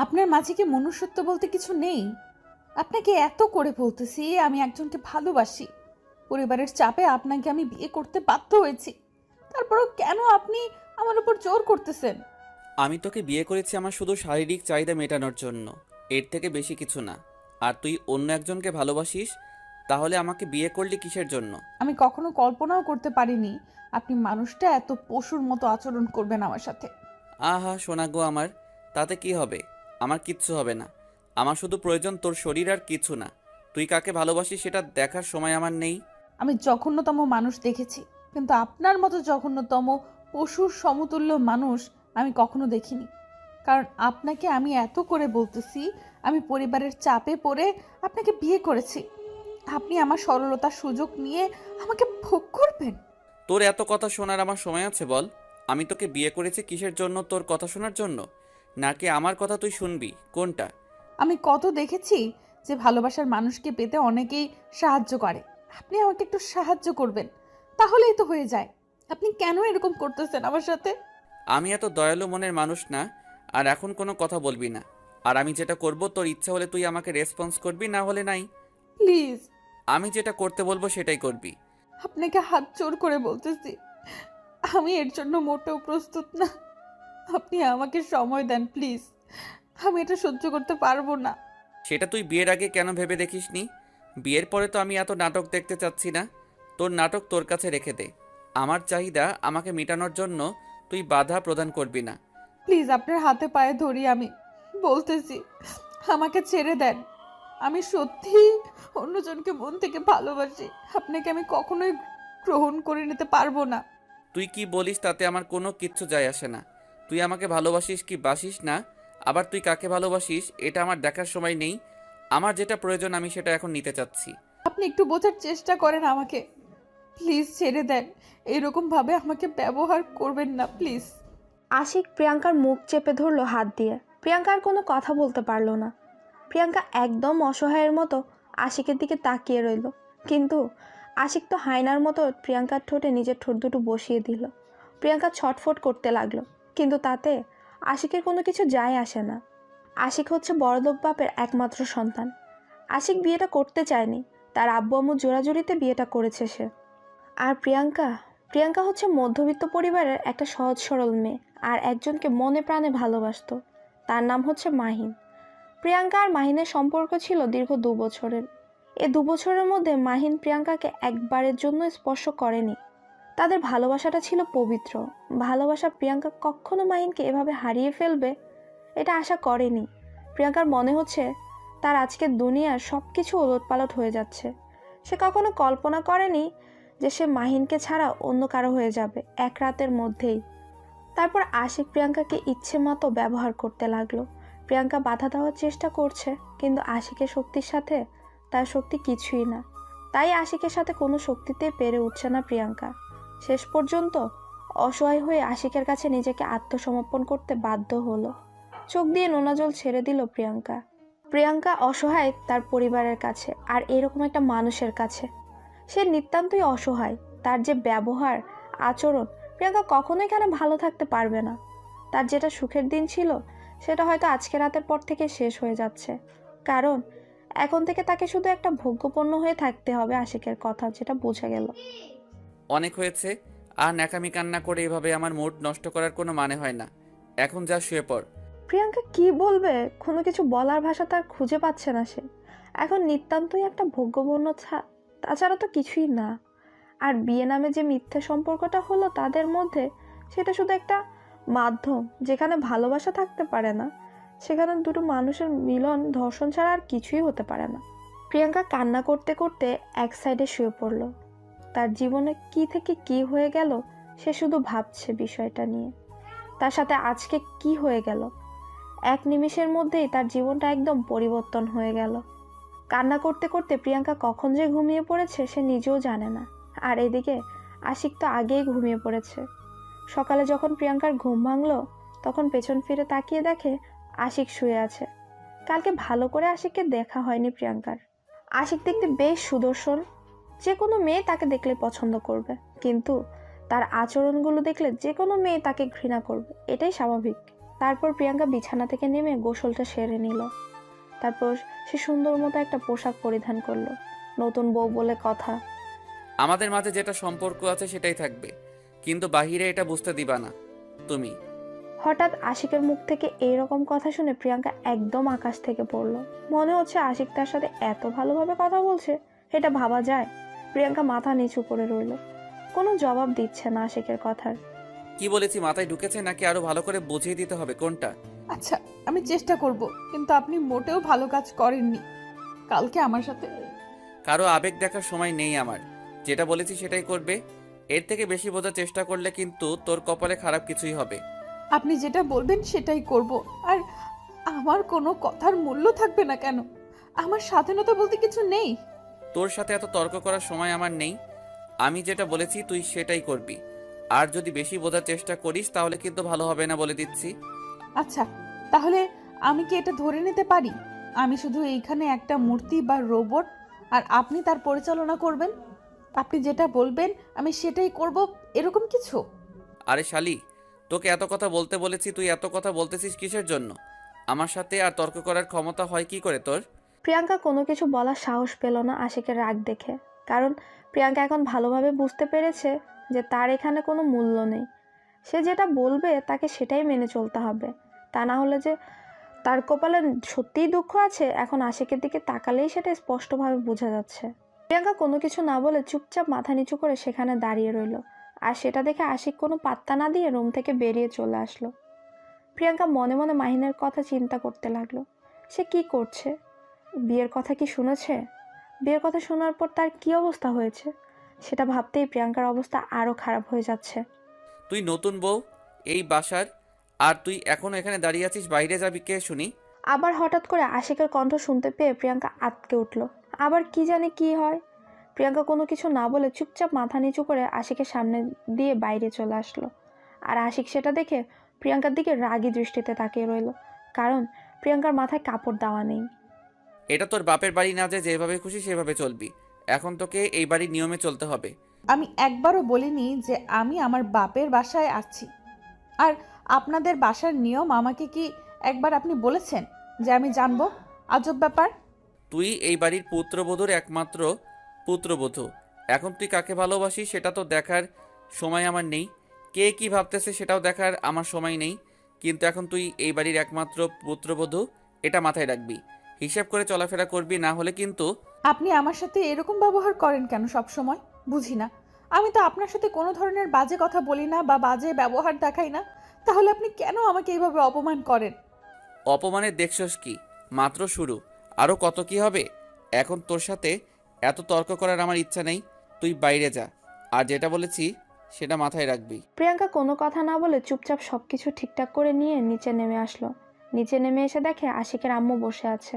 আপনার মাঝে কি মনুষ্যত্ব বলতে কিছু নেই? আপনাকে এত করে বলতেছি আমি একজনকে ভালোবাসি, পরিবারের চাপে আপনাকে আমি বিয়ে করতে বাধ্য হয়েছি, তারপরও কেন আপনি আমার উপর জোর করতেছেন? আমি তোকে বিয়ে করেছি আমার শুধু শারীরিক চাহিদা মেটানোর জন্য, এর থেকে বেশি কিছু না। আর তুই অন্য একজনকে ভালোবাসিস, তাহলে আমাকে বিয়ে করলি কিসের জন্য? আমি কখনো কল্পনাও করতে পারিনি আপনি মানুষটা এত পশুর মতো আচরণ করবেন আমার সাথে। আহা সোনা গো আমার, তাতে কি হবে? আমার কিচ্ছু হবে না। আমার শুধু প্রয়োজন তোর শরীর, আর কিছু না। তুই কাকে ভালোবাসিস সেটা দেখার সময় আমার নেই। আমি জঘন্যতম মানুষ দেখেছি, কিন্তু আপনার মতো জঘন্যতম পশুর সমতুল্য মানুষ আমি কখনো দেখিনি। কারণ আপনাকে আমি এত করে বলতেছি আমি পরিবারের চাপে পড়ে আপনাকে বিয়ে করেছি, আপনি আমার সরলতার সুযোগ নিয়ে আমাকে ভোগ করবেন? তোর এত কথা শোনার আমার সময় আছে বল? আমি তোকে বিয়ে করেছি কিসের জন্য? তোর কথা শোনার জন্য, নাকি আমার কথা তুই শুনবি? কোনটা? আমি কত দেখেছি যে ভালোবাসার মানুষকে পেতে অনেকেই সাহায্য করে, আপনি আমাকে একটু সাহায্য করবেন, তাহলেই তো হয়ে যায়। আপনি কেন এরকম করতেছেন আমার সাথে? আমি এত দয়ালু মনের মানুষ না। আর এখন কোনো কথা বলবি না। আর আমি যেটা করব, তোর ইচ্ছা হলে তুই আমাকে রেসপন্স করবি, না হলে নাই। প্লিজ, আমি যেটা করতে বলবো সেটাই করবি। আপনাকে হাত জোর করে বলতেছি, আমি এর জন্য মোটেও প্রস্তুত না। আপনি আমাকে সময় দেন প্লিজ, আমি এটা সহ্য করতে পারবো না। সেটা তুই বিয়ের আগে কেন ভেবে দেখিসনি? বিয়ের পরে তো আমি এত নাটক দেখতে চাচ্ছি না। তোর নাটক তোর কাছে রেখে দে। আমার চাহিদা আমাকে মেটানোর জন্য তুই বাধা প্রদান করবি না। প্লিজ আপনার হাতে পায়ে ধরি, আমি বলতেছি আমাকে ছেড়ে দেন। আমি সত্যিই অন্যজনকে মন থেকে ভালোবাসি, আপনাকে আমি কখনোই গ্রহণ করে নিতে পারবো না। তুই কি বলিস তাতে আমার কোনো কিচ্ছু যায় আসে না। তুই আমাকে ভালোবাসিস কি বাসিস না, আবার তুই কাকে ভালোবাসিস এটা আমার দেখার সময় নেই। আমার যেটা প্রয়োজন আমি সেটা এখন নিতে চাচ্ছি। আপনি একটু বোঝার চেষ্টা করেন আমাকে, প্লিজ ছেড়ে দেন। এরকম ভাবে আমাকে ব্যবহার করবেন না প্লিজ। আশিক প্রিয়াঙ্কার মুখ চেপে ধরলো হাত দিয়ে। প্রিয়াঙ্কা আর কোনো কথা বলতে পারলো না। প্রিয়াঙ্কা একদম অসহায়ের মতো আশিকের দিকে তাকিয়ে রইল, কিন্তু আশিক তো হায়নার মতো প্রিয়াঙ্কার ঠোঁটে নিজের ঠোঁট দুটো বসিয়ে দিল। প্রিয়াঙ্কা ছটফট করতে লাগলো, কিন্তু তাতে আশিকের কোনো কিছু যায় আসে না। আশিক হচ্ছে বড়লোক বাপের একমাত্র সন্তান। আশিক বিয়েটা করতে চায়নি, তার আব্বু আম্মু জোরাজুরিতে বিয়েটা করেছে সে। আর প্রিয়াঙ্কা, প্রিয়াঙ্কা হচ্ছে মধ্যবিত্ত পরিবারের একটা সহজ সরল মেয়ে, আর একজনকে মনে প্রাণে ভালোবাসতো। তার নাম হচ্ছে মাহিন। প্রিয়াঙ্কা আর মাহিনের সম্পর্ক ছিল দীর্ঘ 2 বছরের। এ 2 বছরের মধ্যে মাহিন প্রিয়াঙ্কাকে একবারের জন্য স্পর্শ করেনি। তাদের ভালোবাসাটা ছিল পবিত্র। ভালোবাসা প্রিয়াঙ্কা কখনো মাহিনকে এভাবে হারিয়ে ফেলবে এটা আশা করেনি। প্রিয়াঙ্কার মনে হচ্ছে তার আজকের দুনিয়ার সব কিছু ওলটপালট হয়ে যাচ্ছে। সে কখনো কল্পনা করেনি যে সে মাহিনকে ছাড়া অন্য কারো হয়ে যাবে এক রাতের মধ্যেই। তারপর আশিক প্রিয়াঙ্কাকে ইচ্ছে মতো ব্যবহার করতে লাগলো। প্রিয়াঙ্কা বাধা দেওয়ার চেষ্টা করছে, কিন্তু আশিকের শক্তির সাথে তার শক্তি কিছুই না। তাই আশিকের সাথে কোনো শক্তিতে পেরে উঠছে না প্রিয়াঙ্কা। শেষ পর্যন্ত অসহায় হয়ে আশিকের কাছে নিজেকে আত্মসমর্পণ করতে বাধ্য হলো। চোখ দিয়ে নোনা জল ছেড়ে দিল প্রিয়াঙ্কা। প্রিয়াঙ্কা অসহায় তার পরিবারের কাছে, আর এরকম একটা মানুষের কাছে। সে নিতান্তই অসহায়। তার যে ব্যবহার, আচরণ, প্রিয়াঙ্কা কখনোই এখানে ভালো থাকতে পারবে না। তার যেটা সুখের দিন ছিল সেটা হয়তো আজকে রাতের পর থেকে শেষ হয়ে যাচ্ছে। কারণ এখন থেকে তাকে শুধু একটা ভোগ্যপণ্য হয়ে থাকতে হবে আশিকের কথা, যেটা বোঝা গেল। অনেক হয়েছে। আর ন্যাকামি কান্না করে এভাবে আমার মুড নষ্ট করার কোনো মানে হয় না। এখন যা শুয়ে পড়। প্রিয়াঙ্কা কি বলবে, কোনো কিছু বলার ভাষা তার খুঁজে পাচ্ছে না সে। এখন নিতান্তই একটা ভোগ্যপণ্য, তাছাড়া তো কিছুই না। আর বিয়ে নামে যে মিথ্যে সম্পর্কটা হলো তাদের মধ্যে, সেটা শুধু একটা মাধ্যম যেখানে ভালোবাসা থাকতে পারে না। সেখানে দুটো মানুষের মিলন ধর্ষণ ছাড়া আর কিছুই হতে পারে না। প্রিয়াঙ্কা কান্না করতে করতে এক সাইডে শুয়ে পড়ল। তার জীবনে কি থেকে কি হয়ে গেল সে শুধু ভাবছে বিষয়টা নিয়ে। তার সাথে আজকে কি হয়ে গেল, এক নিমিষের মধ্যেই তার জীবনটা একদম পরিবর্তন হয়ে গেল। কান্না করতে করতে প্রিয়াঙ্কা কখন যে ঘুমিয়ে পড়েছে সে নিজেও জানে না। আর এদিকে আশিক তো আগেই ঘুমিয়ে পড়েছে। সকালে যখন প্রিয়াঙ্কার ঘুম ভাঙলো, তখন পেছন ফিরে তাকিয়ে দেখে আশিক শুয়ে আছে। কালকে ভালো করে আশিককে দেখা হয়নি প্রিয়াঙ্কার। আশিক দেখতে বেশ সুদর্শন, যে কোনো মেয়ে তাকে দেখলে পছন্দ করবে, কিন্তু তার আচরণগুলো দেখলে যে কোনো মেয়ে তাকে ঘৃণা করবে, এটাই স্বাভাবিক। তারপর প্রিয়াঙ্কা বিছানা থেকে নেমে গোসলটা সেরে নিল। তারপর সে সুন্দর মতো একটা পোশাক পরিধান করলো। নতুন বউ বলে কথা। আমাদের মাঝে যেটা সম্পর্ক আছে সেটাই থাকবে, কিন্তু বাহিরে এটা বুঝতে দিবা না তুমি। হঠাৎ আশিকের মুখ থেকে এইরকম কথা শুনে প্রিয়াঙ্কা একদম আকাশ থেকে পড়লো। মনে হচ্ছে আশিক তার সাথে এত ভালোভাবে কথা বলছে, এটা ভাবা যায়? প্রিয়াঙ্কা মাথা নিচু করে রইল, কোনো জবাব দিচ্ছে না আশিকের কথার। কি বলেছি মাথায় ঢুকেছে নাকি আরো ভালো করে বুঝিয়ে দিতে হবে কোনটা? আচ্ছা, আমি চেষ্টা করব, কিন্তু আপনি মোটেও ভালো কাজ করেননি কালকে আমার সাথে। কারো আবেগ দেখার সময় নেই আমার। যেটা বলেছি সেটাই করবে। এর থেকে বেশি বোঝার চেষ্টা করলে কিন্তু তোর কপালে খারাপ কিছুই হবে। আপনি যেটা বলবেন সেটাই করব। আর আমার কোনো কথার মূল্য থাকবে না কেন? আমার স্বাধীনতা বলতে কিছু নেই। তোর সাথে এত তর্ক করার সময় আমার নেই। আমি যেটা বলেছি তুই সেটাই করবি। আর যদি বেশি বোঝার চেষ্টা করিস তাহলে কিন্তু ভালো হবে না, বলে দিচ্ছি। আচ্ছা, তাহলে আমি কি এটা ধরে নিতে পারি আমি শুধু এইখানে একটা মূর্তি বা রোবট, আর আপনি তার পরিচালনা করবেন? আপনি যেটা বলবেন আমি সেটাই করব, এরকম কিছু? আরে শালি, তোকে এত কথা বলতে বলেছি, তুই এত কথা বলতেছিস কিসের জন্য? আমার সাথে আর তর্ক করার ক্ষমতা হয় কি করে তোর? প্রিয়াঙ্কা কোনো কিছু বলার সাহস পেল না আশিকের রাগ দেখে, কারণ প্রিয়াঙ্কা এখন ভালোভাবে বুঝতে পেরেছে যে তার এখানে কোনো মূল্য নেই। সে যেটা বলবে তাকে সেটাই মেনে চলতে হবে, তা না হলে যে তার কপালে সত্যিই দুঃখ আছে এখন আশিকের দিকে তাকালেই সেটা স্পষ্টভাবে বোঝা যাচ্ছে। প্রিয়াঙ্কা কোনো কিছু না বলে চুপচাপ মাথা নিচু করে সেখানে দাঁড়িয়ে রইল, আর সেটা দেখে আশিক কোনো পাত্তা না দিয়ে রুম থেকে বেরিয়ে চলে আসলো। প্রিয়াঙ্কা মনে মনে মাহিনের কথা চিন্তা করতে লাগলো। সে কি করছে? বিয়ের কথা কি শুনেছে? বিয়ের কথা শোনার পর তার কি অবস্থা হয়েছে সেটা ভাবতেই প্রিয়াঙ্কার অবস্থা আরো খারাপ হয়ে যাচ্ছে। তুই নতুন বউ এই বাসার, আর তুই এখনো এখানে দাঁড়িয়ে আছিস, বাইরে যাবি কে শুনি? আবার হঠাৎ করে আশিকের কণ্ঠ শুনতে পেয়ে প্রিয়াঙ্কা আঁতকে উঠল। আবার কি জানে কি হয়। প্রিয়াঙ্কা কোনো কিছু না বলে চুপচাপ মাথা নিচু করে আশিকের সামনে দিয়ে বাইরে চলে আসলো। আর আশিক সেটা দেখে প্রিয়াঙ্কার দিকে রাগী দৃষ্টিতে তাকিয়ে রইল, কারণ প্রিয়াঙ্কার মাথায় কাপড় দেওয়া নেই। এটা তোর বাপের বাড়ি না যে যেভাবে খুশি সেভাবে চলবি। এখন তোকে এই বাড়ির নিয়মে চলতে হবে। আমি একবারও বলিনি যে আমি আমার বাপের বাসায় আছি। আর আপনাদের বাসার নিয়ম আমাকে কি একবার আপনি বলেছেন যে আমি জানবো? আজব ব্যাপার। তুই এই বাড়ির পুত্রবধূর একমাত্র পুত্রবধূ। এখন তুই কাকে ভালোবাসিস সেটা তো দেখার সময় আমার নেই। কে কি ভাবতেছে সেটাও দেখার আমার সময় নেই। কিন্তু এখন তুই এই বাড়ির একমাত্র পুত্রবধূ, এটা মাথায় রাখবি। হিসাব করে চলাফেরা করবি, না হলে কিন্তু। আপনি আমার সাথে এরকম ব্যবহার করেন কেন সব সময়? বুঝি না। আমি তো আপনার সাথে কোনো ধরনের বাজে কথা বলি না বা বাজে ব্যবহার দেখাই না, তাহলে আপনি কেন আমাকে এইভাবে অপমান করেন? অপমানের দেখছস কি? মাত্র শুরু, আরও কত কি হবে। এখন তোর সাথে এত তর্ক করার আমার ইচ্ছা নেই। তুই বাইরে যা, আর যেটা বলেছি সেটা মাথায় রাখবি। প্রিয়াঙ্কা কোনো কথা না বলে চুপচাপ সবকিছু ঠিকঠাক করে নিয়ে নিচে নেমে আসলো। নিচে নেমে এসে দেখে আশিকের আম্মু বসে আছে।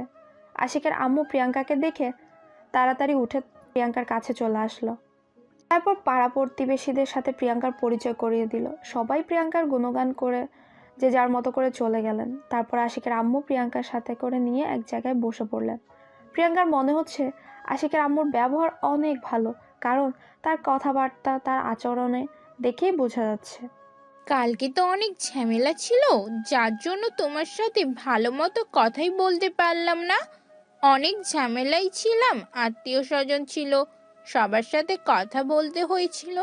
আশিকের আম্মু প্রিয়াঙ্কাকে দেখে তাড়াতাড়ি উঠে প্রিয়াঙ্কার কাছে চলে আসলো। তারপর পাড়া প্রতিবেশীদের সাথে প্রিয়াঙ্কার পরিচয় করিয়ে দিল। সবাই প্রিয়াঙ্কার গুণগান করে যে যার মতো করে চলে গেলেন। তারপর আশিকের আম্মু প্রিয়াঙ্কার সাথে করে নিয়ে এক জায়গায় বসে পড়লেন। প্রিয়াঙ্কার মনে হচ্ছে আশিকের আম্মুর ব্যবহার অনেক ভালো, কারণ তার কথাবার্তা তার আচরণে দেখেই বোঝা যাচ্ছে। কালকে তো অনেক ঝামেলা ছিল, যার জন্য তোমার সাথে ভালো মতো কথাই বলতে পারলাম না। অনেক ঝামেলাই ছিলাম, আত্মীয় স্বজন ছিল, সবার সাথে কথা বলতে হয়েছিল,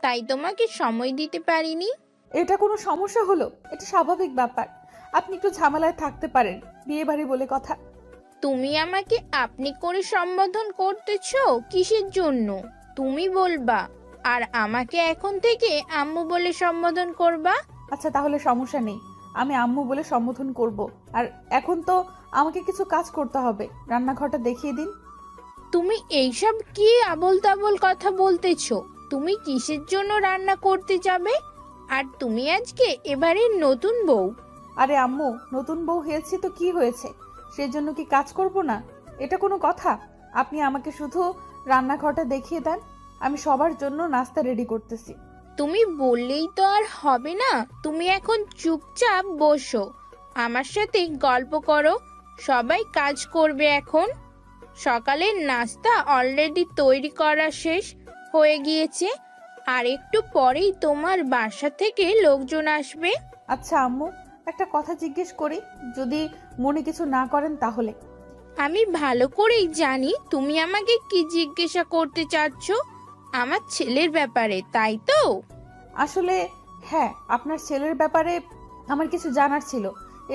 তাই তোমাকে সময় দিতে পারিনি। এটা কোনো সমস্যা হলো? এটা স্বাভাবিক ব্যাপার। আপনি একটু ঝামেলায় থাকতে পারেন, বিয়ে বাড়ি বলে কথা। তুমি আমাকে আপনি করে সম্বোধন করতেছো কিসের জন্য? তুমি বলবা, আর আমাকে এখন থেকে আম্মু বলে সম্বোধন করবা। আচ্ছা, তাহলে সমস্যা নেই, আমি আম্মু বলে সম্বোধন করব। আর এখন তো আমাকে কিছু কাজ করতে হবে, রান্নাঘরটা দেখিয়ে দিন। তুমি এইসব কি আবোল তাবোল কথা বলতেছো? তুমি কিসের জন্য রান্না করতে যাবে? আর তুমি আজকে এবারের নতুন বউ। আরে আম্মু, নতুন বউ হয়েছি তো কি হয়েছে, সেজন্য কি কাজ করব না? এটা কোনো কথা? আপনি আমাকে শুধু রান্নাঘরটা দেখিয়ে দেন, আমি সবার জন্য নাস্তা রেডি করতেছি। তুমি বললেই তো আর হবে না। তুমি এখন চুপচাপ বসো, আমার সাথে গল্প করো। সবাই কাজ করবে এখন। সকালের নাস্তা অলরেডি তৈরি করা শেষ হয়ে গিয়েছে, আর একটু পরেই তোমার বাসা থেকে লোকজন আসবে। আচ্ছা আম্মু, একটা কথা জিজ্ঞেস করি, যদি মনে কিছু না করেন তাহলে। আমি ভালো করেই জানি তুমি আমাকে কি জিজ্ঞাসা করতে চাচ্ছ। আমার ছেলের ব্যাপারে, তাই তো? আসলে হ্যাঁ, আপনার ছেলের ব্যাপারে আমার কিছু জানার ছিল।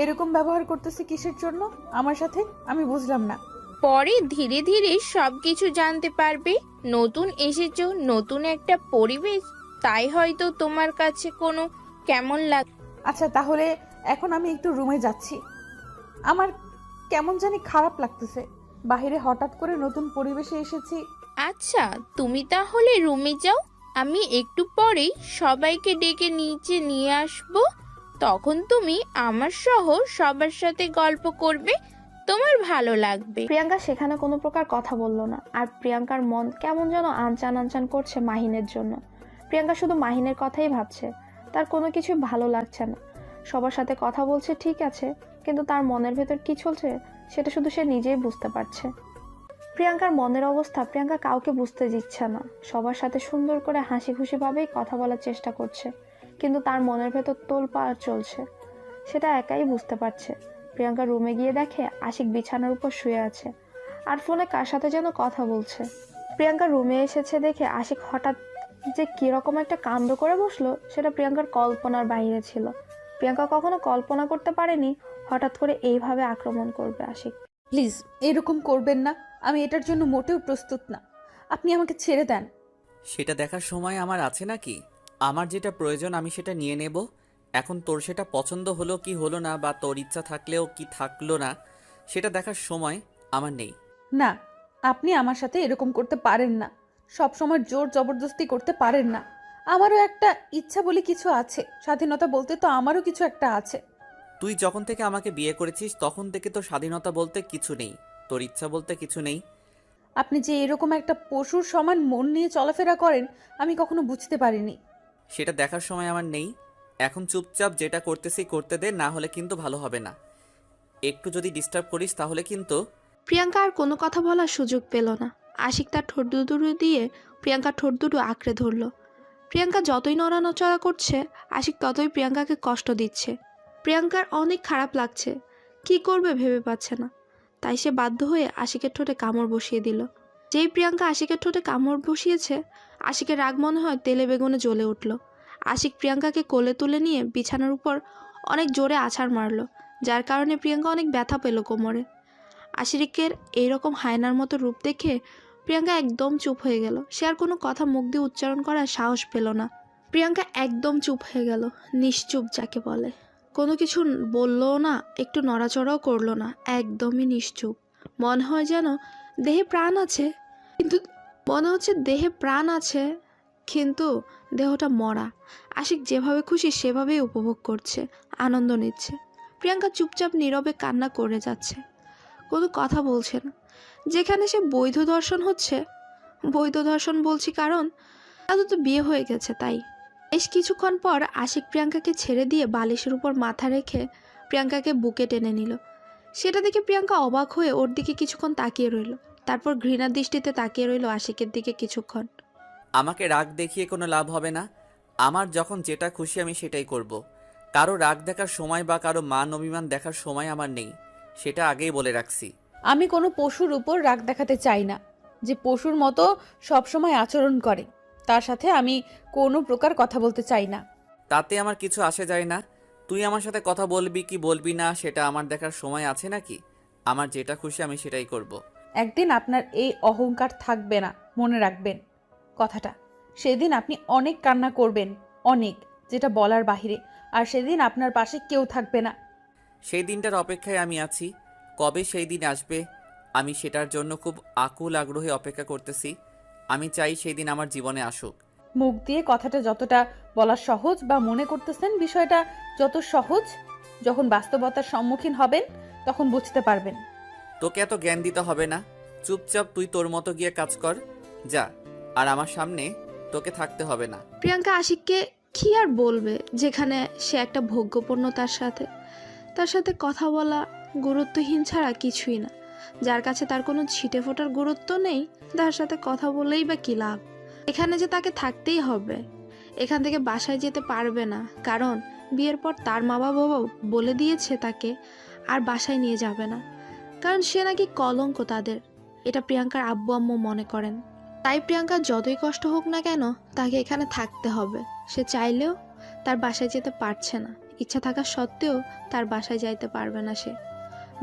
এরকম ব্যবহার করতেছে কিসের জন্য আমার সাথে, আমি বুঝলাম না। পরে ধীরে ধীরে সবকিছু জানতে পারবে। নতুন এসেছো, নতুন একটা পরিবেশ, তাই হয়তো তোমার কাছে কোনো কেমন লাগে। আচ্ছা তাহলে এখন আমি একটু রুমে যাচ্ছি। আমার কেমন জানি খারাপ লাগতেছে। বাইরে হঠাৎ করে নতুন পরিবেশে এসেছি। আচ্ছা, তুমি তাহলে রুমে যাও। আমি একটু পরেই সবাইকে ডেকে নিচে নিয়ে আসব। তখন তুমি আমার সহ সবার সাথে গল্প করবে, তোমার ভালো লাগবে। প্রিয়াঙ্কা সেখানে কোনো প্রকার কথা বলল না। আর প্রিয়াঙ্কার মন কেমন যেন আনচান আনচান করছে মাহিনের জন্য। প্রিয়াঙ্কা শুধু মাহিনের কথাই ভাবছে। তার কোনো কিছুই ভালো লাগছে না। সবার সাথে কথা বলছে ঠিক আছে, কিন্তু তার মনের ভেতর কি চলছে সেটা শুধু সে নিজেই বুঝতে পারছে। প্রিয়াঙ্কার মনের অবস্থা প্রিয়াঙ্কা কাউকে বুঝতে দিচ্ছে না। সবার সাথে সুন্দর করে হাসি খুশিভাবেই কথা বলার চেষ্টা করছে, কিন্তু তার মনের ভেতর তোলপাড় চলছে, সেটা একাই বুঝতে পারছে। প্রিয়াঙ্কা রুমে গিয়ে দেখে আশিক বিছানার উপর শুয়ে আছে আর ফোনে কার সাথে যেন কথা বলছে। প্রিয়াঙ্কা রুমে এসেছে দেখে আশিক হঠাৎ যে কিরকম একটা কাণ্ড করে বসলো সেটা প্রিয়াঙ্কার কল্পনার বাইরে ছিল। প্রিয়াঙ্কা কখনো কল্পনা করতে পারেনি হঠাৎ করে এইভাবে আক্রমণ করবে আশিক। প্লিজ এরকম করবেন না, আমি এটার জন্য মোটেও প্রস্তুত না। আপনি আমাকে ছেড়ে দেন। সেটা দেখার সময় আমার আছে নাকি? আমার যেটা প্রয়োজন আমি সেটা নিয়ে নেব। এখন তোর সেটা পছন্দ হলো কি হলো না, বা তোর ইচ্ছা থাকলেও কি থাকলো না, সেটা দেখার সময় আমার নেই। না, আপনি আমার সাথে এরকম করতে পারেন না। সব সময় জোর জবরদস্তি করতে পারেন না। আমারও একটা ইচ্ছা বলে কিছু আছে, স্বাধীনতা বলতে তো আমারও কিছু একটা আছে। তুই যখন থেকে আমাকে বিয়ে করেছিস তখন থেকে তোর স্বাধীনতা বলতে কিছু নেই, তোর ইচ্ছা বলতে কিছু নেই। আপনি যে এরকম একটা পশুর সমান মন নিয়ে চলাফেরা করেন আমি কখনো বুঝতে পারিনি। সেটা দেখার সময় আমার নেই। এখন চুপচাপ যেটা করতেছি করতে দে, না হলে কিন্তু ভালো হবে না। একটু যদি ডিস্টার্ব করিস তাহলে কিন্তু। প্রিয়াঙ্কা আর কোনো কথা বলার সুযোগ পেল না। আশিক তার ঠোঁট দুটো দিয়ে প্রিয়াঙ্কার ঠোঁট দুটো আঁকড়ে ধরল। প্রিয়াঙ্কা যতই নড়ানচড়া করছে আশিক ততই প্রিয়াঙ্কাকে কষ্ট দিচ্ছে। প্রিয়াঙ্কার অনেক খারাপ লাগছে, কি করবে ভেবে পাচ্ছে না। তাই সে বাধ্য হয়ে আশিকের ঠোঁটে কামড় বসিয়ে দিল। যেই প্রিয়াঙ্কা আশিকের ঠোঁটে কামড় বসিয়েছে আশিকের রাগ মনে হয় তেলে বেগুনে জ্বলে উঠল। আশিক প্রিয়াঙ্কাকে কোলে তুলে নিয়ে বিছানার উপর অনেক জোরে আছাড় মারল, যার কারণে প্রিয়াঙ্কা অনেক ব্যথা পেল কোমরে। আশিকের এইরকম হায়নার মতো রূপ দেখে প্রিয়াঙ্কা একদম চুপ হয়ে গেল। সে আর কোনো কথা মুখ দিয়ে উচ্চারণ করার সাহস পেল না। প্রিয়াঙ্কা একদম চুপ হয়ে গেল, নিশ্চুপ যাকে বলে। কোনো কিছু বললও না, একটু নড়াচড়াও করলো না, একদমই নিশ্চুপ। মনে হয় যেন দেহে প্রাণ আছে, কিন্তু মনে হচ্ছে দেহে প্রাণ আছে কিন্তু দেহটা মরা। আশিক যেভাবে খুশি সেভাবেই উপভোগ করছে, আনন্দ নিচ্ছে। প্রিয়াঙ্কা চুপচাপ নীরবে কান্না করে যাচ্ছে, কোনো কথা বলছে না। যেখানে সে বৈধ দর্শন হচ্ছে, বৈধ দর্শন বলছি কারণ তাদের তো বিয়ে হয়ে গেছে তাই। বেশ কিছুক্ষণ পর আশিক প্রিয়াঙ্কাকে ছেড়ে দিয়ে বালিশের উপর মাথা রেখে প্রিয়াঙ্কাকে বুকে টেনে নিল। সেটা দেখে প্রিয়াঙ্কা অবাক হয়ে ওর দিকে কিছুক্ষণ তাকিয়ে রইল, তারপর ঘৃণার দৃষ্টিতে তাকিয়ে রইল আশিকের দিকে কিছুক্ষণ। আমাকে রাগ দেখিয়ে কোনো লাভ হবে না। আমার যখন যেটা খুশি আমি সেটাই করব। কারো রাগ দেখার সময় বা কারো মান অভিমান দেখার সময় আমার নেই, সেটা আগেই বলে রাখছি। আমি কোনো পশুর উপর রাগ দেখাতে চাই না, যে পশুর মতো সবসময় আচরণ করে তার সাথে আমি কোনো প্রকার কথা বলতে চাই না। তাতে আমার কিছু আসে যায় না। তুই আমার সাথে কথা বলবি কি বলবি না সেটা আমার দেখার সময় আছে নাকি? আমার যেটা খুশি আমি সেটাই করব। একদিন আপনার এই অহংকার থাকবে না, মনে রাখবেন কথাটা। সেদিন আপনি অনেক কান্না করবেন, অনেক, যেটা বলার বাহিরে। আর সেদিন আপনার পাশে কেউ থাকবে না। সেই দিনটার অপেক্ষায় আমি আছি। কবে সেই দিন আসবে আমি সেটার জন্য খুব আকুল আগ্রহে অপেক্ষা করতেছি। আমি চাই সেই দিন আমার জীবনে আসুক। মুখ দিয়ে কথাটা যতটা বলা সহজ বা মনে করতেছেন বিষয়টা যত সহজ, যখন বাস্তবতার সম্মুখীন হবেন তখন বুঝতে পারবেন। তোকে এত জ্ঞান দিতে হবে না, চুপচাপ তুই তোর মতো গিয়ে কাজ কর, যা। আর আমার সামনে তোকে থাকতে হবে না। প্রিয়াঙ্কা আশিককে কি আর বলবে, যেখানে সে একটা ভোগ্যপূর্ণ, তার সাথে কথা বলা গুরুত্বহীন ছাড়া কিছুই না। যার কাছে তার কোনো ছিটে ফোটার গুরুত্ব নেই, তার সাথে কথা বলেই বা কী লাভ? এখানে যে তাকে থাকতেই হবে, এখান থেকে বাসায় যেতে পারবে না, কারণ বিয়ের পর তার মা বাবাও বলে দিয়েছে তাকে আর বাসায় নিয়ে যাবে না, কারণ সে নাকি কলঙ্ক তাদের। এটা প্রিয়াঙ্কার আব্বু আম্মু মনে করেন। তাই প্রিয়াঙ্কার যতই কষ্ট হোক না কেন তাকে এখানে থাকতে হবে। সে চাইলেও তার বাসায় যেতে পারছে না, ইচ্ছা থাকা সত্ত্বেও তার বাসায় যাইতে পারবে না সে।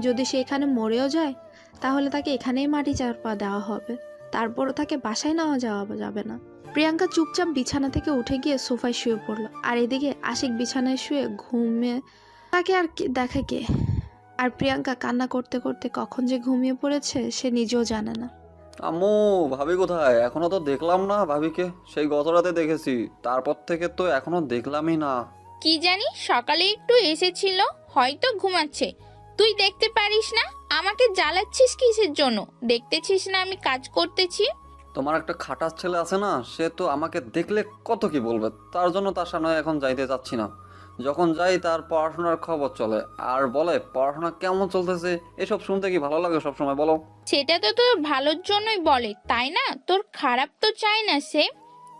যদি সে এখানে মরেও যায় তাহলে তাকে এখানেই মাটি চাপা দেওয়া হবে, তারপরও তাকে বাসায় নেওয়া যাওয়া যাবে না। প্রিয়াঙ্কা চুপচাপ বিছানা থেকে উঠে গিয়ে সোফায় শুয়ে পড়লো। আর এদিকে আশিক বিছানায় শুয়ে ঘুমে তাকে আর দেখে কে। আর প্রিয়াঙ্কা কান্না করতে করতে কখন যে ঘুমিয়ে পড়েছে সে নিজেও জানে না। আম্মু, ভাবি কোথায়? এখনো তো দেখলাম না ভাবিকে। সেই গত রাতে দেখেছি, তারপর থেকে তো এখনো দেখলামই না। কি জানি, সকালে একটু এসেছিল, হয়তো ঘুমাচ্ছে। তুই দেখতে পারিস না? আমাকে জ্বালাচ্ছিস কিসের জন্য? দেখতেছিস না আমি কাজ করতেছি? তোমার একটা খাটাস ছেলে আছে না, সে তো আমাকে দেখলে কত কি বলবে, তার জন্য তার সামনে এখন যাইতে চাচ্ছি না। যখন যাই তার পড়াশোনার খবর চলে আর বলে পড়াশোনা কেমন চলতেছে। এসব শুনতে কি ভালো লাগে সবসময় বলো? সেটা তো তোর ভালোর জন্যই বলে, তাই না? তোর খারাপ তো চায় না সে,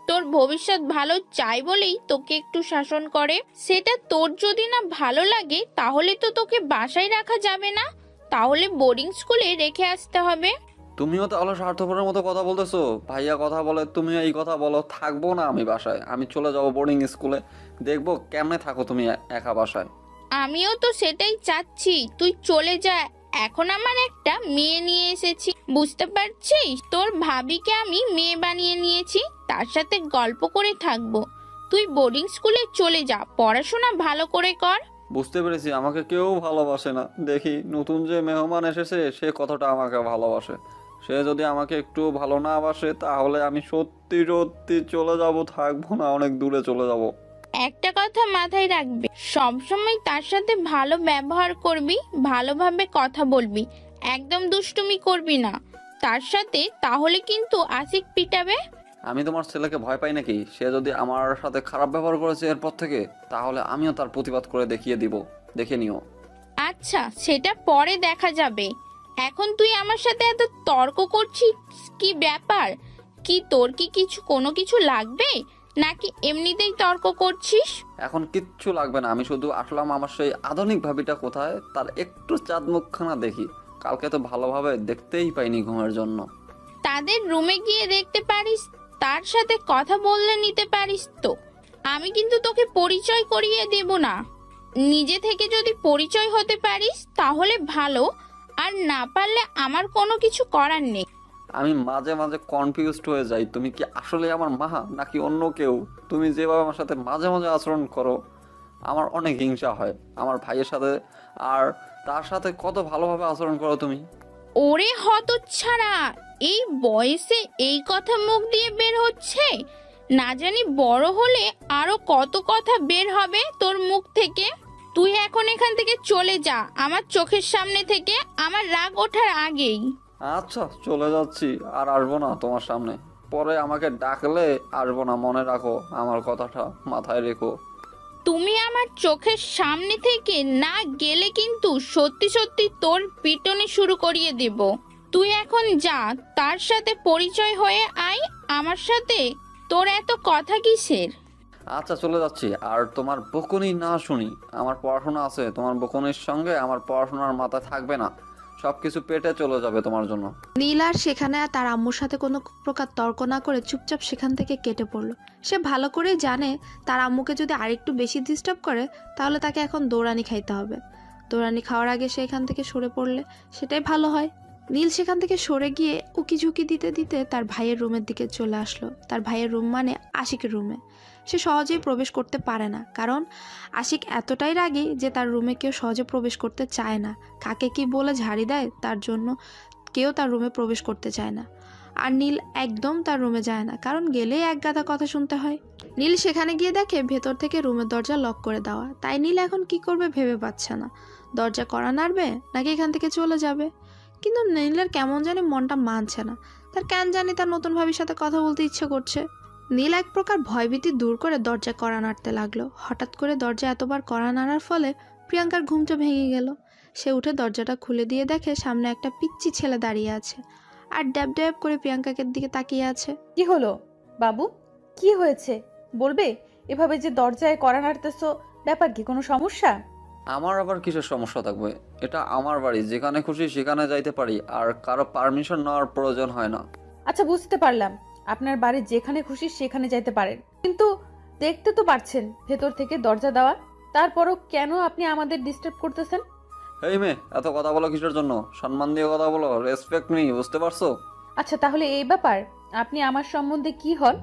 তোর ভবিষ্যৎ ভালো চাই বলেই তোকে একটু শাসন করে। সেটা তোর যদি না ভালো লাগে তাহলে তো তোকে বাসায় রাখা যাবে না, তাহলে বোর্ডিং স্কুলে রেখে আসতে হবে। তুমিও তাহলে স্বার্থপরের মতো কথা বলতেছো। ভাইয়া কথা বলে, তুমিও এই কথা বলো। থাকবো না আমি বাসায়, আমি চলে যাবো বোর্ডিং স্কুলে। দেখবো কেমনে থাকো তুমি একা বাসায়। আমিও তো সেটাই চাচ্ছি, তুই চলে যা। এখন আমার একটা মেয়ে নিয়ে এসেছি, বুঝতে পারছিস? তোর ভাবিকে আমি মেয়ে বানিয়ে নিয়েছি, তার সাথে গল্প করে থাকবো। তুই বোর্ডিং স্কুলে চলে যা, পড়াশোনা ভালো করে কর। বুঝতে পেরেছি আমাকে কেউ ভালোবাসে না। দেখি নতুন যে মেহমান এসেছে সে কতটা আমাকে ভালোবাসে। সে যদি আমাকে একটু ভালো না বাসে তাহলে আমি সত্যি সত্যি চলে যাব, থাকবো না, অনেক দূরে চলে যাব। একটা কথা মাথায় রাখবি, সবসময় তার সাথে ভালো ব্যবহার করবি, ভালোভাবে কথা বলবি, একদম দুষ্টুমি করবি না তার সাথে, তাহলে কিন্তু আশিক পিটাবে। আমি তোমার ছেলেকে ভয় পাই নাকি? সে যদি আমার সাথে খারাপ ব্যবহার করেছে এরপর থেকে, তাহলে আমিও তার প্রতিবাদ করে দেখিয়ে দিব, দেখে নিও। আচ্ছা, সেটা পরে দেখা যাবে। এখন তুই আমার সাথে এত তর্ক করছিস, কি ব্যাপার? কি তোর কি কোনো কিছু লাগবে, নাকি এমনিতেই তর্ক করছিস? এখন কিচ্ছু লাগবে না, আমি শুধু আসলাম আমার সেই আধুনিক ভাবিটা কোথায় তার একটু চাঁদ মুখখানা দেখি। কালকে তো ভালোভাবে দেখতেই পাইনি ঘুমের জন্য। তাদের রুমে গিয়ে দেখতে পারিস, তার সাথে কথা বললে নিতে পারিস তো। আমি কিন্তু তোকে পরিচয় করিয়ে দেব না। নিজে থেকে যদি পরিচয় হতে পারিস তাহলে ভালো, আর না পারলে আমার কোনো কিছু করার নেই। আমি মাঝে মাঝে কনফিউজড হয়ে যাই, তুমি কি আসলে আমার মা নাকি অন্য কেউ? তুমি যেভাবে আমার সাথে মাঝে মাঝে আচরণ করো আমার অনেক হিংসা হয়। আমার ভাইয়ের সাথে আর তার সাথে কত ভালোভাবে আচরণ করো তুমি। ওরে হতচ্ছাড়া, এই বয়সে এই কথা মুখ দিয়ে বের হচ্ছে? না জানি বড় হলে আরো কত কথা বের হবে তোর মুখ থেকে। তুই এখন এখান থেকে চলে যা, আমার চোখের সামনে থেকে, আমার রাগ ওঠার আগেই। আচ্ছা চলে যাচ্ছি, আর আসবো না তোমার সামনে। পরে আমাকে ডাকলে আসবো না, মনে রাখো আমার কথাটা, মাথায় রেখো। তুমি আমার চোখের সামনে থেকে না গেলে কিন্তু সত্যি সত্যি তোর পিটনি শুরু করিয়ে দেব। তুই এখন যা, তার সাথে পরিচয় হয়ে আয় আমার সাথে। তোর এত কথা কিসের? আচ্ছা চলে যাচ্ছি, আর তোমার বকুনি না শুনি। আমার পড়াশোনা আছে, তোমার বকুনির সঙ্গে আমার পড়াশোনার মাথা থাকবে না, সবকিছু পেটে চলে যাবে তোমার জন্য। নীল আর সেখানে তার আম্মুর সাথে কোনো প্রকার তর্ক না করে চুপচাপ সেখান থেকে কেটে পড়লো। সে ভালো করেই জানে তার আম্মুকে যদি আরেকটু বেশি ডিস্টার্ব করে তাহলে তাকে এখন দৌড়ানি খাইতে হবে। দৌড়ানি খাওয়ার আগে সে এখান থেকে সরে পড়লে সেটাই ভালো হয়। নীল সেখান থেকে সরে গিয়ে উকি ঝুঁকি দিতে দিতে তার ভাইয়ের রুমের দিকে চলে আসলো। তার ভাইয়ের রুম মানে আশিকের রুমে। সে সহজেই প্রবেশ করতে পারে না, কারণ আশিক এতটাই রাগী যে তার রুমে কেউ সহজে প্রবেশ করতে চায় না। কাকে কি বলে ঝাড়ি দেয় তার জন্য কেউ তার রুমে প্রবেশ করতে চায় না। আর নীল একদম তার রুমে যায় না, কারণ গেলেই এক গাদা কথা শুনতে হয়। নীল সেখানে গিয়ে দেখে ভেতর থেকে রুমের দরজা লক করে দেওয়া। তাই নীল এখন কি করবে ভেবে পাচ্ছে না। দরজা কড়া নাড়বে নাকি এখান থেকে চলে যাবে। কিন্তু নীলের কেমন জানি মনটা মানছে না। তার কেন জানি তার নতুন ভাবির সাথে কথা বলতে ইচ্ছে করছে। নীল এক প্রকার ভয়ভীতি দূর করে দরজা কড়া নাড়তে লাগলো। হঠাৎ করে দরজা এতবার কড়া নাড়ার ফলে প্রিয়াঙ্কার ঘুমটা ভেঙে গেল। সে উঠে দরজাটা খুলে দিয়ে দেখে সামনে একটা পিচ্চি ছেলে দাঁড়িয়ে আছে আর ড্যাব ড্যাব করে প্রিয়াঙ্কাকে দিকে তাকিয়ে আছে। কি হলো বাবু, কি হয়েছে বলবে? এভাবে যে দরজায় কড়া নাড়তেছো, ব্যাপার কি, কোনো সমস্যা? আমার আবার কিসের সমস্যা থাকবে? এটা আমার বাড়ি, যেখানে খুশি সেখানে যাইতে পারি, আর কারো পারমিশন নেওয়ার প্রয়োজন হয় না। আচ্ছা, বুঝতে পারলাম আপনার বাড়ি যেখানে খুশি সেখানে যাইতে পারেন, কিন্তু দেখতে তো পারছেন ভেতর থেকে দরজা দেওয়া। তারপরও কেন আপনি আমাদের ডিস্টার্ব করতেছেন? এই মেয়ে, এত কথা বলো কিসের জন্য? সম্মান দিয়ে কথা বলো, রেসপেক্ট নেই, বুঝতে পারছো? আচ্ছা, তাহলে এই ব্যাপার, আপনি আমার সম্বন্ধে কি হন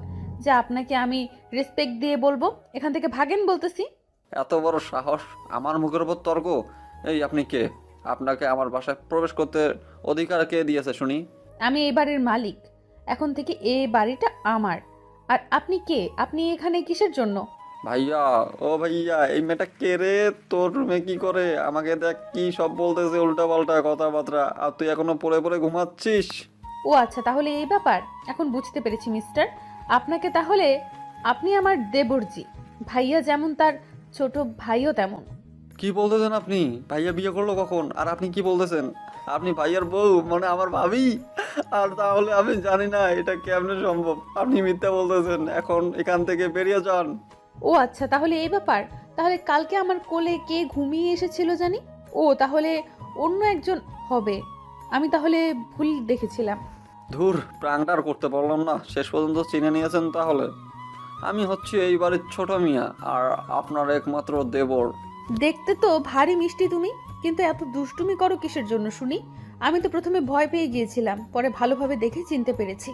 যে আপনাকে আমি রেসপেক্ট দিয়ে বলবো? এখান থেকে ভাগেন বলতেছি। এত বড় সাহস, আমার মুখের উপর তর্ক! এই আপনি কে? আপনাকে আমার বাসায় প্রবেশ করতে অধিকার কে দিয়েছে শুনি? আমি এই বাড়ির মালিক, এখন থেকে এই বাড়িটা আমার। আর আপনি কে? আপনি এখানে কিসের জন্য? ভাইয়া, ও ভাইয়া, এই মেয়েটা কে রে? তোর রুমে কি করে? আমাকে দেখ কি সব বলতেছে, উল্টা পাল্টা কথাবার্তা, আর তুই এখনো পড়ে পড়ে ঘুমাচ্ছিস? ও আচ্ছা, তাহলে এই ব্যাপার, এখন বুঝতে পেরেছি মিস্টার। আপনাকে তাহলে, আপনি আমার দেবরজি। ভাইয়া যেমন তার ছোট ভাইও তেমন। কি বলতেছেন আপনি? ভাইয়া বিয়ে করলো কখন? আর আপনি কি বলতেছেন? আপনি ভাইয়ার বউ, মানে আমার ভাবি? আর তাহলে আমি জানি না এটা কেমনে সম্ভব। আপনি মিথ্যা বলতেছেন, এখন এখান থেকে বেরিয়ে যান। ও আচ্ছা, তাহলে এই ব্যাপার। তাহলে কালকে আমার কোলে কে ঘুমিয়ে এসেছিল জানি? ও তাহলে অন্য একজন হবে। আমি তাহলে ভুল দেখেছিলাম। ধুর, প্রাণটা আর করতে পারলাম না। শেষ পর্যন্ত চিনে নিয়েছেন তাহলে। আমি হচ্ছি এই বাড়ির ছোট মিয়া, আর আপনার একমাত্র দেবর। দেখতে তো ভারী মিষ্টি তুমি, কিন্তু এত দুষ্টুমি করো কিসের জন্য শুনি? আমি তো প্রথমে ভয় পেয়ে গিয়েছিলাম, পরে ভালোভাবে দেখে চিনতে পেরেছি।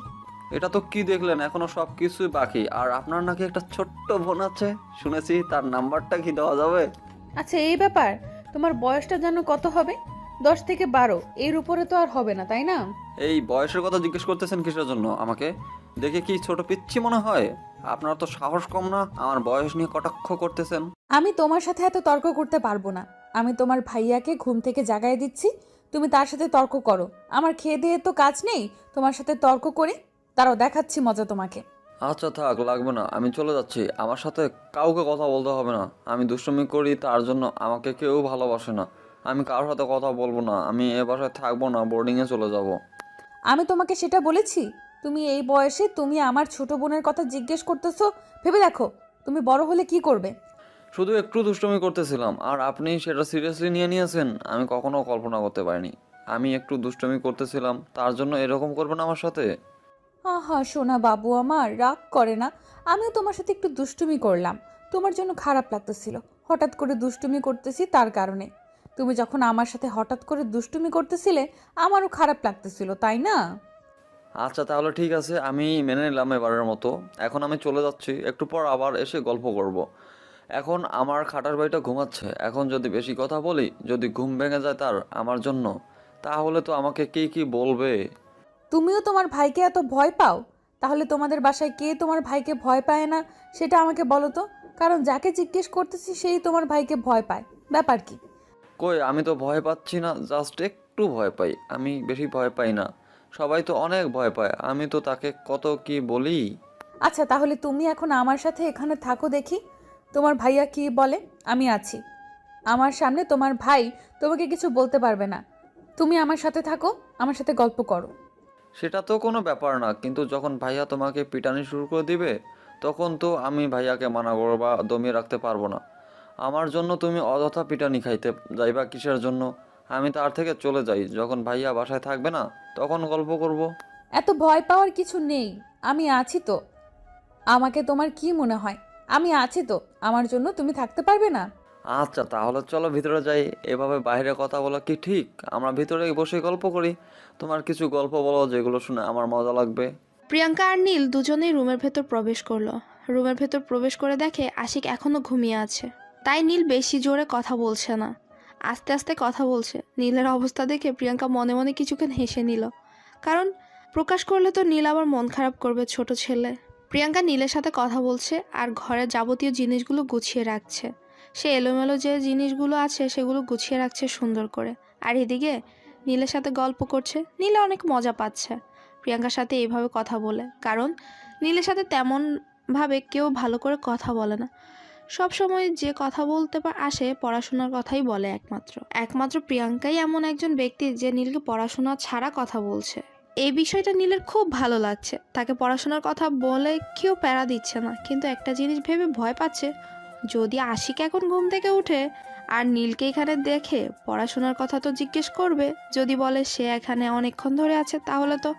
এটা তো কি দেখলেন? এখনো সব কিছুই বাকি। আর আপনার নাকি একটা ছোট্ট বোন আছে শুনেছি, তার নাম্বারটা কি দেওয়া যাবে? আচ্ছা, এই ব্যাপার। তোমার বয়সটা যেন কত হবে? 10 থেকে 12, এর উপরে তো আর হবে না, তাই না? এই বয়সের কথা জিজ্ঞেস করতেছেন কিসের জন্য আমাকে? দেখে কি ছোট পিচ্ছি মনে হয়? আপনার তো সাহস কম না, আমার বয়স নিয়ে কটাক্ষ করতেছেন? আমি তোমার সাথে এত তর্ক করতে পারবো না। আমি তোমার ভাইয়াকে ঘুম থেকে জাগায় দিচ্ছি, তুমি তার সাথে তর্ক করো। আমার খেয়ে দিয়ে তো কাজ নেই তোমার সাথে তর্ক করে। তারাও দেখাচ্ছি মজা তোমাকে। আচ্ছা থাক, লাগবে না, আমি চলে যাচ্ছি। আমার সাথে কাউকে কথা বলতে হবে না। আমি দুষ্টুমি করি, তার জন্য আমাকে কেউ ভালোবাসে না। আমি কারোর সাথে কথা বলবো না। আমি এ বাসায় থাকবো না, বোর্ডিংয়ে চলে যাব। আমি তোমাকে সেটা বলেছি? তুমি এই বয়সে তুমি আমার ছোট বোনের কথা জিজ্ঞেস করতেছো? ভেবে দেখো তুমি বড় হলে কি করবে। শুধু একটু দুষ্টুমি করতেছিলাম, আর আপনি সেটা সিরিয়াসলি নিয়ে নিয়েছেন। আমি কখনো কল্পনা করতে পারিনি। আমি একটু দুষ্টুমি করতেছিলাম, তার জন্য এরকম করবেন আমার সাথে? আহা সোনা বাবু আমার, রাগ করে না। আমিও তোমার সাথে একটু দুষ্টুমি করলাম, তোমার জন্য খারাপ লাগতেছিল। হঠাৎ করে দুষ্টুমি করতেছি তার কারণে। তুমি যখন আমার সাথে হঠাৎ করে দুষ্টুমি করতেছিলে আমারও খারাপ লাগতেছিল, তাই না? আচ্ছা তাহলে ঠিক আছে, আমি মেনে নিলাম এবারের মতো। এখন আমি চলে যাচ্ছি, একটু পর আবার এসে গল্প করব। এখন আমার খাটার বাড়িটা ঘুমাচ্ছে। এখন যদি বেশি কথা বলি, যদি ঘুম ভেঙে যায় তার আমার জন্য, তাহলে তো আমাকে কে কি বলবে। তুমিও তোমার ভাইকে এত ভয় পাও? তাহলে তোমাদের বাসায় কে তোমার ভাইকে ভয় পায় না সেটা আমাকে বলো তো। কারণ যাকে জিজ্ঞেস করতেছি সেই তোমার ভাইকে ভয় পায়, ব্যাপার কি? কই, আমি তো ভয় পাচ্ছি না, জাস্ট একটু ভয় পাই। আমি বেশি ভয় পাই না। সবাই তো অনেক ভয় পায়, আমি তো তাকে কত কি বলি। আচ্ছা, তাহলে তুমি এখন আমার সাথে এখানে থাকো, দেখি তোমার ভাইয়া কি বলে। আমি আছি। আমার সামনে তোমার ভাই তোমাকে কিছু বলতে পারবে না। তুমি আমার সাথে থাকো, আমার সাথে গল্প করো। সেটা তো কোনো ব্যাপার না, কিন্তু যখন ভাইয়া তোমাকে পিটানি শুরু করে দিবে, তখন তো আমি ভাইয়াকে মানা করবো বা দমিয়ে রাখতে পারবো না। আমার জন্য তুমি অযথা পিটানি খাইতে যাইবা কিসের জন্য? আমি তার থেকে চলে যাই, যখন ভাইয়া বাসায় থাকবে না তখন গল্প করব। এত ভয় পাওয়ার কিছু নেই, আমি আছি তো। আমাকে তোমার কি মনে হয়? আমি আছি তো, আমার জন্য তুমি থাকতে পারবে না? আচ্ছা তাহলে চলো ভিতরে যাই। এভাবে বাইরে কথা বলা কি ঠিক? আমরা ভিতরে বসে গল্প করি। তোমার কিছু গল্প বলো যেগুলো শুনে আমার মজা লাগবে। প্রিয়াঙ্কা আর নীল দুজনেই রুমের ভেতর প্রবেশ করলো। রুমের ভেতর প্রবেশ করে দেখে আশিক এখনো ঘুমিয়ে আছে। তাই নীল বেশি জোরে কথা বলছে না, আস্তে আস্তে কথা বলছে। নীলের অবস্থা দেখে প্রিয়াঙ্কা মনে মনে কিছুক্ষণ হেসে নিল, কারণ প্রকাশ করলে তো নীল আবার মন খারাপ করবে, ছোট ছেলে। প্রিয়াঙ্কা নীলের সাথে কথা বলছে আর ঘরের যাবতীয় জিনিসগুলো গুছিয়ে রাখছে। সে এলোমেলো যে জিনিসগুলো আছে সেগুলো গুছিয়ে রাখছে সুন্দর করে। আর এদিকে নীলের সাথে গল্প করছে। নীলে অনেক মজা পাচ্ছে প্রিয়াঙ্কার সাথে এইভাবে কথা বলে, কারণ নীলের সাথে তেমনভাবে কেউ ভালো করে কথা বলে না। সব সময় যে কথা বলতে আসে পড়াশোনার কথাই বলে। একমাত্র প্রিয়াঙ্কাই এমন একজন ব্যক্তি যে নীলকে পড়াশোনা ছাড়া কথা বলছে। এই বিষয়টা নীলের খুব ভালো লাগছে। তাকে পড়াশোনার কথা বলে কেউ প্যারা দিচ্ছে না, কিন্তু একটা জিনিস ভেবে ভয় পাচ্ছে, যদি আশিক এখন ঘুম থেকে উঠে আর নীলকে এখানে দেখে পড়াশোনার কথা তো জিজ্ঞেস করবে। যদি বলে সে এখানে অনেকক্ষণ ধরে আছে তাহলে তো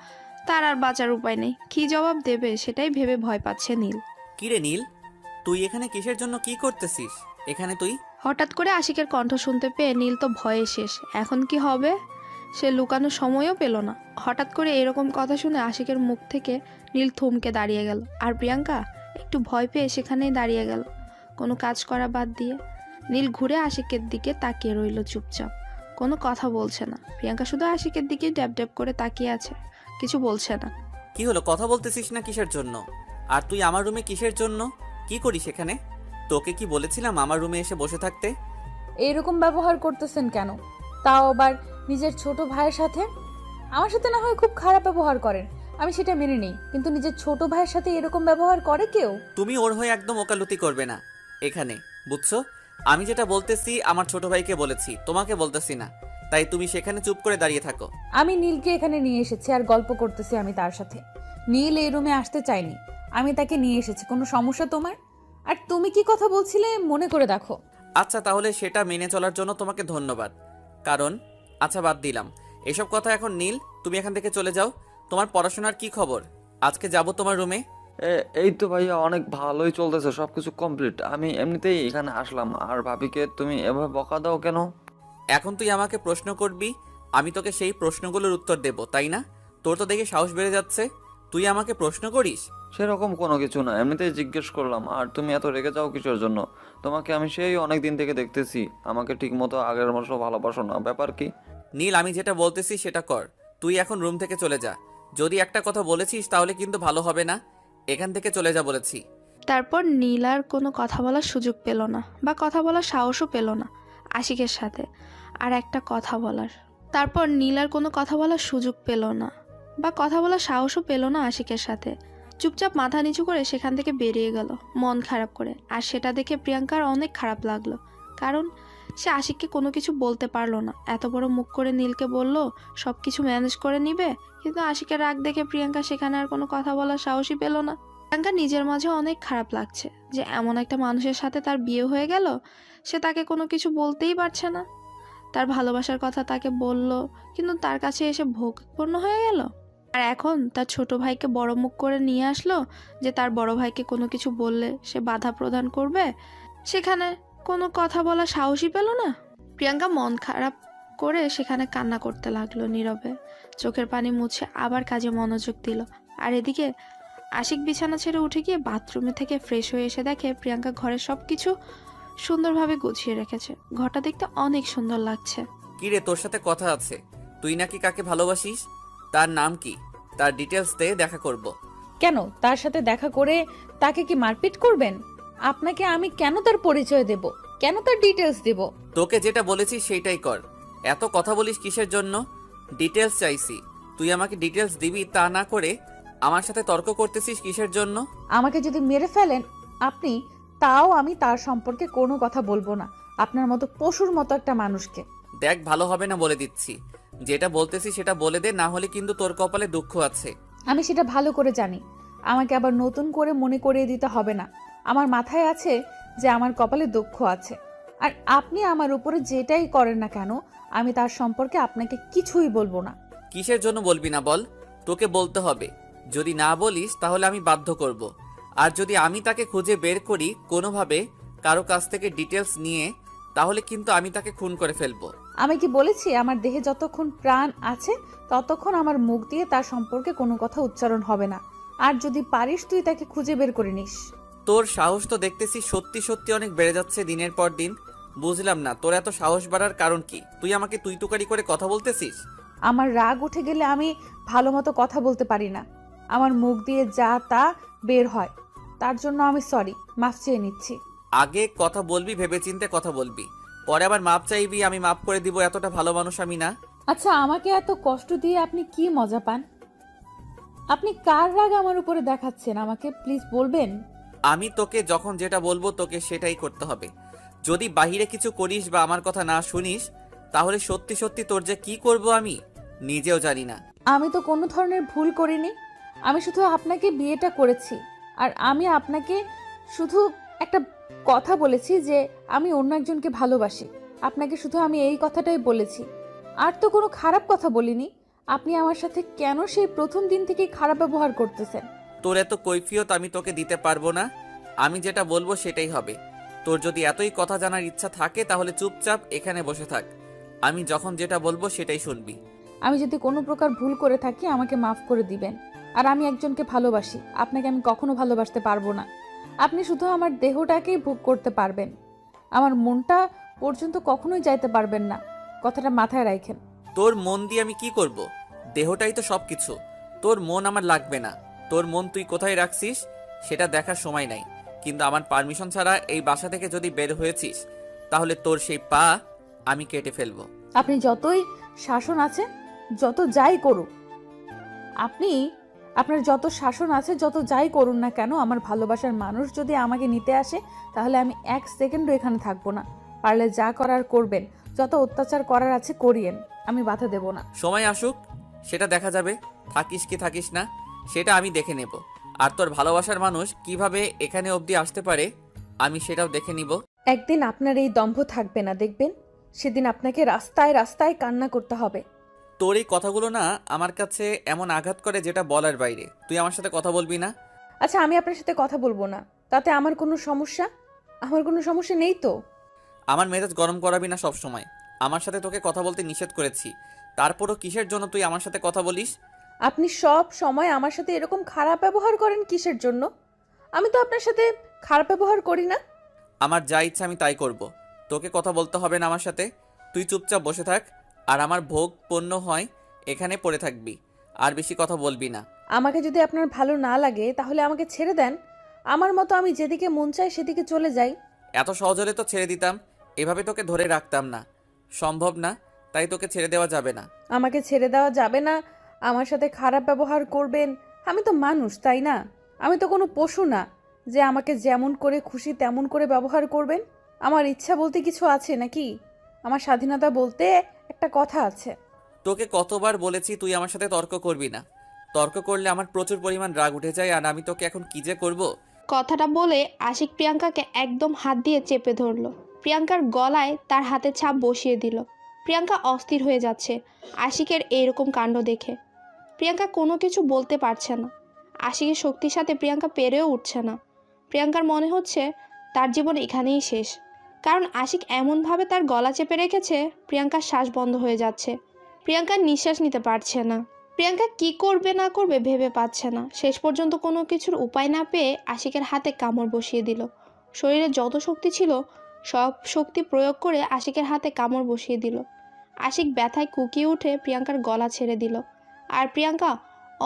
তার আর বাঁচার উপায় নেই। কী জবাব দেবে সেটাই ভেবে ভয় পাচ্ছে নীল। কিরে নীল, তুই এখানে কিসের জন্য কি করতেছিস এখানে তুই? হঠাৎ করে আশিকের কণ্ঠ শুনতে পেয়ে নীল তো ভয়ে শেষ। এখন কি হবে সে লুকানোর সময়ও পেল না। হঠাৎ করে এরকম কথা শুনে আশিকের মুখ থেকে নীল থমকে দাঁড়িয়ে গেল। আর প্রিয়াঙ্কা একটু ভয় পেয়ে সেখানেই দাঁড়িয়ে গেল, কোনো কাজ করা বাদ দিয়ে। নীল ঘুরে আশিকের দিকে তাকিয়ে রইল চুপচাপ, কোনো কথা বলছে না। প্রিয়াঙ্কা শুধু আশিকের দিকে ড্যাব ড্যাব করে তাকিয়ে আছে, কিছু বলছে না। কি হলো, কথা বলতেছিস না কিসের জন্য? আর তুই আমার রুমে কিসের জন্য? কি করিস এখানে? তোকে কি বলেছিলাম আমার রুমে এসে বসে থাকতে? এরকম ব্যবহার করতেছেন কেন? তাও আবার নিজের ছোট ভাইয়ের সাথে। আমার সাথে না হয় খুব খারাপ ব্যবহার করেন, আমি সেটা মেনে নিই, কিন্তু নিজের ছোট ভাইয়ের সাথে এরকম ব্যবহার করে কেউ? তুমি ওর হয়ে একদম ওকালতি করবে না এখানে, বুঝছো? আমি যেটা বলতেছি আমার ছোট ভাইকে বলেছি, তোমাকে বলতেছি না। তাই তুমি সেখানে চুপ করে দাঁড়িয়ে থাকো। আমি নীলকে এখানে নিয়ে এসেছি আর গল্প করতেছি আমি তার সাথে। নীল এই রুমে আসতে চাইনি, আমি তাকে নিয়ে এসেছি। কোনো সমস্যা তোমার? আর তুমি কি কথা বলছিলে মনে করে দেখো। আচ্ছা, তাহলে সেটা মেনে চলার জন্য তোমাকে ধন্যবাদ। কারণ আচ্ছা, বাদ দিলাম এসব কথা এখন। নীল, তুমি এখান থেকে চলে যাও। তোমার পড়াশোনার কি খবর? আজকে যাব তোমার রুমে। এই তো ভাইয়া, অনেক ভালোই চলতেছে, সব কিছু কমপ্লিট। আমি এমনিতেই এখানে আসলাম। আর ভাবিকে তুমি এভাবে বকা দাও কেন? এখন তুই আমাকে প্রশ্ন করবি, আমি তোকে সেই প্রশ্নগুলোর উত্তর দেব, তাই না? তোর তো দেখে সাহস বেড়ে যাচ্ছে, তুই আমাকে প্রশ্ন করিস। সেরকম কোনো কিছু না, এমনিতেই জিজ্ঞেস করলাম। আর তুমি এত রেগে যাও কিসের জন্য? তোমাকে আমি সেই অনেক দিন থেকে দেখতেছি, আমাকে ঠিক মতো আগের মতো ভালোবাসো না, ব্যাপার কি? নীল, আমি যেটা বলতেছি সেটা কর। তুই এখন রুম থেকে চলে যা। যদি একটা কথা বলেছিস তাহলে কিন্তু ভালো হবে না। এখান থেকে চলে যা বলেছি। তারপর নীল আর কোনো কথা বলার সুযোগ পেল না, বা কথা বলার সাহসও পেল না আশিকের সাথে। আর একটা কথা বলার তারপর নীল আর কোনো কথা বলার সুযোগ পেল না, বা কথা বলার সাহসও পেল না আশিকের সাথে। চুপচাপ মাথা নিচু করে সেখান থেকে বেরিয়ে গেল, মন খারাপ করে। আর সেটা দেখে প্রিয়াঙ্কার অনেক খারাপ লাগলো, কারণ সে আশিককে কোনো কিছু বলতে পারলো না। এত বড় মুখ করে নীলকে বলল সব কিছু ম্যানেজ করে নিবে, কিন্তু আশিকের রাগ দেখে প্রিয়াঙ্কা সেখানে আর কোনো কথা বলার সাহসই পেল না। প্রিয়াঙ্কা নিজের মাঝে অনেক খারাপ লাগছে যে এমন একটা মানুষের সাথে তার বিয়ে হয়ে গেল, সে তাকে কোনো কিছু বলতেই পারছে না। তার ভালোবাসার কথা তাকে বলল, কিন্তু তার কাছে এসে ভোগপূর্ণ হয়ে গেল। আর এখন তার ছোট ভাইকে বড় মুখ করে নিয়ে আসলো যে তার বড় ভাইকে কোনো কিছু বললে সে বাধা প্রদান করবে, সেখানে কোনো কথা বলার সাহসই পেল না। প্রিয়াঙ্কা মন খারাপ করে সেখানে কান্না করতে লাগলো নীরবে, চোখের পানি মুছে আবার কাজে মনোযোগ দিল। আর এদিকে আশিক বিছানা ছেড়ে উঠে গিয়ে বাথরুমে থেকে ফ্রেশ হয়ে এসে দেখে প্রিয়াঙ্কা ঘরের সব কিছু সুন্দরভাবে গুছিয়ে রেখেছে। ঘরটা দেখতে অনেক সুন্দর লাগছে। কি রে, তোর সাথে কথা আছে। তুই নাকি কাকে ভালোবাসিস? তার নাম কি? তার ডিটেলস দে, দেখা করব। কেন তার সাথে দেখা করে তাকে কি মারপিট করবেন? আপনাকে আমি কেন তার পরিচয় দেব, কেন তার ডিটেলস দেব? তোকে যেটা বলেছি সেইটাই কর। এত কথা বলিস কিসের জন্য? ডিটেলস চাইছি, তুই আমাকে ডিটেলস দিবি, তা না করে আমার সাথে তর্ক করতেছিস কিসের জন্য? আমাকে যদি মেরে ফেলেন আপনি, তাও আমি তার সম্পর্কে কোনো কথা বলবো না, আপনার মতো পশুর মতো একটা মানুষকে। দেখ, ভালো হবে না বলে দিচ্ছি। যেটা বলতেছি সেটা বলে দে, না হলে কিন্তু তোর কপালে দুঃখ আছে। আমি সেটা ভালো করে জানি, আমাকে আবার নতুন করে মনে করিয়ে দিতে হবে না। আমার মাথায় আছে যে আমার কপালে দুঃখ আছে। আর আপনি আমার উপরে যেটাই করেন না কেন, আমি তার সম্পর্কে আপনাকে কিছুই বলবো না। কিসের জন্য বলবি না বল? তোকে বলতে হবে। যদি না বলিস তাহলে আমি বাধ্য করব। আর যদি আমি তাকে খুঁজে বের করি কোনোভাবে কারো কাছ থেকে ডিটেলস নিয়ে, তাহলে কিন্তু আমি তাকে খুন করে ফেলবো। আমি কি বলেছি আমার দেহে যতক্ষণ প্রাণ আছে ততক্ষণ আমার মুখ দিয়ে তার সম্পর্কে কোনো কথা উচ্চারণ হবে না। আর যদি পারিস তুই তাকে খুঁজে বের করে নিস। তোর সাহস তো দেখতেছি সত্যি সত্যি অনেক বেড়ে যাচ্ছে দিনের পর দিন। বুঝলাম না তোর এত সাহস বাড়ার কারণ কি? তুই আমাকে তুই তুকারি করে কথা বলতেছিস? আমার রাগ উঠে গেলে আমি ভালো মতো কথা বলতে পারি না, আমার মুখ দিয়ে যা তা বের হয়। তার জন্য আমি সরি, মাফ চেয়ে নিচ্ছি। আগে কথা বলবি ভেবেচিন্তে কথা বলবি, পরে আবার মাপ চাইবি আমি মাপ করে দিব। এতটা ভালো মানুষ আমি না। আচ্ছা, আমাকে এত কষ্ট দিয়ে আপনি কি মজা পান? আপনি কার রাগ আমার উপরে দেখাচ্ছেন আমাকে প্লিজ বলবেন? আমি তোকে যখন যেটা বলবো তোকে সেটাই করতে হবে। যদি বাহিরে কিছু করিস বা আমার কথা না শুনিস, তাহলে সত্যি সত্যি তোর যে কি করব আমি নিজেও জানি না। আমি তো কোনো ধরনের ভুল করিনি, আমি শুধু আপনাকে বিয়েটা করেছি। আর আমি আপনাকে শুধু একটা কথা বলেছি যে আমি অন্য একজনকে ভালোবাসি। আপনাকে শুধু আমি এই কথাটাই বলেছি, আর তো কোনো খারাপ কথা বলিনি। আপনি আমার সাথে কেন সেই প্রথম দিন থেকেই খারাপ ব্যবহার করতেছেন? তোর এত কৈফিয়ত আমি তোকে দিতে পারবো না। আমি যেটা বলবো সেটাই হবে। তোর যদি এতই কথা জানার ইচ্ছা থাকে তাহলে চুপচাপ এখানে বসে থাক। আমি যখন যেটা বলবো সেটাই শুনবি। আমি যদি কোনো প্রকার ভুল করে থাকি আমাকে মাফ করে দিবেন। আর আমি একজনকে ভালোবাসি, আপনাকে আমি কখনো ভালোবাসতে পারবো না। আপনি শুধু আমার দেহটাকেই ভোগ করতে পারবেন, আমার মনটা পর্যন্ত কখনোই যাইতে পারবেন না। কথাটা মাথায় রাখেন। তোর মন দিয়ে আমি কি করব? দেহটাই তো সবকিছু। তোর মন আমার লাগবে না। তোর মন তুই কোথায় রাখছিস সেটা দেখার সময় নাই। কিন্তু আমার পারমিশন ছাড়া এই বাসা থেকে যদি বের হয়েছিস তাহলে তোর সেই পা আমি কেটে ফেলবো। আপনি যতই শাসন আছে, যত যাই করুন, আপনার যত শাসন আছে, যত যাই করুন না কেন, আমার ভালোবাসার মানুষ যদি আমাকে নিতে আসে তাহলে আমি এক সেকেন্ডও এখানে থাকবো না। পারলে যা করার করবেন, যত অত্যাচার করার আছে করিয়েন, আমি বাধা দেব না। সময় আসুক সেটা দেখা যাবে। থাকিস কি থাকিস না সেটা আমি দেখে নেব। আর তোর ভালোবাসার মানুষ কিভাবে এখানে অবধি আসতে পারে আমি সেটাও দেখে নিব। একদিন আপনার এই দম্ভ থাকবে না, দেখবেন। সেদিন আপনাকে রাস্তায় রাস্তায় কান্না করতে হবে। তোর এই কথাগুলো না আমার কাছে এমন আঘাত করে যেটা বলার বাইরে। তুই আমার সাথে কথা বলবি না? আচ্ছা, আমি আপনার সাথে কথা বলবো না, তাতে আমার কোনো সমস্যা? আমার কোনো সমস্যা নেই তো। আমার মেজাজ গরম করাবি না সব সময়। আমার সাথে তোকে কথা বলতে নিষেধ করেছি, তারপরও কিসের জন্য তুই আমার সাথে কথা বলিস? আপনি সব সময় আমার সাথে এরকম খারাপ ব্যবহার করেন কিসের জন্য? আমি তো আপনার সাথে খারাপ ব্যবহার করি না। আমার যা ইচ্ছা আমি তাই করব। তোকে কথা বলতে হবে না আমার সাথে। তুই চুপচাপ বসে থাক। আর আমার ভোগ পণ্য হয় এখানে পড়ে থাকবি, আর বেশি কথা বলবি না। আমাকে যদি আপনার ভালো না লাগে তাহলে আমাকে ছেড়ে দেন। আমার মতো আমি যেদিকে মন চাই সেদিকে চলে যাই। এত সহজ হলে তো ছেড়ে দিতাম, এভাবে তোকে ধরে রাখতাম না। সম্ভব না, তাই তোকে ছেড়ে দেওয়া যাবে না। আমাকে ছেড়ে দেওয়া যাবে না, আমার সাথে খারাপ ব্যবহার করবেন? আমি তো মানুষ, তাই না? আমি তো কোনো পশু না যে আমাকে যেমন করে খুশি তেমন করে ব্যবহার করবেন। আমার ইচ্ছা বলতে কিছু আছে নাকি? আমার স্বাধীনতা বলতে একটা কথা আছে। তোকে কতবার বলেছি তুই আমার সাথে তর্ক করবি না। তর্ক করলে আমার প্রচুর পরিমাণ রাগ উঠে যায়, আর আমি তোকে এখন কি যে করব। কথাটা বলে আশিক প্রিয়াঙ্কাকে একদম হাত দিয়ে চেপে ধরলো। প্রিয়াঙ্কার গলায় তার হাতের ছাপ বসিয়ে দিল। প্রিয়াঙ্কা অস্থির হয়ে যাচ্ছে আশিকের এইরকম কাণ্ড দেখে। প্রিয়াঙ্কা কোনো কিছু বলতে পারছে না। আশিকের শক্তির সাথে প্রিয়াঙ্কা পেরেও উঠছে না। প্রিয়াঙ্কার মনে হচ্ছে তার জীবন এখানেই শেষ, কারণ আশিক এমনভাবে তার গলা চেপে রেখেছে প্রিয়াঙ্কার শ্বাস বন্ধ হয়ে যাচ্ছে। প্রিয়াঙ্কার নিঃশ্বাস নিতে পারছে না। প্রিয়াঙ্কা কি করবে না করবে ভেবে পাচ্ছে না। শেষ পর্যন্ত কোনো কিছুর উপায় না পেয়ে আশিকের হাতে কামড় বসিয়ে দিল। শরীরে যত শক্তি ছিল সব শক্তি প্রয়োগ করে আশিকের হাতে কামড় বসিয়ে দিল। আশিক ব্যথায় কুকিয়ে উঠে প্রিয়াঙ্কার গলা ছেড়ে দিল, আর প্রিয়াঙ্কা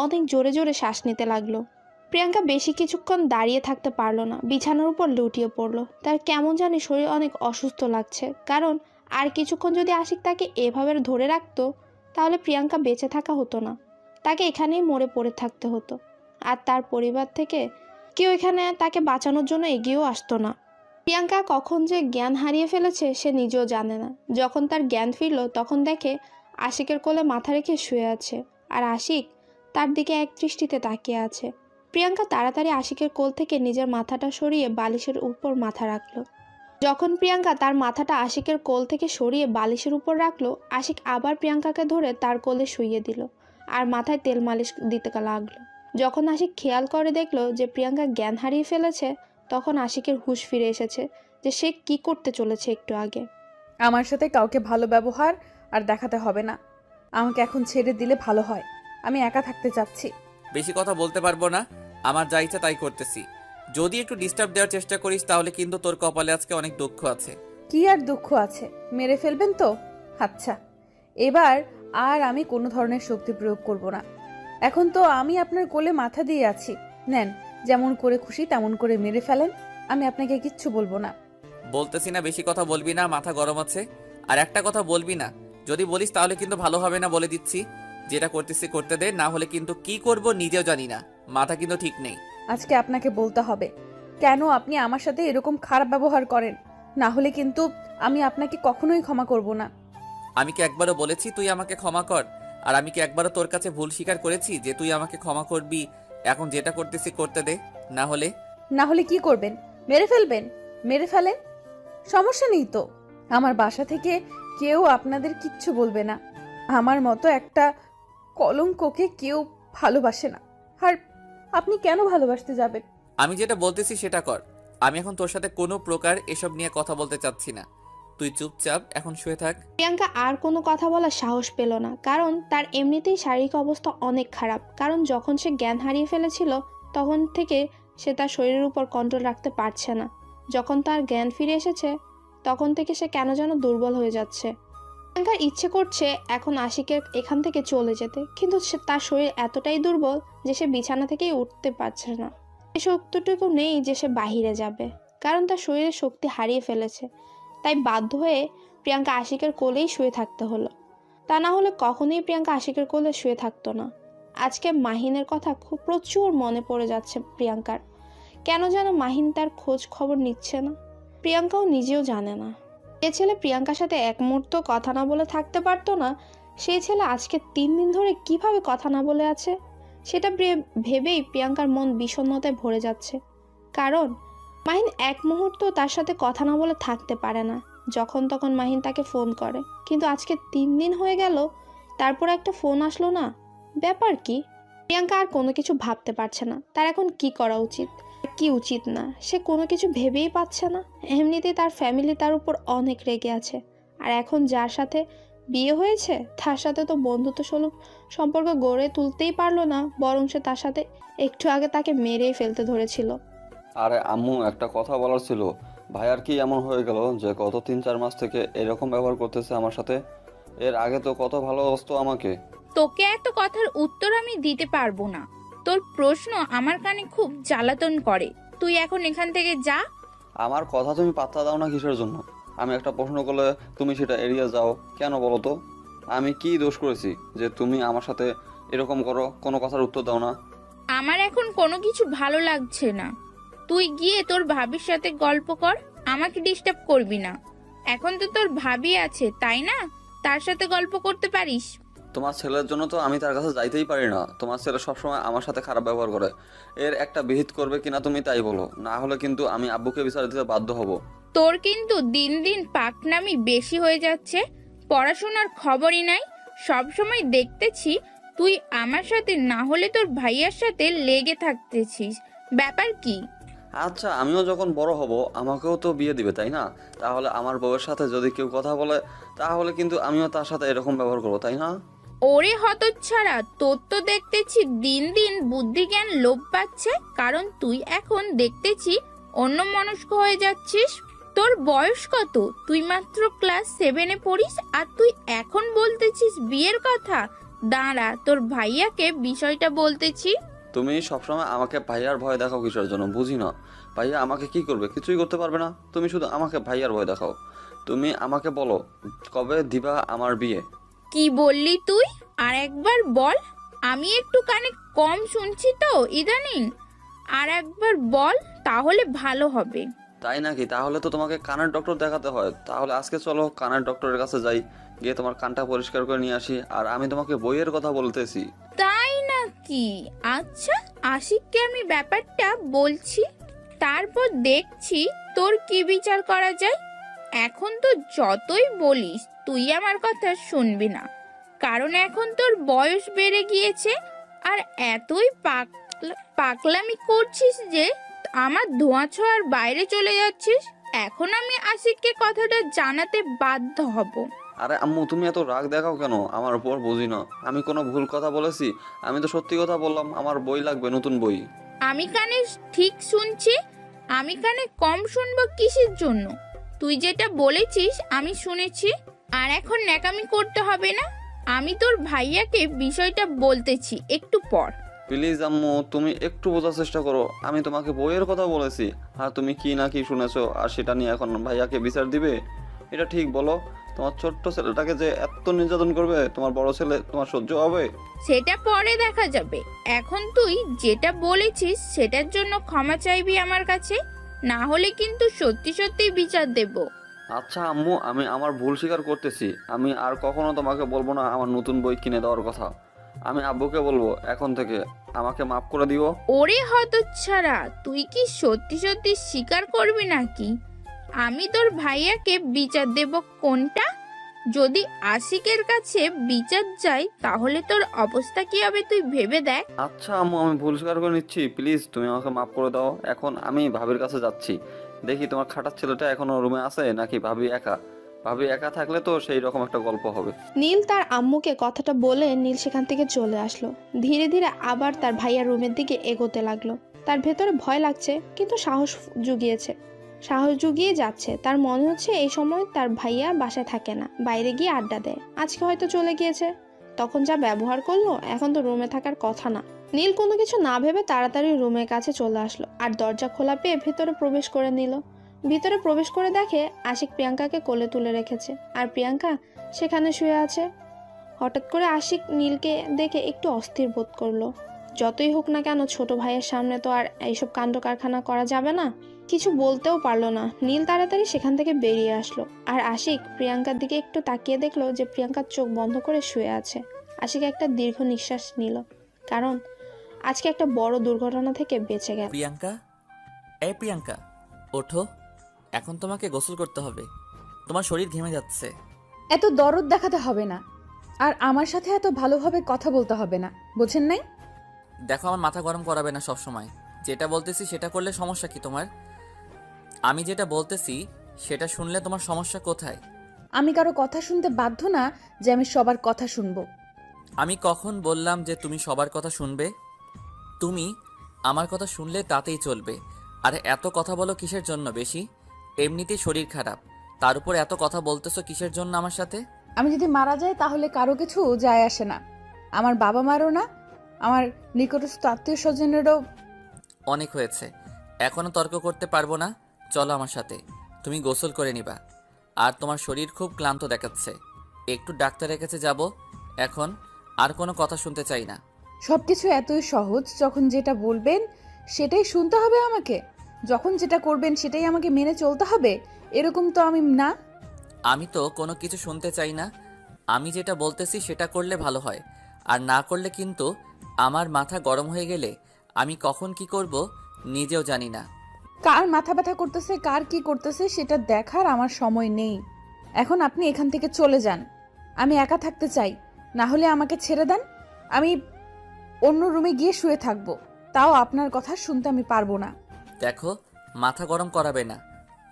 অনেক জোরে জোরে শ্বাস নিতে লাগলো। প্রিয়াঙ্কা বেশি কিছুক্ষণ দাঁড়িয়ে থাকতে পারলো না, বিছানার উপর লুটিয়ে পড়লো। তার কেমন জানি শরীর অনেক অসুস্থ লাগছে, কারণ আর কিছুক্ষণ যদি আশিক তাকে এভাবে ধরে রাখতো তাহলে প্রিয়াঙ্কা বেঁচে থাকা হতো না, তাকে এখানেই মরে পড়ে থাকতে হতো। আর তার পরিবার থেকে কেউ এখানে তাকে বাঁচানোর জন্য এগিয়েও আসতো না। প্রিয়াঙ্কা কখন যে জ্ঞান হারিয়ে ফেলেছে সে নিজেও জানে না। যখন তার জ্ঞান ফিরল তখন দেখে আশিকের কোলে মাথা রেখে শুয়ে আছে, আর আশিক তার দিকে এক দৃষ্টিতে তাকিয়ে আছে। প্রিয়াঙ্কা তাড়াতাড়ি আশিকের কোল থেকে নিজের মাথাটা সরিয়ে বালিশের উপর মাথা রাখলো। যখন প্রিয়াঙ্কা তার মাথাটা আশিকের কোল থেকে সরিয়ে বালিশের উপর রাখলো, আশিক আবার প্রিয়াঙ্কাকে ধরে তার কোলে শুইয়ে দিল আর মাথায় তেল মালিশ দিতে লাগলো। যখন আশিক খেয়াল করে দেখলো যে প্রিয়াঙ্কা জ্ঞান হারিয়ে ফেলেছে, তখন আশিকের হুঁশ ফিরে এসেছে যে সে কি করতে চলেছে একটু আগে। আমার সাথে কাউকে ভালো ব্যবহার আর দেখাতে হবে না। আমাকে এখন ছেড়ে দিলে ভালো হয়, আমি একা থাকতে চাচ্ছি। বেশি কথা বলতে পারবো না, আমার যা ইচ্ছা তাই করতেছি। যদি একটু ডিস্টার্ব দেওয়ার চেষ্টা করিস তাহলে কিন্তু তোর কপালে আজকে অনেক দুঃখ আছে। কি আর দুঃখ আছে? মেরে ফেলবেন তো? আচ্ছা, এবার আর আমি কোনো ধরনের শক্তি প্রয়োগ করব না। এখন তো আমি আপনার কোলে মাথা দিয়ে আছি, নেন, যেমন করে খুশি তেমন করে মেরে ফেলেন, আমি আপনাকে কিচ্ছু বলবো না। বলতেছি না বেশি কথা বলবি না, মাথা গরম আছে। আর একটা কথা বলবি না, যদি বলিস তাহলে কিন্তু ভালো হবে না, বলে দিচ্ছি। যেটা করতেছি করতে দে, না হলে কিন্তু কি করব নিজেও জানি না। মাথা কিন্তু ঠিক নেই। আজকে আপনাকে বলতে হবে কেন আপনি আমার সাথে এরকম খারাপ ব্যবহার করেন, না হলে কিন্তু আমি আপনাকে কখনোই ক্ষমা করব না। আমি কি একবারও বলেছি তুই আমাকে ক্ষমা কর? আর আমি কি একবারও তোর কাছে ভুল স্বীকার করেছি যে তুই আমাকে ক্ষমা করবি? এখন যেটা করতেছি করতে দে, না হলে না হলে কি করবেন? মেরে ফেলবেন? মেরে ফেলেন, সমস্যা নেই তো। আমার বাসা থেকে কেউ আপনাদের কিচ্ছু বলবে না। আমার মতো একটা কলঙ্ককে কেউ ভালোবাসে না। আর আপনি কেন ভালোবাসতে যাবেন? আমি যেটা বলতেছি সেটা কর। আমি এখন তোর সাথে কোনো প্রকার এসব নিয়ে কথা বলতে চাচ্ছি না। তুই চুপচাপ এখন শুয়ে থাক। প্রিয়াঙ্কা আর কোনো কথা বলার সাহস পেল না, কারণ তার এমনিতেই শারীরিক অবস্থা অনেক খারাপ। কারণ যখন সে জ্ঞান হারিয়ে ফেলেছিল তখন থেকে সে তার শরীরের উপর কন্ট্রোল রাখতে পারছে না। যখন তার জ্ঞান ফিরে এসেছে তখন থেকে সে কেন যেন দুর্বল হয়ে যাচ্ছে। প্রিয়াঙ্কার ইচ্ছে করছে এখন আশিকের এখান থেকে চলে যেতে, কিন্তু তার শরীর এতটাই দুর্বল যে সে বিছানা থেকেই উঠতে পারছে না। এই শক্তিটুকু নেই যে সে বাহিরে যাবে, কারণ তার শরীরের শক্তি হারিয়ে ফেলেছে। তাই বাধ্য হয়ে প্রিয়াঙ্কা আশিকের কোলেই শুয়ে থাকতে হলো। তা না হলে কখনোই প্রিয়াঙ্কা আশিকের কোলে শুয়ে থাকতো না। আজকে মাহিনের কথা খুব প্রচুর মনে পড়ে যাচ্ছে প্রিয়াঙ্কার। কেন যেন মাহিন তার খোঁজ খবর নিচ্ছে না। প্রিয়াঙ্কাও নিজেও জানে না। যে ছেলে প্রিয়াঙ্কার সাথে এক মুহূর্ত কথা না বলে থাকতে পারতো না, সেই ছেলে আজকে 3 দিন ধরে কিভাবে কথা না বলে আছে সেটা ভেবেই প্রিয়াঙ্কার মন বিষণ্ণতায় ভরে যাচ্ছে। কারণ মাহিন এক মুহূর্ত তার সাথে কথা না বলে থাকতে পারে না। যখন তখন মাহিন তাকে ফোন করে, কিন্তু আজকে 3 দিন হয়ে গেল তারপর একটা ফোন আসলো না। ব্যাপার কি? প্রিয়াঙ্কা আর কোনো কিছু ভাবতে পারছে না তার এখন কি করা উচিত আর কি উচিত না। সে কোনো কিছু ভেবেই পাচ্ছে না। এমনিতেই তার ফ্যামিলি তার উপর অনেক রেগে আছে, আর এখন যার সাথে বিয়ে হয়েছে তার সাথে তো বন্ধুত্ব সুলভ সম্পর্ক গড়ে তুলতেই পারলো না, বরং সে তার সাথে একটু আগে তাকে মেরেই ফেলতে ধরেছিল। আরে আম্মু, একটা কথা বলার ছিল। ভাইয়ার কি এমন হয়ে গেল যে গত 3-4 মাস থেকে এরকম ব্যবহার করতেছে আমার সাথে? এর আগে তো কত ভালোবাসতো আমাকে। তোকে এত কথার উত্তর আমি দিতে পারবো না। তোর প্রশ্ন আমার কানে খুব জ্বালাতন করে। তুই এখন এখান থেকে যা। আমার কথা তুমি পাত্তা দাও না কিসের জন্য? আমি একটা প্রশ্ন করলে তুমি সেটা এড়িয়ে যাও কেন বলো তো? আমি কি দোষ করেছি যে তুমি আমার সাথে এরকম করো, কোনো কথার উত্তর দাও না? আমার এখন কোনো কিছু ভালো লাগছে না। তুই গিয়ে তোর ভাবির সাথে গল্প কর, আমাকে ডিস্টার্ব করবি না। এখন তো তোর ভাবি আছে তাই না, তার সাথে গল্প করতে পারিস। তোমার ছেলের জন্য তো আমি তার কাছে যাইতেই পারি না। তোমার ছেলে সবসময় আমার সাথে খারাপ ব্যবহার করে। এর একটা বিহিত করবে কিনা তুমি তাই বলো, না হলে কিন্তু আমি আব্বুকে বিচার দিতে বাধ্য হব। তোর কিন্তু দিন দিন পাকনামি বেশি হয়ে যাচ্ছে। পড়াশোনার খবরই নাই। সব সময় দেখতেছি তুই আমার সাথে না হলে তোর ভাইয়ার সাথে লেগে থাকতেছিস। ব্যাপার কি? আচ্ছা, আমিও যখন বড় হব আমাকেও তো বিয়ে দিবে তাই না? তাহলে আমার বউয়ের সাথে যদি কেউ কথা বলে তাহলে কিন্তু আমিও তার সাথে এরকম ব্যবহার করবো তাই না? ওরে হতচ্ছাড়া, তোর তো দেখতেছি দিন দিন বুদ্ধি জ্ঞান লোপ পাচ্ছে। কারণ তুই এখন দেখতেছি অন্যমনস্ক হয়ে যাচ্ছিস। তোর বয়স কত? তুই মাত্র ক্লাস 7-এ পড়িস আর তুই এখন বলতেছিস বিয়ের কথা। দাঁড়া, তোর ভাইয়াকে বিষয়টা বলতেছি। তুমি সবসময় আমাকে ভাইয়ার ভয় দেখাও কিসের জন্য বুঝি না। ভাইয়া আমাকে কি করবে? কিছুই করতে পারবে না। তুমি শুধু আমাকে ভাইয়ার ভয় দেখাও। তুমি আমাকে বলো কবে দিবা আমার বিয়ে? কি বললি তুই? আর একবার বল। আমি একটু কানে কম শুনছি তো ইদানিং। আর একবার বল, তাহলে ভালো হবে। তাই নাকি? তাহলে তো তোমাকে কানের ডক্টর দেখাতে হয়। তাহলে আজকে চলো কানের ডক্টরের কাছে যাই, গিয়ে তোমার কানটা পরিষ্কার করে নিয়ে আসি। আর আমি তোমাকে বইয়ের কথা বলতেছি। তাই নাকি? আচ্ছা, আশিককে আমি ব্যাপারটা বলছি, তারপর দেখছি তোর কি বিচার করা যায়। এখন তো যতই বলিস তুই আমার কথা শুনবি না, কারণ এখন তোর বয়স বেড়ে গিয়েছে আর এতই পাকলামি করছিস যে আমার ধোঁয়া ছোঁয়ার বাইরে চলে যাচ্ছিস। এখন আমি আশিককে কথাটা জানাতে বাধ্য হব। আরে আম্মু, তুমি এত রাগ দেখাও কেন আমার উপর? বুঝি না আমি কোনো ভুল কথা বলেছি? আমি তো সত্যি কথা বললাম, আমার বই লাগবে, নতুন বই। আমি কানে ঠিক শুনছি। আমি কানে কম শুনবো কিসের জন্য? তুই যেটা বলেছিস আমি শুনেছি। আর এখন ন্যাকামি করতে হবে না। আমি তোর ভাইয়াকে বিষয়টা বলতেছি একটু পর। প্লিজ আম্মু, তুমি একটু বোঝার চেষ্টা করো। আমি তোমাকে বইয়ের কথা বলেছি আর তুমি কি না কি শুনেছো, আর সেটা নিয়ে এখন ভাইয়াকে বিচার দিবে? এটা ঠিক বলো? তোমার ছোট্ট ছেলেটাকে যে এত নির্যাতন করবে তোমার বড় ছেলে, তোমার সহ্য হবে? সেটা পরে দেখা যাবে। এখন তুই যেটা বলেছিস সেটার জন্য ক্ষমা চাইবি আমার কাছে, না হলে কিন্তু সত্যি সত্যি বিচার দেব। আচ্ছা আম্মু, আমি আমার ভুল স্বীকার করতেছি। আমি আর কখনো তোমাকে বলবো না আমার নতুন বই কিনে দেওয়ার কথা। আমি আব্বুকে বলবো এখন থেকে। আমাকে মাফ করে দিও। ওরে হতচ্ছাড়া, তুই কি সত্যি সত্যি স্বীকার করবি নাকি? আমি তোর ভাইয়াকে বিচার দেব কোনটা? যদি আশিকের কাছে বিচার যাই তাহলে তোর অবস্থা কি হবে তুই ভেবে দেখ। আচ্ছা আম্মু, আমি ভুল স্বীকার করে নিচ্ছি, প্লিজ তুমি আমাকে মাফ করে দাও। এখন আমি ভাবির কাছে যাচ্ছি, দেখি তোমার খাটার ছেলেটা এখনো রুমে আছে নাকি ভাবি একা। ভাবি একা থাকলে তো সেই রকম একটা গল্প হবে। নীল তার আম্মুকে কথাটা বলে নীল সেখান থেকে চলে আসলো। ধীরে ধীরে আবার তার ভাইয়ার রুমের দিকে এগোতে লাগলো। তার ভেতরে ভয় লাগছে, কিন্তু সাহস জুগিয়ে যাচ্ছে। তার মনে হচ্ছে এই সময় তার ভাইয়া বাসায় থাকে না, বাইরে গিয়ে আড্ডা দেয়। আজকে হয়তো চলে গিয়েছে, তখন যা ব্যবহার করলো, এখন তো রুমে থাকার কথা না। নীল কোনো কিছু না ভেবে তাড়াতাড়ি রুমের কাছে চলে আসলো আর দরজা খোলা পেয়ে ভেতরে প্রবেশ করে নিল। ভিতরে প্রবেশ করে দেখে আশিক প্রিয়াঙ্কাকে কোলে তুলে রেখেছে আর প্রিয়াঙ্কা সেখানে শুয়ে আছে। হঠাৎ করে আশিক নীলকে দেখে একটু অস্থির বোধ করলো। যতই হোক না কেন, ছোট ভাইয়ের সামনে তো আর এইসব কাণ্ড কারখানা করা যাবে না। কিছু বলতেও পারলো না। নীল তাড়াতাড়ি সেখান থেকে বেরিয়ে আসলো আর আশিক প্রিয়াঙ্কার দিকে একটু তাকিয়ে দেখলো যে প্রিয়াঙ্কার চোখ বন্ধ করে শুয়ে আছে। আশিক একটা দীর্ঘ নিঃশ্বাস নিল, কারণ আজকে একটা বড় দুর্ঘটনা থেকে বেঁচে গেল। প্রিয়াঙ্কা, এই প্রিয়াঙ্কা, ওঠো। এখন তোমাকে গোসল করতে হবে, তোমার শরীর ঘেমে যাচ্ছে। এত দরদ দেখাতে হবে না, আর আমার সাথে এত ভালোভাবে কথা বলতে হবে না, বোঝেন নাই? দেখো, আমার মাথা গরম করাবে না সব সময়। যেটা বলতেছি সেটা করলে সমস্যা কি তোমার? আমি যেটা বলতেছি সেটা শুনলে তোমার সমস্যা কোথায়? আমি কারো কথা শুনতে বাধ্য না যে আমি সবার কথা শুনবো। আমি কখন বললাম যে তুমি সবার কথা শুনবে? তুমি আমার কথা শুনলে তাতেই চলবে। আর এত কথা বলো কিসের জন্য বেশি? এমনিতেই শরীর খারাপ, তার উপর এত কথা বলতেছো কিসের জন্য আমার সাথে? আমি যদি মারা যাই তাহলে কারো কিছু যায় আসে না, আমার বাবা মারও না, আমার নিকটস্থ আত্মীয় স্বজনেরও। অনেক হয়েছে, এখনো তর্ক করতে পারবো না। চলো আমার সাথে, তুমি গোসল করে নিবা। আর তোমার শরীর খুব ক্লান্ত দেখাচ্ছে, একটু ডাক্তারের কাছে যাব। এখন আর কোনো কথা শুনতে চাই না। সবকিছু এতই সহজ, যখন যেটা বলবেন সেটাই শুনতে হবে আমাকে, যখন যেটা করবেন সেটাই আমাকে মেনে চলতে হবে, এরকম তো আমি না। আমি তো কোনো কিছু শুনতে চাই না। আমি যেটা বলতেছি সেটা করলে ভালো হয়, আর না করলে কিন্তু আমার মাথা গরম হয়ে গেলে আমি কখন কি করব নিজেও জানি না। কার মাথা ব্যথা করতেছে, কার কি করতেছে সেটা দেখার আমার সময় নেই। এখন আপনি এখান থেকে চলে যান, আমি একা থাকতে চাই। না হলে আমাকে ছেড়ে দেন, আমি অন্য রুমে গিয়ে শুয়ে থাকবো, তাও আপনার কথা শুনতে আমি পারবো না। দেখো, মাথা গরম করাবে না,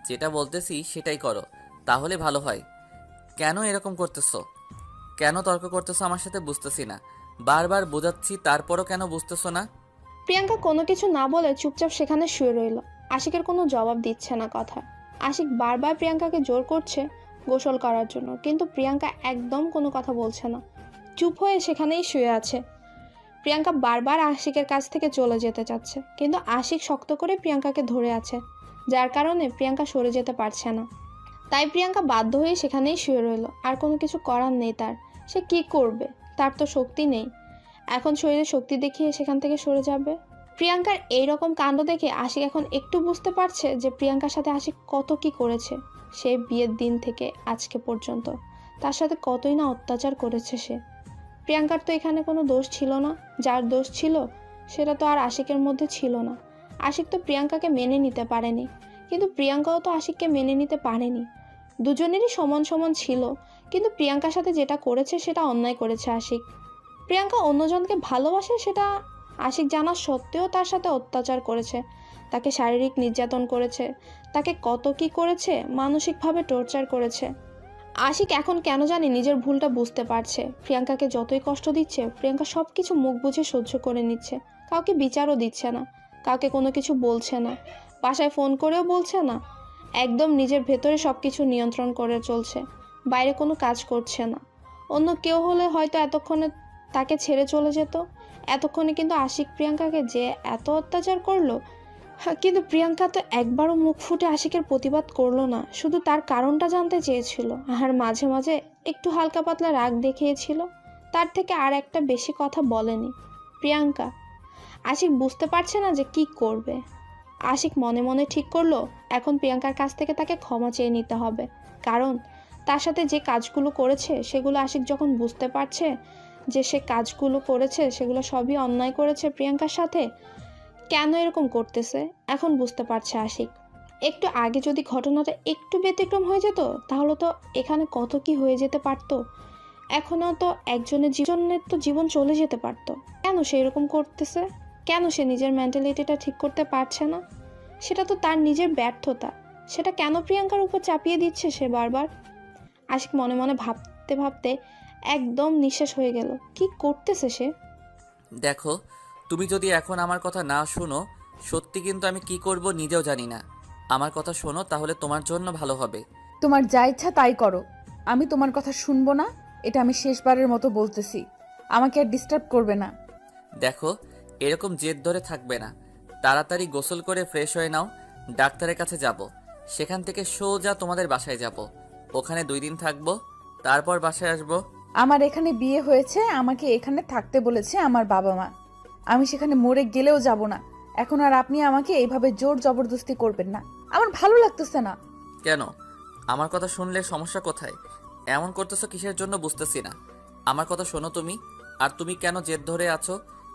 যেটা বলতেছি সেটাই করো, তাহলে ভালো হয়। কেন এরকম করতেছো? কেন তর্ক করতেছো আমার সাথে বুঝতেছি না। বারবার বোঝাচ্ছি, তারপরও কেন বুঝতেছো না? প্রিয়াঙ্কা কোনো কিছু না বলে চুপচাপ সেখানে শুয়ে রইল। আশিকের কোনো জবাব দিচ্ছে না কথা। আশিক বারবার প্রিয়াঙ্কাকে জোর করছে গোসল করার জন্য, কিন্তু প্রিয়াঙ্কা একদম কোনো কথা বলছে না, চুপ হয়ে সেখানেই শুয়ে আছে। প্রিয়াঙ্কা বারবার আশিকের কাছ থেকে চলে যেতে চাচ্ছে, কিন্তু আশিক শক্ত করে প্রিয়াঙ্কাকে ধরে আছে, যার কারণে প্রিয়াঙ্কা সরে যেতে পারছে না। তাই প্রিয়াঙ্কা বাধ্য হয়ে সেখানেই শুয়ে রইল। আর কোনো কিছু করার নেই তার। সে কি করবে? তার তো শক্তি নেই, এখন শরীরে শক্তি দেখিয়ে সেখান থেকে সরে যাবে। প্রিয়াঙ্কার এইরকম কাণ্ড দেখে আশিক এখন একটু বুঝতে পারছে যে প্রিয়াঙ্কার সাথে আশিক কত কি করেছে। সে বিয়ের দিন থেকে আজকে পর্যন্ত তার সাথে কতই না অত্যাচার করেছে সে। প্রিয়াঙ্কার তো এখানে কোনো দোষ ছিল না, যার দোষ ছিল সেটা তো আর আশিকের মধ্যে ছিল না। আশিক তো প্রিয়াঙ্কাকে মেনে নিতে পারেনি, কিন্তু প্রিয়াঙ্কাও তো আশিককে মেনে নিতে পারেনি। দুজনেরই সমান সমান ছিল, কিন্তু প্রিয়াঙ্কার সাথে যেটা করেছে সেটা অন্যায় করেছে আশিক। প্রিয়াঙ্কা অন্যজনকে ভালোবাসে সেটা আশিক জানা সত্ত্বেও তার সাথে অত্যাচার করেছে, তাকে শারীরিক নির্যাতন করেছে, তাকে কত কি করেছে, মানসিকভাবে টর্চার করেছে। আশিক এখন কেন জানি নিজের ভুলটা বুঝতে পারছে। প্রিয়াঙ্কাকে যতই কষ্ট দিচ্ছে, প্রিয়াঙ্কা সব কিছু মুখ বুঝে সহ্য করে নিচ্ছে, কাউকে বিচারও দিচ্ছে না, কাউকে কোনো কিছু বলছে না, বাসায় ফোন করেও বলছে না। একদম নিজের ভেতরে সব কিছু নিয়ন্ত্রণ করে চলছে, বাইরে কোনো কাজ করছে না। অন্য কেউ হলে হয়তো এতক্ষণে তাকে ছেড়ে চলে যেত। এতক্ষণে কিন্তু আশিক প্রিয়াঙ্কাকে যে এত অত্যাচার করলো, কিন্তু প্রিয়াঙ্কা তো একবারও মুখ ফুটে আশিকের প্রতিবাদ করলো না, শুধু তার কারণটা জানতে চেয়েছিল, আর মাঝে মাঝে একটু হালকা পাতলা রাগ দেখিয়েছিল, তার থেকে আর একটা বেশি কথা বলেনি প্রিয়াঙ্কা। আশিক বুঝতে পারছে না যে কি করবে। আশিক মনে মনে ঠিক করলো এখন প্রিয়াঙ্কার কাছ থেকে তাকে ক্ষমা চেয়ে নিতে হবে, কারণ তার সাথে যে কাজগুলো করেছে সেগুলো আশিক যখন বুঝতে পারছে যে সে কাজগুলো করেছে সেগুলো সবই অন্যায় করেছে প্রিয়াঙ্কার সাথে, কেন এরকম করতেছে এখন বুঝতে পারছে আশিক। একটু আগে যদি ঘটনাটা একটু ব্যতিক্রম হয়ে যেত তাহলে তো এখানে কত কি হয়ে যেতে পারতো। এখনও তো একজনের জীবন চলে যেতে পারতো। কেন সে এরকম করতেছে? কেন সে নিজের মেন্টালিটিটা ঠিক করতে পারছে না? সেটা তো তার নিজের ব্যর্থতা। সেটা কেন প্রিয়াঙ্কার উপর চাপিয়ে দিচ্ছে সে বারবার? আশিক মনে মনে ভাবতে ভাবতে একদম নিঃশেষ হয়ে গেল। কি করতেছে সে? দেখো, তুমি যদি এখন আমার কথা না শোনো, সত্যি কিন্তু আমি কি করব নিজেও জানি না। আমার কথা শোনো, তাহলে তোমার জন্য ভালো হবে। তোমার যা ইচ্ছা তাই করো, আমি তোমার কথা শুনবো না। এটা আমি শেষবারের মতো বলতেছি, আমাকে আর ডিস্টার্ব করবে না। দেখো, এরকম জেদ ধরে থাকবে না। তাড়াতাড়ি গোসল করে ফ্রেশ হয়ে নাও। ডাক্তারের কাছে যাব, সেখান থেকে সোজা তোমাদের বাসায় যাব। ওখানে 2 দিন থাকবো, তারপর বাসায় আসবো। আমার এখানে বিয়ে হয়েছে, আমাকে এখানে থাকতে বলেছে আমার বাবা মা। আমি সেখানে মরে গেলেও যাব না। এখন আর আপনি আমাকে এইভাবে জোর জবরদস্তি করবেন না, আমার ভালো লাগতেছে না। কেন? আমার কথা শুনলে সমস্যা কোথায়? এমন করতেছো কিসের জন্য বুঝতেছি না। আমার কথা শোনো তুমি। আর তুমি কেন জেদ ধরে আছো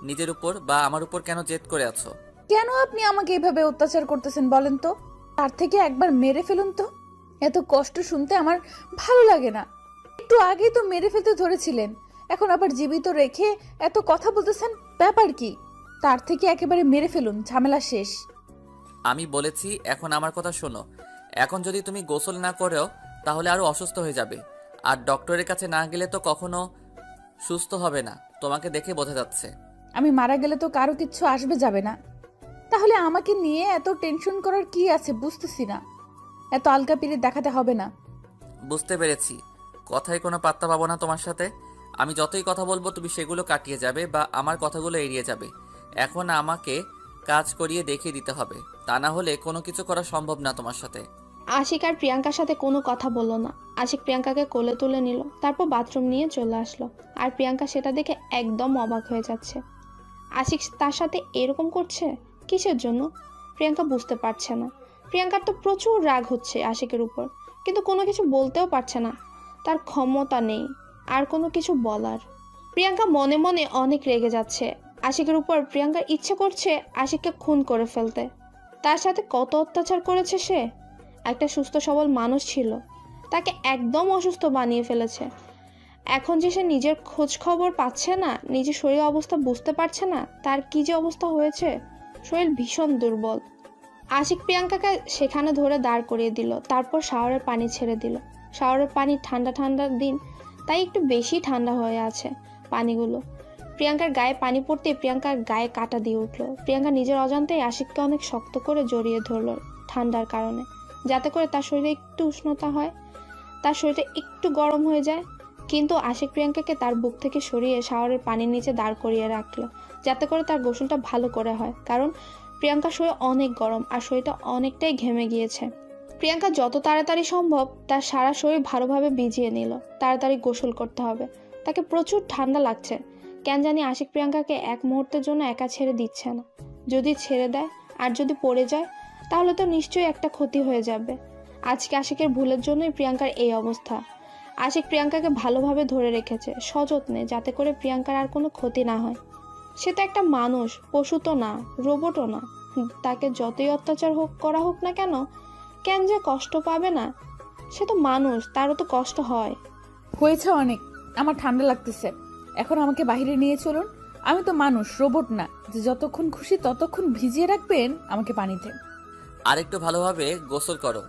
নিজের উপর, বা আমার উপর কেন জেদ করে আছো? কেন আপনি আমাকে এইভাবে অত্যাচার করতেছেন বলেন তো? তার থেকে একবার মেরে ফেলুন তো। এত কষ্ট শুনতে আমার ভালো লাগে না। একটু আগেই তো মেরে ফেলতে ধরেছিলেন, এখন আবার জীবিত রেখে এত কথা বলতেছেন, ব্যাপার কি? তার থেকে একেবারে মেরে ফেলুন, ঝামেলা শেষ। আমি বলেছি এখন আমার কথা শোনো। এখন যদি তুমি গোসল না করো তাহলে আরো অসুস্থ হয়ে যাবে। আর ডক্টরের কাছে না গেলে তো কখনো সুস্থ হবে না, তোমাকে দেখে বোঝা যাচ্ছে। আমি মারা গেলে তো কারো কিচ্ছু আসবে যাবে না, তাহলে আমাকে নিয়ে এত টেনশন করার কি আছে বুঝতেছি না। এত আলকাপিরি দেখাতে হবে না। বুঝতে পেরেছি, কথায় কোনো পাত্তা পাবো না তোমার সাথে। আমি যতই কথা বলবো তুমি সেগুলো কাটিয়ে যাবে বা আমার কথাগুলো এড়িয়ে যাবে। এখন আমাকে কাজ করিয়ে দেখিয়ে দিতে হবে, তা না হলে কোনো কিছু করা সম্ভব না তোমার সাথে। আশিক আর প্রিয়াঙ্কার সাথে কোনো কথা বলল না। আশিক প্রিয়াঙ্কাকে কোলে তুলে নিল, তারপর বাথরুম নিয়ে চলে আসলো। আর প্রিয়াঙ্কা সেটা দেখে একদম অবাক হয়ে যাচ্ছে। আশিক তার সাথে এরকম করছে কিসের জন্য? প্রিয়াঙ্কা বুঝতে পারছে না। প্রিয়াঙ্কার তো প্রচুর রাগ হচ্ছে আশিকের উপর, কিন্তু কোনো কিছু বলতেও পারছে না। তার ক্ষমতা নেই আর কোনো কিছু বলার। প্রিয়াঙ্কা মনে মনে অনেক রেগে যাচ্ছে আশিকের উপর। প্রিয়াঙ্কার ইচ্ছে করছে আশিককে খুন করে ফেলতে। তার সাথে কত অত্যাচার করেছে সে। একটা সুস্থ সবল মানুষ ছিল, তাকে একদম অসুস্থ বানিয়ে ফেলেছে। এখন যে সে নিজের খোঁজ খবর পাচ্ছে না, নিজের শরীর অবস্থা বুঝতে পারছে না, তার কি যে অবস্থা হয়েছে। শরীর ভীষণ দুর্বল। আশিক প্রিয়াঙ্কাকে সেখানে ধরে দাঁড় করিয়ে দিল, তারপর শাওয়ারের পানি ছেড়ে দিল। শাওয়ারের পানি ঠান্ডা ঠান্ডার দিন, তাই একটু বেশি ঠান্ডা হয়ে আছে পানিগুলো। প্রিয়াঙ্কার গায়ে পানি পড়তে প্রিয়াঙ্কার গায়ে কাঁটা দিয়ে উঠল। প্রিয়াঙ্কা নিজের অজান্তেই আশিককে অনেক শক্ত করে জড়িয়ে ধরল ঠান্ডার কারণে, যাতে করে তার শরীরে একটু উষ্ণতা হয়, তার শরীরে একটু গরম হয়ে যায়। কিন্তু আশিক প্রিয়াঙ্কাকে তার বুক থেকে সরিয়ে শাওয়ারের পানির নিচে দাঁড় করিয়ে রাখলো, যাতে করে তার গোসলটা ভালো করে হয়। কারণ প্রিয়াঙ্কার শরীর অনেক গরম আর শরীরটা অনেকটাই ঘেমে গিয়েছে। প্রিয়াঙ্কা যত তাড়াতাড়ি সম্ভব তার সারা শরীর ভালোভাবে ভিজিয়ে নিল। তাড়াতাড়ি গোসল করতে হবে, তাকে প্রচুর ঠান্ডা লাগছে। কেন জানি আশিক প্রিয়াঙ্কাকে এক মুহূর্তের জন্য একা ছেড়ে দিচ্ছে না। যদি ছেড়ে দেয় আর যদি পড়ে যায় তাহলে তো নিশ্চয়ই একটা ক্ষতি হয়ে যাবে। আজকে আশিকের ভুলের জন্যই প্রিয়াঙ্কার এই অবস্থা। আশিক প্রিয়াঙ্কাকে ভালোভাবে ধরে রেখেছে সযত্নে, যাতে করে প্রিয়াঙ্কার আর কোনো ক্ষতি না হয়। সে তো একটা মানুষ, পশু তো না, রোবটও না। তাকে যতই অত্যাচার করা হোক না কেন, কেন যে কষ্ট পাবে না? সে তো মানুষ, তারও তো কষ্ট হয়। হয়েছে অনেক, আমার ঠান্ডা লাগতেছে, এখন আমাকে বাইরে নিয়ে চলুন। আমি তো মানুষ, রোবট না যে যতক্ষণ খুশি ততক্ষণ ভিজিয়ে রাখবেন আমাকে পানিতে। আরেকটু ভালোভাবে গোসল করো,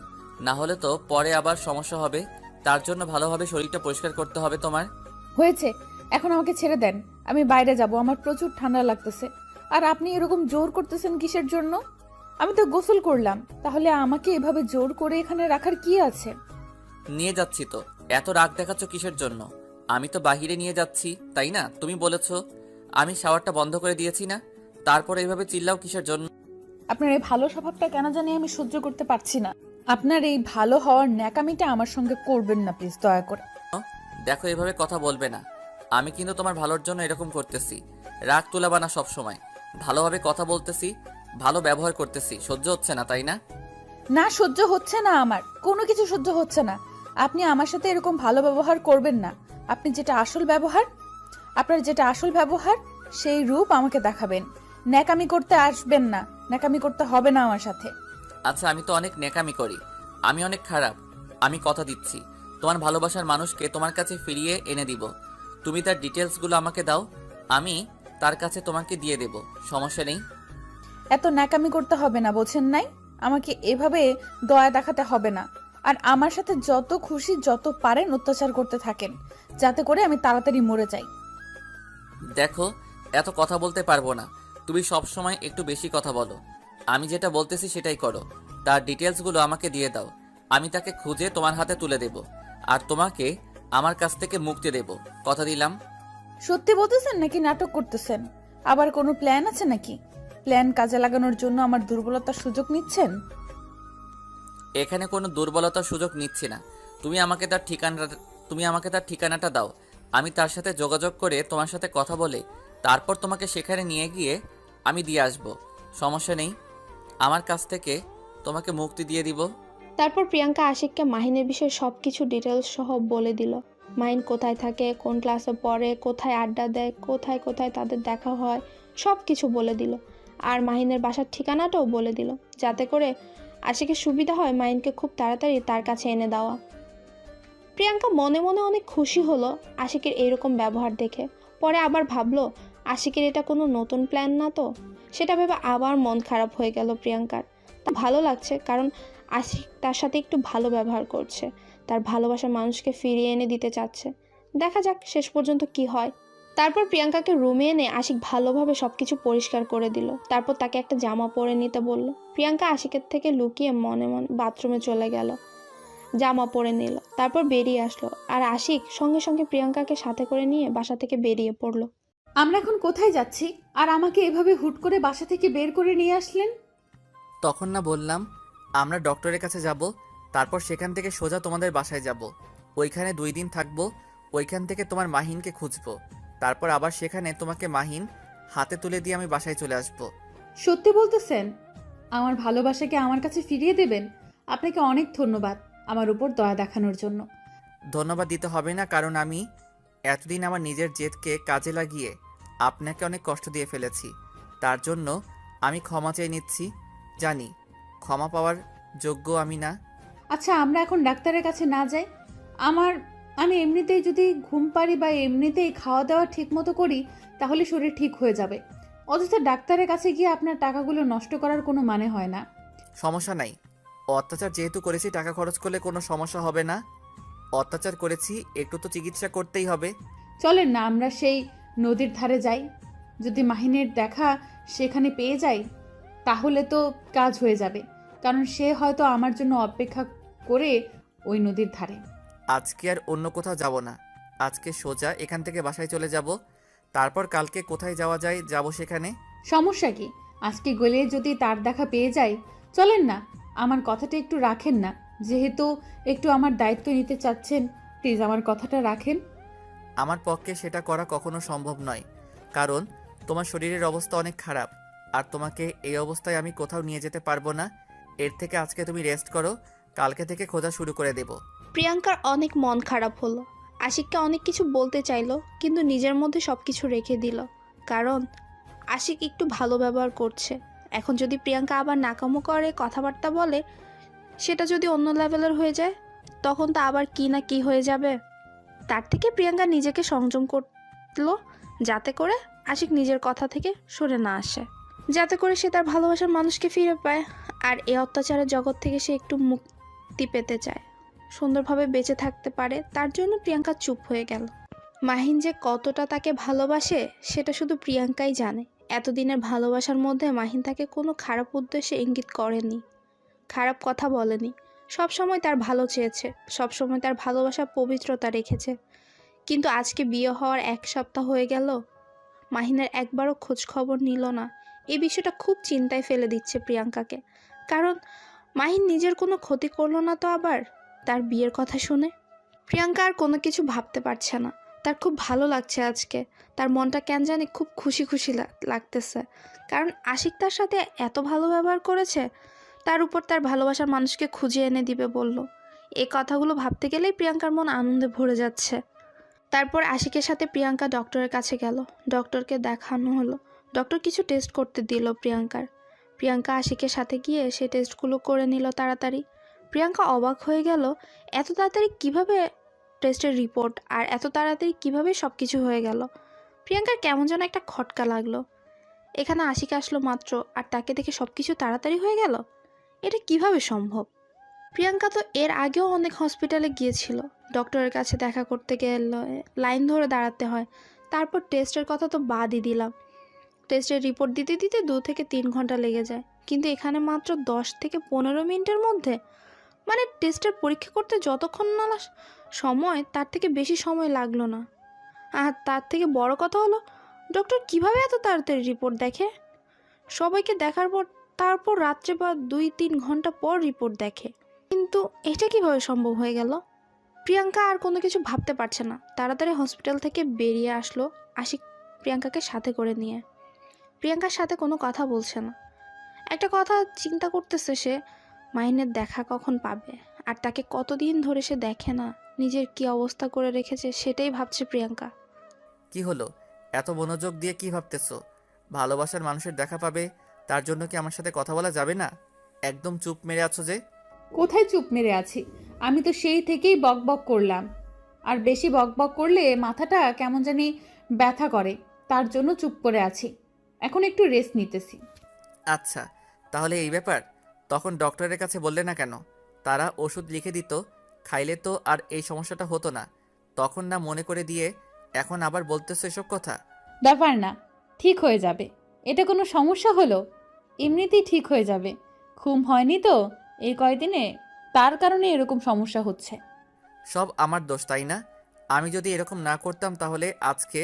না হলে তো পরে আবার সমস্যা হবে। তার জন্য ভালোভাবে শরীরটা পরিষ্কার করতে হবে তোমার। হয়েছে, এখন আমাকে ছেড়ে দেন, আমি বাইরে যাব, আমার প্রচুর ঠান্ডা লাগতেছে। আর আপনি এরকম জোর করতেছেন কিসের জন্য? আমি তো গোসল করলাম, তাহলে আমাকে এভাবে জোর করে এখানে রাখার কি আছে? নিয়ে যাচ্ছি তো, এত রাগ দেখাচ্ছ কিসের জন্য? আমি তো বাহিরে নিয়ে যাচ্ছি, তাই না? তুমি বলেছো, আমি শাওয়ারটা বন্ধ করে দিয়েছি না? তারপর এইভাবে চিল্লাও কিসের জন্য? আপনার এই ভালো স্বভাবটা কেন জানি আমি সহ্য করতে পারছি না। আপনার এই ভালো হওয়ার ন্যাকামিটা আমার সঙ্গে করবেন না প্লিজ, দয়া করে। দেখো, এভাবে কথা বলবে না। আমি কিন্তু তোমার ভালোর জন্য এরকম করতেছি। রাগ তুলাবা না সব সময়। ভালোভাবে কথা বলতেছি, ভালো ব্যবহার করতেছি, সহ্য হচ্ছে না তাই না? না, সহ্য হচ্ছে না, আমার কোনো কিছু সহ্য হচ্ছে না। আপনি আমার সাথে এরকম ভালো ব্যবহার করবেন না। আপনার যেটা আসল ব্যবহার সেই রূপ আমাকে দেখাবেন। ন্যাকামি করতে আসবেন না, ন্যাকামি করতে হবে না আমার সাথে। আচ্ছা, আমি তো অনেক নেকামি করি, আমি অনেক খারাপ। আমি কথা দিচ্ছি, তোমার ভালোবাসার মানুষকে তোমার কাছে ফিরিয়ে এনে দিব। তুমি তার ডিটেলসগুলো আমাকে দাও, আমি তার কাছে তোমাকে দিয়ে দেব, সমস্যা নেই। এত ন্যাকামি করতে হবে না, বোঝেন নাই? আমাকে এভাবে দয়া দেখাতে হবে না। আর আমার সাথে যত খুশি যত পারেন অত্যাচার করতে থাকেন, যাতে করে আমি তাড়াতাড়ি মরে যাই। দেখো, এত কথা বলতে পারবো না, তুমি সব সময় একটু বেশি কথা বলো। আমি যেটা বলতেছি সেটাই করো। তার ডিটেলসগুলো আমাকে দিয়ে দাও, আমি তাকে খুঁজে তোমার হাতে তুলে দেব, আর তোমাকে আমার কাছ থেকে মুক্তি দেব, কথা দিলাম। সত্যি বলতেছেন নাকি নাটক করতেছেন? আবার কোনো প্ল্যান আছে নাকি? প্ল্যান কাজে লাগানোর জন্য আমার দুর্বলতার সুযোগ নিচ্ছেন? এখানে কোনো দুর্বলতার সুযোগ নিচ্ছি না। তুমি আমাকে তার ঠিকানাটা দাও, আমি তার সাথে যোগাযোগ করে তোমার সাথে কথা বলে তারপর তোমাকে সেখানে নিয়ে গিয়ে আমি দিয়ে আসব, সমস্যা নেই। আমার কাছ থেকে তোমাকে মুক্তি দিয়ে দিব। তারপর প্রিয়াঙ্কা আশিককে মাহিনের বিষয়ে সব কিছু ডিটেলস সহ বলে দিল। মাহিন কোথায় থাকে, কোন ক্লাসে পড়ে, কোথায় আড্ডা দেয়, কোথায় কোথায় তাদের দেখা হয়, সব কিছু বলে দিল। আর মাহিনের বাসার ঠিকানাটাও বলে দিল, যাতে করে আশিকের সুবিধা হয় মাহিনকে খুব তাড়াতাড়ি তার কাছে এনে দেওয়া। প্রিয়াঙ্কা মনে মনে অনেক খুশি হলো আশিকের এইরকম ব্যবহার দেখে। পরে আবার ভাবলো আশিকের এটা কোনো নতুন প্ল্যান না তো। সেটা ভেবে আবার মন খারাপ হয়ে গেল প্রিয়াঙ্কার। তা ভালো লাগছে, কারণ আশিক তার সাথে একটু ভালো ব্যবহার করছে, তার ভালোবাসার মানুষকে ফিরিয়ে এনে দিতে চাচ্ছে। দেখা যাক শেষ পর্যন্ত কি হয়। তারপর প্রিয়াঙ্কাকে রুমে এনে আশিক ভালোভাবে সবকিছু পরিষ্কার করে দিল। তারপর তাকে একটা জামা পরে নিতে বলল। প্রিয়াঙ্কা আশিকের থেকে লুকিয়ে মনে মনে বাথরুমে চলে গেল, জামা পরে নিল, তারপর বেরিয়ে আসলো। আর আশিক সঙ্গে সঙ্গে প্রিয়াঙ্কাকে সাথে করে নিয়ে বাসা থেকে বেরিয়ে পড়লো। আমরা এখন কোথায় যাচ্ছি? আর আমাকে এভাবে হুট করে বাসা থেকে বের করে নিয়ে আসলেন? তখন না বললাম আমরা ডক্টরের কাছে যাব, তারপর সেখান থেকে সোজা তোমাদের বাসায় যাব, ওইখানে 2 দিন থাকবো, ওইখান থেকে তোমার মাহিনকে খুঁজবো, তারপর আবার সেখানে তোমাকে মাহিন হাতে তুলে দিয়ে আমি বাসায় চলে আসবো। সত্যি বলতেছেন? আমার ভালোবাসাকে আমার কাছে ফিরিয়ে দেবেন? আপনাকে অনেক ধন্যবাদ আমার উপর দয়া দেখানোর জন্য। ধন্যবাদ দিতে হবে না, কারণ আমি এতদিন আমার নিজের জেদকে কাজে লাগিয়ে আপনাকে অনেক কষ্ট দিয়ে ফেলেছি। তার জন্য আমি ক্ষমা চেয়ে নিচ্ছি। জানি ক্ষমা পাওয়ার যোগ্য আমি না। আচ্ছা, আমরা এখন ডাক্তারের কাছে না যাই? আমি এমনিতেই যদি ঘুম পারি বা এমনিতেই খাওয়া দাওয়া ঠিক মতো করি তাহলে শরীর ঠিক হয়ে যাবে। অযথা ডাক্তারের কাছে গিয়ে আপনার টাকাগুলো নষ্ট করার কোনো মানে হয় না। সমস্যা নাই, অত্যাচার যেহেতু করেছি টাকা খরচ করলে কোনো সমস্যা হবে না। অত্যাচার করেছি, একটু তো চিকিৎসা করতেই হবে। চলেন না আমরা সেই নদীর ধারে যাই। যদি মাহিনের দেখা সেখানে পেয়ে যাই তাহলে তো কাজ হয়ে যাবে, কারণ সে হয়তো আমার জন্য অপেক্ষা করে ওই নদীর ধারে। আজকে আর অন্য কোথাও যাব না, আজকে সোজা এখান থেকে বাসায় চলে যাব, তারপর কালকে কোথায় যাওয়া যায় যাব সেখানে। সমস্যা কি? আজকে গেলে যদি তার দেখা পেয়ে যাই, চলেন না। আমার কথাটা একটু রাখেন না, যেহেতু একটু আমার দায়িত্ব নিতে চাচ্ছেন, প্লিজ আমার কথাটা রাখেন। আমার পক্ষে সেটা করা কখনো সম্ভব নয়, কারণ তোমার শরীরের অবস্থা অনেক খারাপ, আর তোমাকে এই অবস্থায় আমি কোথাও নিয়ে যেতে পারবো না। এর থেকে আজকে তুমি রেস্ট করো, কালকে থেকে খোঁজা শুরু করে দেব। প্রিয়াঙ্কার অনেক মন খারাপ হলো। আশিককে অনেক কিছু বলতে চাইলো, কিন্তু নিজের মধ্যে সব কিছু রেখে দিল, কারণ আশিক একটু ভালো ব্যবহার করছে। এখন যদি প্রিয়াঙ্কা আবার নাকামো করে, কথাবার্তা বলে, সেটা যদি অন্য লেভেলের হয়ে যায়, তখন তো আবার কি না কি হয়ে যাবে। তার থেকে প্রিয়াঙ্কা নিজেকে সংযম করলো, যাতে করে আশিক নিজের কথা থেকে সরে না আসে, যাতে করে সে তার ভালোবাসার মানুষকে ফিরে পায়। আর এই অত্যাচারের জগৎ থেকে সে একটু মুক্তি পেতে চায়, সুন্দরভাবে বেঁচে থাকতে পারে। তার জন্য প্রিয়াঙ্কা চুপ হয়ে গেল। মাহিন যে কতটা তাকে ভালোবাসে সেটা শুধু প্রিয়াঙ্কাই জানে। এতদিনের ভালোবাসার মধ্যে মাহিন তাকে কোনো খারাপ উদ্দেশ্যে ইঙ্গিত করেনি, খারাপ কথা বলেনি, সবসময় তার ভালো চেয়েছে, সবসময় তার ভালোবাসা পবিত্রতা রেখেছে। কিন্তু আজকে বিয়ে হওয়ার 1 সপ্তাহ হয়ে গেল, মাহিনের একবারও খোঁজ খবর নিল না। এই বিষয়টা খুব চিন্তায় ফেলে দিচ্ছে প্রিয়াঙ্কাকে, কারণ মাহিন নিজের কোনো ক্ষতি করলো না তো আবার তার বিয়ের কথা শুনে। প্রিয়াঙ্কা আর কোনো কিছু ভাবতে পারছে না। তার খুব ভালো লাগছে আজকে, তার মনটা কেন জানি খুব খুশি খুশি লাগতেছে, কারণ আশিক তার সাথে এত ভালো ব্যবহার করেছে, তার উপর তার ভালোবাসার মানুষকে খুঁজে এনে দিবে বলল। এই কথাগুলো ভাবতে গেলেই প্রিয়াঙ্কার মন আনন্দে ভরে যাচ্ছে। তারপর আশিকের সাথে প্রিয়াঙ্কা ডক্টরের কাছে গেল, ডক্টরকে দেখানো হলো। ডক্টর কিছু টেস্ট করতে দিল প্রিয়াঙ্কার। প্রিয়াঙ্কা আশিকের সাথে গিয়ে সে টেস্টগুলো করে নিল তাড়াতাড়ি। প্রিয়াঙ্কা অবাক হয়ে গেল, এত তাড়াতাড়ি কিভাবে টেস্টের রিপোর্ট আর এত তাড়াতাড়ি কিভাবে সব কিছু হয়ে গেল। প্রিয়াঙ্কার কেমন যেন একটা খটকা লাগলো। এখানে আশিক আসলো মাত্র আর তাকে দেখে সব কিছু তাড়াতাড়ি হয়ে গেল, এটা কিভাবে সম্ভব? প্রিয়াঙ্কা তো এর আগেও অনেক হসপিটালে গিয়েছিল, ডক্টরের কাছে দেখা করতে গেলে লাইন ধরে দাঁড়াতে হয়। তারপর টেস্টের কথা তো বাদই দিলাম, টেস্টের রিপোর্ট দিতে দিতে 2 থেকে 3 ঘন্টা লেগে যায়। কিন্তু এখানে মাত্র 10 থেকে 15 মিনিটের মধ্যে, মানে টেস্টের পরীক্ষা করতে যতক্ষণ না সময় তার থেকে বেশি সময় লাগলো না। আর তার থেকে বড় কথা হলো, ডক্টর কিভাবে এত তাড়াতাড়ি রিপোর্ট দেখে? সবাইকে দেখার পর তারপর রাত্রে বা 2-3 ঘন্টা পর রিপোর্ট দেখে। কিন্তু এটা কিভাবে সম্ভব হয়ে গেল? প্রিয়াঙ্কা আর কোনো কিছু ভাবতে পারছে না। তাড়াতাড়ি হসপিটাল থেকে বেরিয়ে আসলো আশিক প্রিয়াঙ্কাকে সাথে করে নিয়ে। প্রিয়াঙ্কার সাথে কোনো কথা বলছে না। একটা কথা চিন্তা করতেছে সে, মাহিনের দেখা কখন পাবে, আর তাকে কতদিন ধরে সে দেখে না, নিজের কি অবস্থা করে রেখেছে সেটাই ভাবছে প্রিয়াঙ্কা। কি হলো, এত মনোযোগ দিয়ে কি ভাবতেছো? ভালোবাসার মানুষের দেখা পাবে, তার জন্য কি আমার সাথে কথা বলা যাবে না? একদম চুপ মেরে আছো যে। কোথায় চুপ মেরে আছি? আমি তো সেই থেকেই বকবক করলাম, আর বেশি বকবক করলে মাথাটা কেমন জানি ব্যথা করে, তার জন্য চুপ করে আছি। এখন একটু রেস্ট নিতেছি। আচ্ছা, তাহলে এই ব্যাপার। তখন ডক্টরের কাছে বললে না কেন? তারা ওষুধ লিখে দিত, খাইলে তো আর এই সমস্যাটা হতো না। তখন না মনে করে দিয়ে এখন আবার বলতেছো এসব কথা? ব্যাপার না, ঠিক হয়ে যাবে। এটা কোনো সমস্যা হলো? এমনিতেই ঠিক হয়ে যাবে। ঘুম হয়নি তো এই কয়দিনে, তার কারণে এরকম সমস্যা হচ্ছে। সব আমার দোষ, তাই না? আমি যদি এরকম না করতাম তাহলে আজকে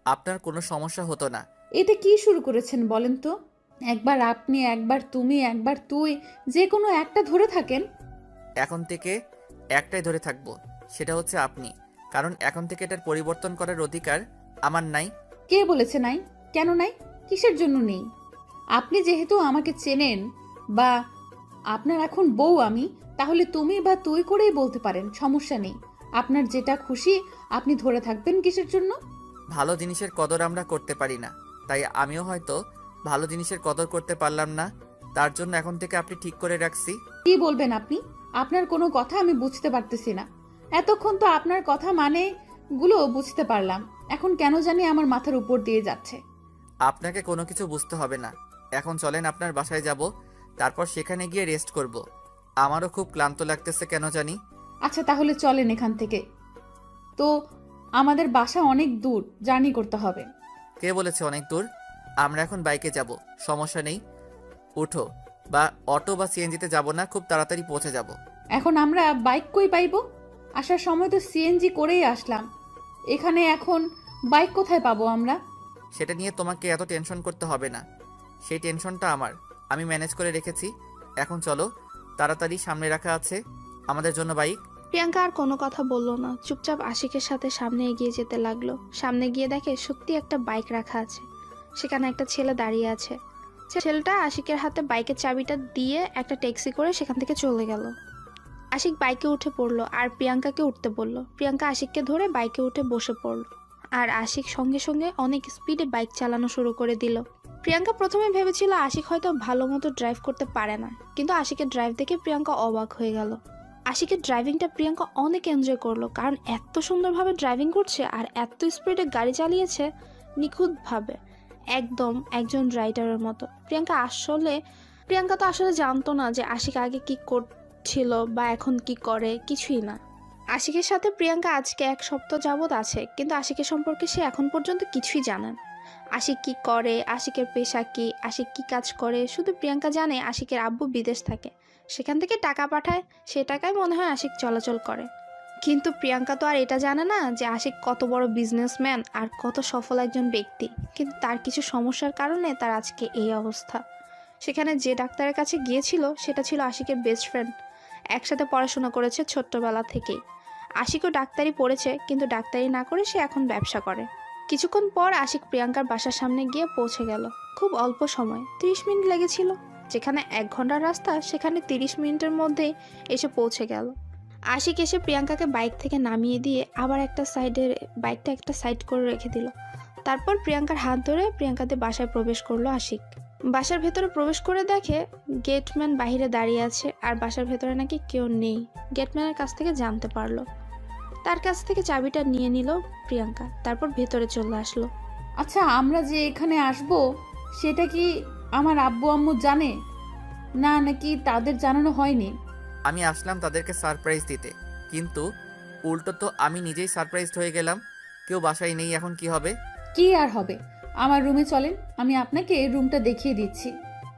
আপনার কোনো সমস্যা হতো না। এটা কি শুরু করেছেন বলেন তো? একবার আপনি, একবার তুমি, একবার তুই, যে কোনো একটা ধরে থাকেন। এখন থেকে একটাই ধরে থাকবো, সেটা হচ্ছে আপনি। কারণ এখন থেকে এটার পরিবর্তন করার অধিকার আমার নাই। কে বলেছে নাই? কেন নাই? কিসের জন্য নেই? আপনি যেহেতু আমাকে চেনেন, বা আপনার এখন বউ আমি, তাহলে তুমি বা তুই করেই বলতে পারেন, সমস্যা নেই। আপনার যেটা খুশি আপনি ধরে থাকবেন কিসের জন্য? ভালো জিনিসের কদর আমরা করতে পারি না, তাই আমিও হয়তো ভালো জিনিসের কদর করতে পারলাম না। তার জন্য এখন থেকে আপনি ঠিক করে রাখছি। কি বলবেন আপনি? আপনার কোনো কথা আমি বুঝতে পারতেছি না। এতক্ষণ তো আপনার কথা মানে গুলো বুঝতে পারলাম, এখন কেন জানি আমার মাথার উপর দিয়ে যাচ্ছে। আপনাকে কোনো কিছু বুঝতে হবে না। এখন চলেন আপনার বাসায় যাব, তারপর সেখানে গিয়ে রেস্ট করব। আমারও খুব ক্লান্ত লাগতেছে কেন জানি। আচ্ছা তাহলে চলেন এখান থেকে। তো আমাদের বাসা অনেক দূর, জার্নি করতে হবে। কে বলেছে অনেক দূর? আমরা এখন বাইকে যাব, সমস্যা নেই। উঠো, বা অটো বা সিএনজিতে যাব না, খুব তাড়াতাড়ি পৌঁছে যাব। এখন আমরা বাইক কই পাইবো? আসার সময় তো সিএনজি করেই আসলাম, এখানে এখন বাইক কোথায় পাবো আমরা? সেটা নিয়ে তোমাকে এত টেনশন করতে হবে না, সেই টেনশনটা আমার, আমি ম্যানেজ করে রেখেছি। এখন চলো, তাড়াতাড়ি সামনে রাখা আছে আমাদের জন্য বাইক। প্রিয়াঙ্কা আর কোনো কথা বলল না, চুপচাপ আশিকের সাথে সামনে এগিয়ে যেতে লাগলো। সামনে গিয়ে দেখে সত্যি একটা বাইক রাখা আছে, সেখানে একটা ছেলে দাঁড়িয়ে আছে। ছেলেটা আশিকের হাতে বাইকের চাবিটা দিয়ে একটা ট্যাক্সি করে সেখান থেকে চলে গেল। আশিক বাইকে উঠে পড়লো আর প্রিয়াঙ্কাকে উঠতে বলল। প্রিয়াঙ্কা আশিককে ধরে বাইকে উঠে বসে পড়ল, আর আশিক সঙ্গে সঙ্গে অনেক স্পিডে বাইক চালানো শুরু করে দিল। প্রিয়াঙ্কা প্রথমে ভেবেছিল আশিক হয়তো ভালো মতো ড্রাইভ করতে পারে না, কিন্তু আশিকের ড্রাইভ দেখে প্রিয়াঙ্কা অবাক হয়ে গেল। আশিকের ড্রাইভিংটা প্রিয়াঙ্কা অনেক এনজয় করলো, কারণ এত সুন্দরভাবে ড্রাইভিং করছে আর এত স্পিডে গাড়ি চালিয়েছে নিখুঁতভাবে, একদম একজন রাইডারের মতো। প্রিয়াঙ্কা তো আসলে জানতো না যে আশিক আগে কি করছিল বা এখন কি করে, কিছুই না। আশিকের সাথে প্রিয়াঙ্কা আজকে 1 সপ্তাহ যাবৎ আছে, কিন্তু আশিকের সম্পর্কে সে এখন পর্যন্ত কিছুই জানে না। আশিক কি করে, আশিকের পেশা কি, আশিক কি কাজ করে, শুধু প্রিয়াঙ্কা জানে আশিকের আব্বু বিদেশ থাকে, সেখান থেকে টাকা পাঠায়, সে টাকায় মনে হয় আশিক চলাচল করে। কিন্তু প্রিয়াঙ্কা তো আর এটা জানে না যে আশিক কত বড় বিজনেসম্যান আর কত সফল একজন ব্যক্তি। কিন্তু তার কিছু সমস্যার কারণে তার আজকে এই অবস্থা। সেখানে যে ডাক্তারের কাছে গিয়েছিল সেটা ছিল আশিকের বেস্ট ফ্রেন্ড, একসাথে পড়াশোনা করেছে ছোট্টবেলা থেকেই। আশিকও ডাক্তারি পড়েছে, কিন্তু ডাক্তারি না করে সে এখন ব্যবসা করে। কিছুক্ষণ পর আশিক প্রিয়াঙ্কার বাসার সামনে গিয়ে পৌঁছে গেল। খুব অল্প সময়, 30 মিনিট লেগেছিল। যেখানে 1 ঘন্টার রাস্তা, সেখানে 30 মিনিটের মধ্যেই এসে পৌঁছে গেল। আশিক এসে প্রিয়াঙ্কাকে বাইক থেকে নামিয়ে দিয়ে আবার বাইকটা একটা সাইড করে রেখে দিল। তারপর প্রিয়াঙ্কার হাত ধরে প্রিয়াঙ্কাদের বাসায় প্রবেশ করলো আশিক। বাসার ভেতরে প্রবেশ করে দেখে গেটম্যান বাইরে দাঁড়িয়ে আছে আর বাসার ভেতরে নাকি কেউ নেই। গেটম্যানের কাছ থেকে জানতে পারলো। তার কাছ থেকে চাবিটা নিয়ে নিল প্রিয়াঙ্কা, তারপর ভেতরে চলে আসলো। আচ্ছা, আমরা যে এখানে আসব সেটা কি আমার আব্বু আম্মু জানে না, নাকি তাদের জানানো হয়নি? আমি আসলাম তাদেরকে সারপ্রাইজ দিতে, কিন্তু উল্টো তো আমি নিজেই সারপ্রাইজড হয়ে গেলাম। কেউ বাসায় নেই, এখন কি হবে? কি আর হবে, আমার রুমে চলেন, আমি আপনাকে রুমটা দেখিয়ে দিচ্ছি।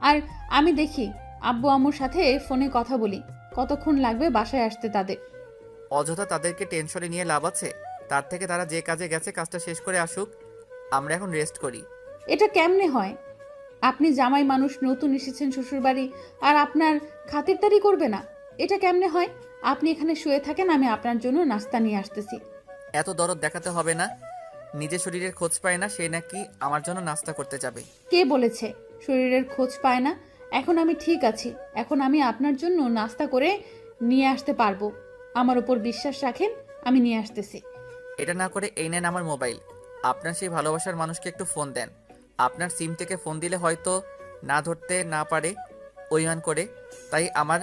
আর আমি দেখি আব্বু আম্মুর সাথে ফোনে কথা বলি, কতক্ষণ লাগবে বাসায় আসতে তাদের। অযথা তাদেরকে টেনশনে নিয়ে লাভ আছে? তার থেকে তারা যে কাজে গেছে কাজটা শেষ করে আসুক, আমরা এখন রেস্ট করি। এটা কেমনে হয়? আপনি জামাই মানুষ, নতুন এসেছেন শ্বশুরবাড়ি, আর আপনার খাতিরদারি করবে না? এটা কেমনে হয়? আপনি এখানে শুয়ে থাকেন, আমি আপনার জন্য নাস্তা নিয়ে আসতেছি। এত দরদ দেখাতে হবে না। নিজের শরীরের খোঁজ পায় না, সে নাকি আমার জন্য নাস্তা করতে যাবে? কে বলেছে শরীরের খোঁজ পায় না? এখন আমি ঠিক আছি, এখন আমি আপনার জন্য নাস্তা করে নিয়ে আসতে পারবো। আমার উপর বিশ্বাস রাখেন, আমি নিয়ে আসতেছি। এটা না করে এই নেন আমার মোবাইল। আপনার সেই ভালোবাসার মানুষকে একটু ফোন দেন। আপনার সিম থেকে ফোন দিলে হয়তো না ধরতে না পারে অভিমান করে, তাই আমার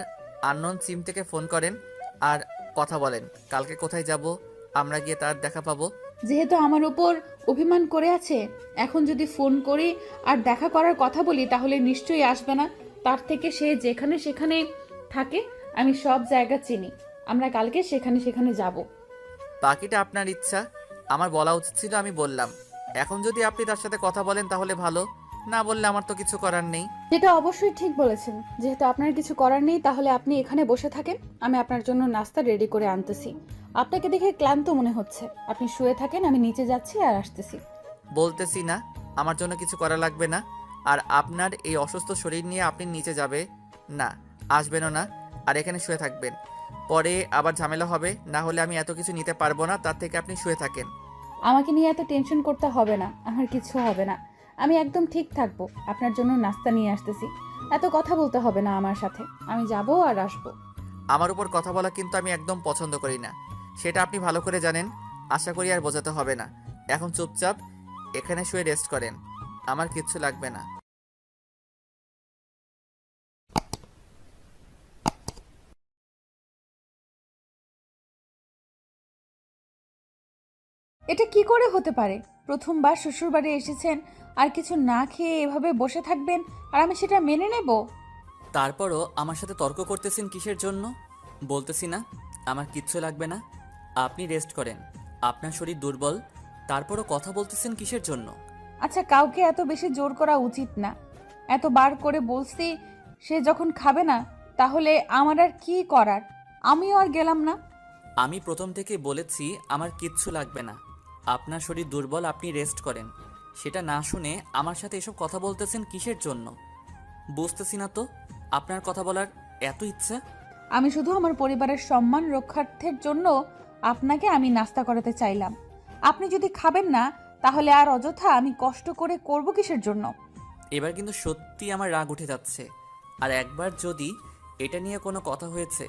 আননোন সিম থেকে ফোন করেন আর কথা বলেন। কালকে কোথায় যাব আমরা গিয়ে তার দেখা পাবো। যেহেতু আমার উপর অভিমান করে আছে, এখন যদি ফোন করি আর দেখা করার কথা বলি তাহলে নিশ্চয়ই আসবে না। তার থেকে সে যেখানে সেখানে থাকে, আমি সব জায়গা চিনি। আমরা কালকে সেখানে সেখানে যাব। বাকিটা আপনার ইচ্ছা। আমার বলা উচিত ছিল, আমি বললাম। এখন যদি আপনি তার সাথে কথা বলেন তাহলে ভালো, না বললে আমার তো কিছু করার নেই। যেটা অবশ্যই ঠিক বলেছেন, যেহেতু আপনার কিছু করার নেই তাহলে আপনি এখানে বসে থাকেন, আমি আপনার জন্য নাস্তা রেডি করে আনতেছি। আপনাকে দেখে ক্লান্ত মনে হচ্ছে, আপনি শুয়ে থাকেন, আমি নিচে যাচ্ছি আর আসতেছি। বলতেছি না আমার জন্য কিছু করা লাগবে না। আর আপনার এই অসুস্থ শরীর নিয়ে আপনি নিচে যাবে না, আসবেনও না, আর এখানে শুয়ে থাকবেন। পরে আবার ঝামেলা হবে, না হলে আমি এত কিছু নিতে পারবো না। তার থেকে আপনি শুয়ে থাকেন। আমাকে নিয়ে এত টেনশন করতে হবে না, আমার কিছু হবে না, আমি একদম ঠিক থাকবো। আপনার জন্য নাস্তা নিয়ে আসতেছি, এত কথা বলতে হবে না আমার সাথে, আমি যাব আর আসবো। আমার উপর কথা বলা কিন্তু আমি একদম পছন্দ করি না, সেটা আপনি ভালো করে জানেন। আশা করি আর বোঝাতে হবে না। এখন চুপচাপ এখানে শুয়ে রেস্ট করেন, আমার কিচ্ছু লাগবে না। এটা কি করে হতে পারে? প্রথমবার শ্বশুরবাড়ি এসেছেন আর কিছু না খেয়ে এভাবে বসে থাকবেন আর আমি সেটা মেনে নেব? তারপরও আমার সাথে তর্ক করতেছেন কিসের জন্য? বলতেছি না আমার কিচ্ছু লাগবে না, আপনি রেস্ট করেন, আপনার শরীর দুর্বল। তারপরও কথা বলতেছেন কিসের জন্য? আচ্ছা, কাউকে এত বেশি জোর করা উচিত না। এতবার করে বলছি, সে যখন খাবে না তাহলে আমার আর কি করার? আমিও আর গেলাম না। আমি প্রথম থেকে বলেছি আমার কিচ্ছু লাগবে না, আপনার শরীর দুর্বল, আপনি রেস্ট করেন। সেটা না শুনে আমার সাথে এসব কথা বলতেছেন কিসের জন্য? বুঝতেছি না তো আপনার কথা বলার এত ইচ্ছা। আমি শুধু আমার পরিবারের সম্মান রক্ষার্থের জন্য আপনাকে আমি নাস্তা করাতে চাইলাম। আপনি যদি খাবেন না তাহলে আর অযথা আমি কষ্ট করে করব কিসের জন্য? এবার কিন্তু সত্যি আমার রাগ উঠে যাচ্ছে। আর একবার যদি এটা নিয়ে কোনো কথা হয়েছে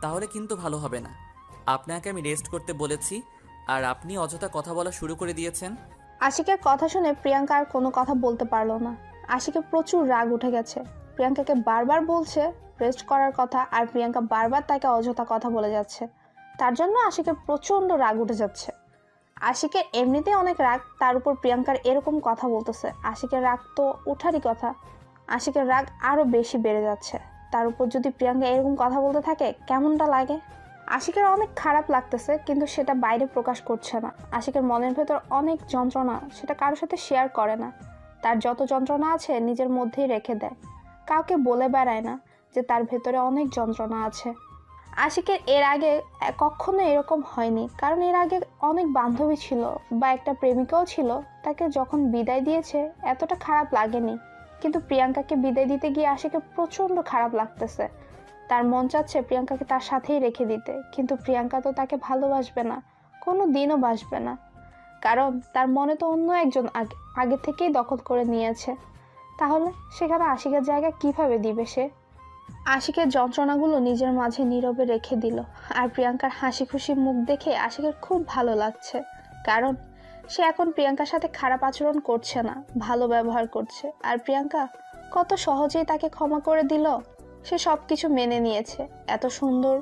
তাহলে কিন্তু ভালো হবে না। আপনাকে আমি রেস্ট করতে বলেছি আর আপনি অযথা কথা বলা শুরু করে দিয়েছেন। আশিকের কথা শুনে প্রিয়াঙ্কা আর কোনো কথা বলতে পারলো না। আশিকের প্রচুর রাগ উঠে গেছে। প্রিয়াঙ্কাকে বারবার বলছে রেস্ট করার কথা, আর প্রিয়াঙ্কা বারবার তাকে অযথা কথা বলে যাচ্ছে। তার জন্য আশিকের প্রচণ্ড রাগ উঠে যাচ্ছে। আশিকের এমনিতেই অনেক রাগ, তার উপর প্রিয়াঙ্কার এরকম কথা বলতেছে। আশিকের রাগ তো উঠারই কথা, আশিকের রাগ আরও বেশি বেড়ে যাচ্ছে। তার উপর যদি প্রিয়াঙ্কা এরকম কথা বলতে থাকে কেমনটা লাগে? আশিকের অনেক খারাপ লাগতেছে, কিন্তু সেটা বাইরে প্রকাশ করছে না। আশিকের মনের ভেতর অনেক যন্ত্রণা, সেটা কারোর সাথে শেয়ার করে না। তার যত যন্ত্রণা আছে নিজের মধ্যেই রেখে দেয়, কাউকে বলে বেড়ায় না যে তার ভেতরে অনেক যন্ত্রণা আছে। আশিকের এর আগে কখনো এরকম হয়নি, কারণ এর আগে অনেক বান্ধবী ছিল বা একটা প্রেমিকাও ছিল, তাকে যখন বিদায় দিয়েছে এতটা খারাপ লাগেনি। কিন্তু প্রিয়াঙ্কাকে বিদায় দিতে গিয়ে আশিকের প্রচণ্ড খারাপ লাগতেছে। তার মন চাচ্ছে প্রিয়াঙ্কাকে তার সাথেই রেখে দিতে, কিন্তু প্রিয়াঙ্কা তো তাকে ভালোবাসবে না, কোনো দিনও বাসবে না, কারণ তার মনে তো অন্য একজন আগে থেকেই দখল করে নিয়েছে। তাহলে সেখানে আশিকের জায়গা কিভাবে দিবে সে? আশিকের যন্ত্রণাগুলো নিজের মাঝে নীরবে রেখে দিল। আর প্রিয়াঙ্কার হাসি খুশি মুখ দেখে আশিকের খুব ভালো লাগছে, কারণ সে এখন প্রিয়াঙ্কার সাথে খারাপ আচরণ করছে না, ভালো ব্যবহার করছে। আর প্রিয়াঙ্কা কত সহজেই তাকে ক্ষমা করে দিল। সে সব কিছু মেনে নিয়েছে। এত সুন্দর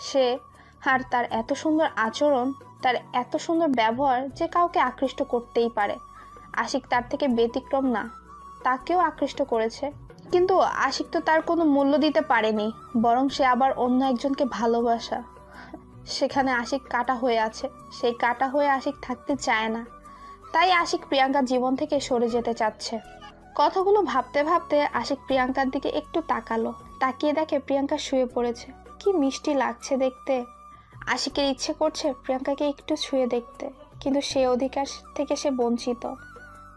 সে, আর তার এত সুন্দর আচরণ, তার এত সুন্দর ব্যবহার যে কাউকে আকৃষ্ট করতেই পারে। আশিক তার থেকে ব্যতিক্রম না, তাকেও আকৃষ্ট করেছে। কিন্তু আশিক তো তার কোনো মূল্য দিতে পারেনি, বরং সে আবার অন্য একজনকে ভালোবাসা। সেখানে আশিক কাটা হয়ে আছে, সেই কাটা হয়ে আশিক থাকতে চায় না। তাই আশিক প্রিয়াঙ্কার জীবন থেকে সরে যেতে চাচ্ছে। কথাগুলো ভাবতে ভাবতে আশিক প্রিয়াঙ্কার দিকে একটু তাকালো। তাকিয়ে দেখে প্রিয়াঙ্কা শুয়ে পড়েছে। কি মিষ্টি লাগছে দেখতে। আশিকের ইচ্ছে করছে প্রিয়াঙ্কাকে একটু ছুঁয়ে দেখতে, কিন্তু সে অধিকার থেকে সে বঞ্চিত।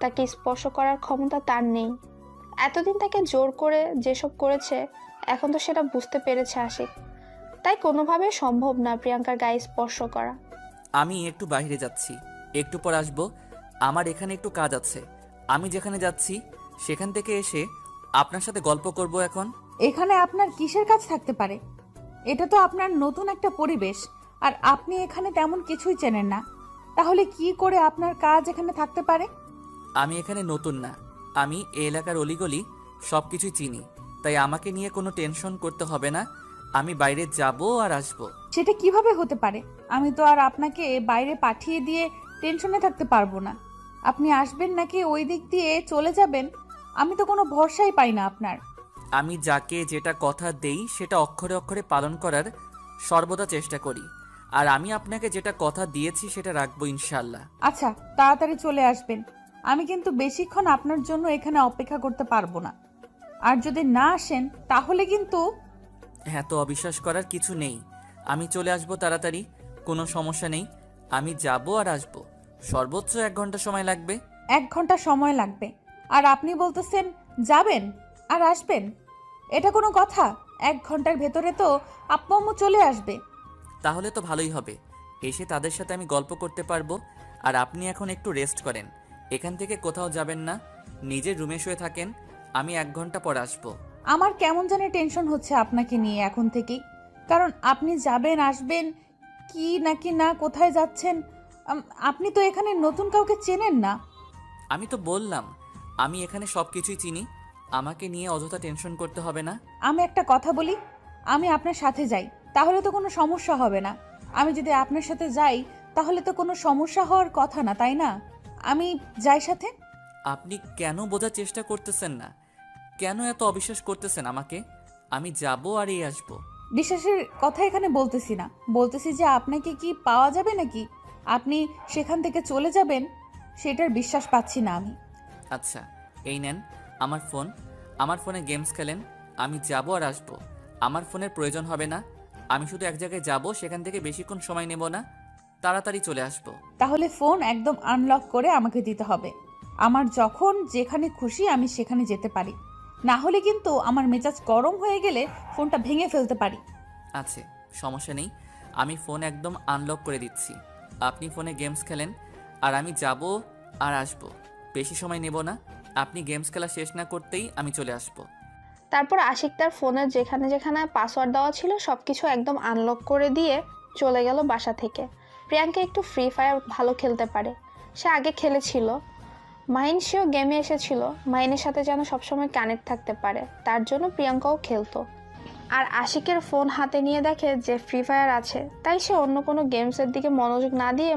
তাকে স্পর্শ করার ক্ষমতা তার নেই। এতদিন তাকে জোর করে যেসব করেছে, এখন তো সেটা বুঝতে পেরেছে আশিক। তাই কোনোভাবে সম্ভব না প্রিয়াঙ্কার গায়ে স্পর্শ করা। আমি একটু বাইরে যাচ্ছি, একটু পর আসবো। আমার এখানে একটু কাজ আছে। আমি যেখানে যাচ্ছি সেখান থেকে এসে আপনার সাথে গল্প করব। এখন এখানে আপনার কিসের কাজ থাকতে পারে? এটা তো আপনার নতুন একটা পরিবেশ, আর আপনি এখানে তেমন কিছুই চেনেন না। তাহলে কি করে আপনার কাজ এখানে থাকতে পারে? আমি এখানে নতুন না, আমি এই এলাকার অলিগলি সব কিছুই চিনি। তাই আমাকে নিয়ে কোনো টেনশন করতে হবে না। আমি বাইরে যাব আর আসবো। সেটা কিভাবে হতে পারে? আমি তো আর আপনাকে বাইরে পাঠিয়ে দিয়ে টেনশনে থাকতে পারবো না। আপনি আসবেন নাকি ওই দিক দিয়ে চলে যাবেন, আমি তো কোনো ভরসাই পাই না আপনার। আমি যাকে যেটা কথা দেই সেটা অক্ষরে অক্ষরে পালন করার সর্বদা চেষ্টা করি। আর আমি আপনাকে যেটা কথা দিয়েছি সেটা রাখবো ইনশাল্লাহ। আচ্ছা, তাড়াতাড়ি চলে আসবেন। আমি কিন্তু বেশিক্ষণ আপনার জন্য এখানে অপেক্ষা করতে পারবো না। আর যদি না আসেন তাহলে কিন্তু। হ্যাঁ, তো অবিশ্বাস করার কিছু নেই। আমি চলে আসবো তাড়াতাড়ি, কোনো সমস্যা নেই। আমি যাব আর আসবো, সর্বোচ্চ 1 ঘন্টা সময় লাগবে। 1 ঘন্টা সময় লাগবে? আর আপনি বলতেছেন যাবেন আর আসবেন? এটা কোনো কথা? 1 ঘন্টার ভেতরে তো আব্বু আম্মু চলে আসবে। তাহলে তো ভালোই হবে, এসে তাদের সাথে আমি গল্প করতে পারবো। আর আপনি এখন একটু রেস্ট করেন, এখান থেকে কোথাও যাবেন না, নিজের রুমে শুয়ে থাকেন। আমি 1 ঘন্টা পর আসবো। আমার কেমন জানি টেনশন হচ্ছে আপনাকে নিয়ে এখন থেকেই। কারণ আপনি যাবেন আসবেন কি নাকি না, কোথায় যাচ্ছেন, আপনি তো এখানে নতুন কাউকে চেনেন না। আমি তো বললাম আমি এখানে সব কিছুই চিনি, আমাকে নিয়ে অযথা টেনশন করতে হবে না। আমি একটা কথা বলি, আমি আপনার সাথে যাই, তাহলে তো কোনো সমস্যা হবে না। আমি যদি আপনার সাথে যাই তাহলে তো কোনো সমস্যা হওয়ার কথা না, তাই না? আমি যাই সাথে। আপনি কেন বোঝার চেষ্টা করতেছেন না? কেন এত অবিশ্বাস করতেছেন আমাকে? আমি যাব আর এই আসবো। বিশ্বাসের কথা এখানে বলতেছি না, বলতেছি যে আপনাকে কি পাওয়া যাবে নাকি আপনি সেখান থেকে চলে যাবেন, সেটার বিশ্বাস পাচ্ছি না আমি। আচ্ছা, এই নেন আমার ফোন, আমার ফোনে গেমস খেলেন। আমি যাব আর আসবো, আমার ফোনের প্রয়োজন হবে না। আমি শুধু এক জায়গায় যাব, সেখান থেকে বেশিক্ষণ সময় নেব না, তাড়াতাড়ি চলে আসবো। তাহলে ফোন একদম আনলক করে আমাকে দিতে হবে। আমার যখন যেখানে খুশি আমি সেখানে যেতে পারি, না হলে কিন্তু আমার মেজাজ গরম হয়ে গেলে ফোনটা ভেঙে ফেলতে পারি। আছে, সমস্যা নেই, আমি ফোন একদম আনলক করে দিচ্ছি। আপনি ফোনে গেমস খেলেন, আর আমি যাব আর আসবো, বেশি সময় নেব না। আপনি গেমস খেলা শেষ না করতেই আমি চলে আসবো। তারপর আশিক তার ফোনের যেখানে যেখানে পাসওয়ার্ড দেওয়া ছিল সব কিছু একদম আনলক করে দিয়ে চলে গেল বাসা থেকে। প্রিয়াঙ্কা একটু ফ্রি ফায়ার ভালো খেলতে পারে, সে আগে খেলেছিল। মাহিন সেও গেমে এসেছিল, মাহিনের সাথে যেন সবসময় কানেক্ট থাকতে পারে, তার জন্য প্রিয়াঙ্কাও খেলতো। আর আশিকের ফোন হাতে নিয়ে দেখে যে ফ্রি ফায়ার আছে, তাই সে অন্য কোনো গেমসের দিকে মনোযোগ না দিয়ে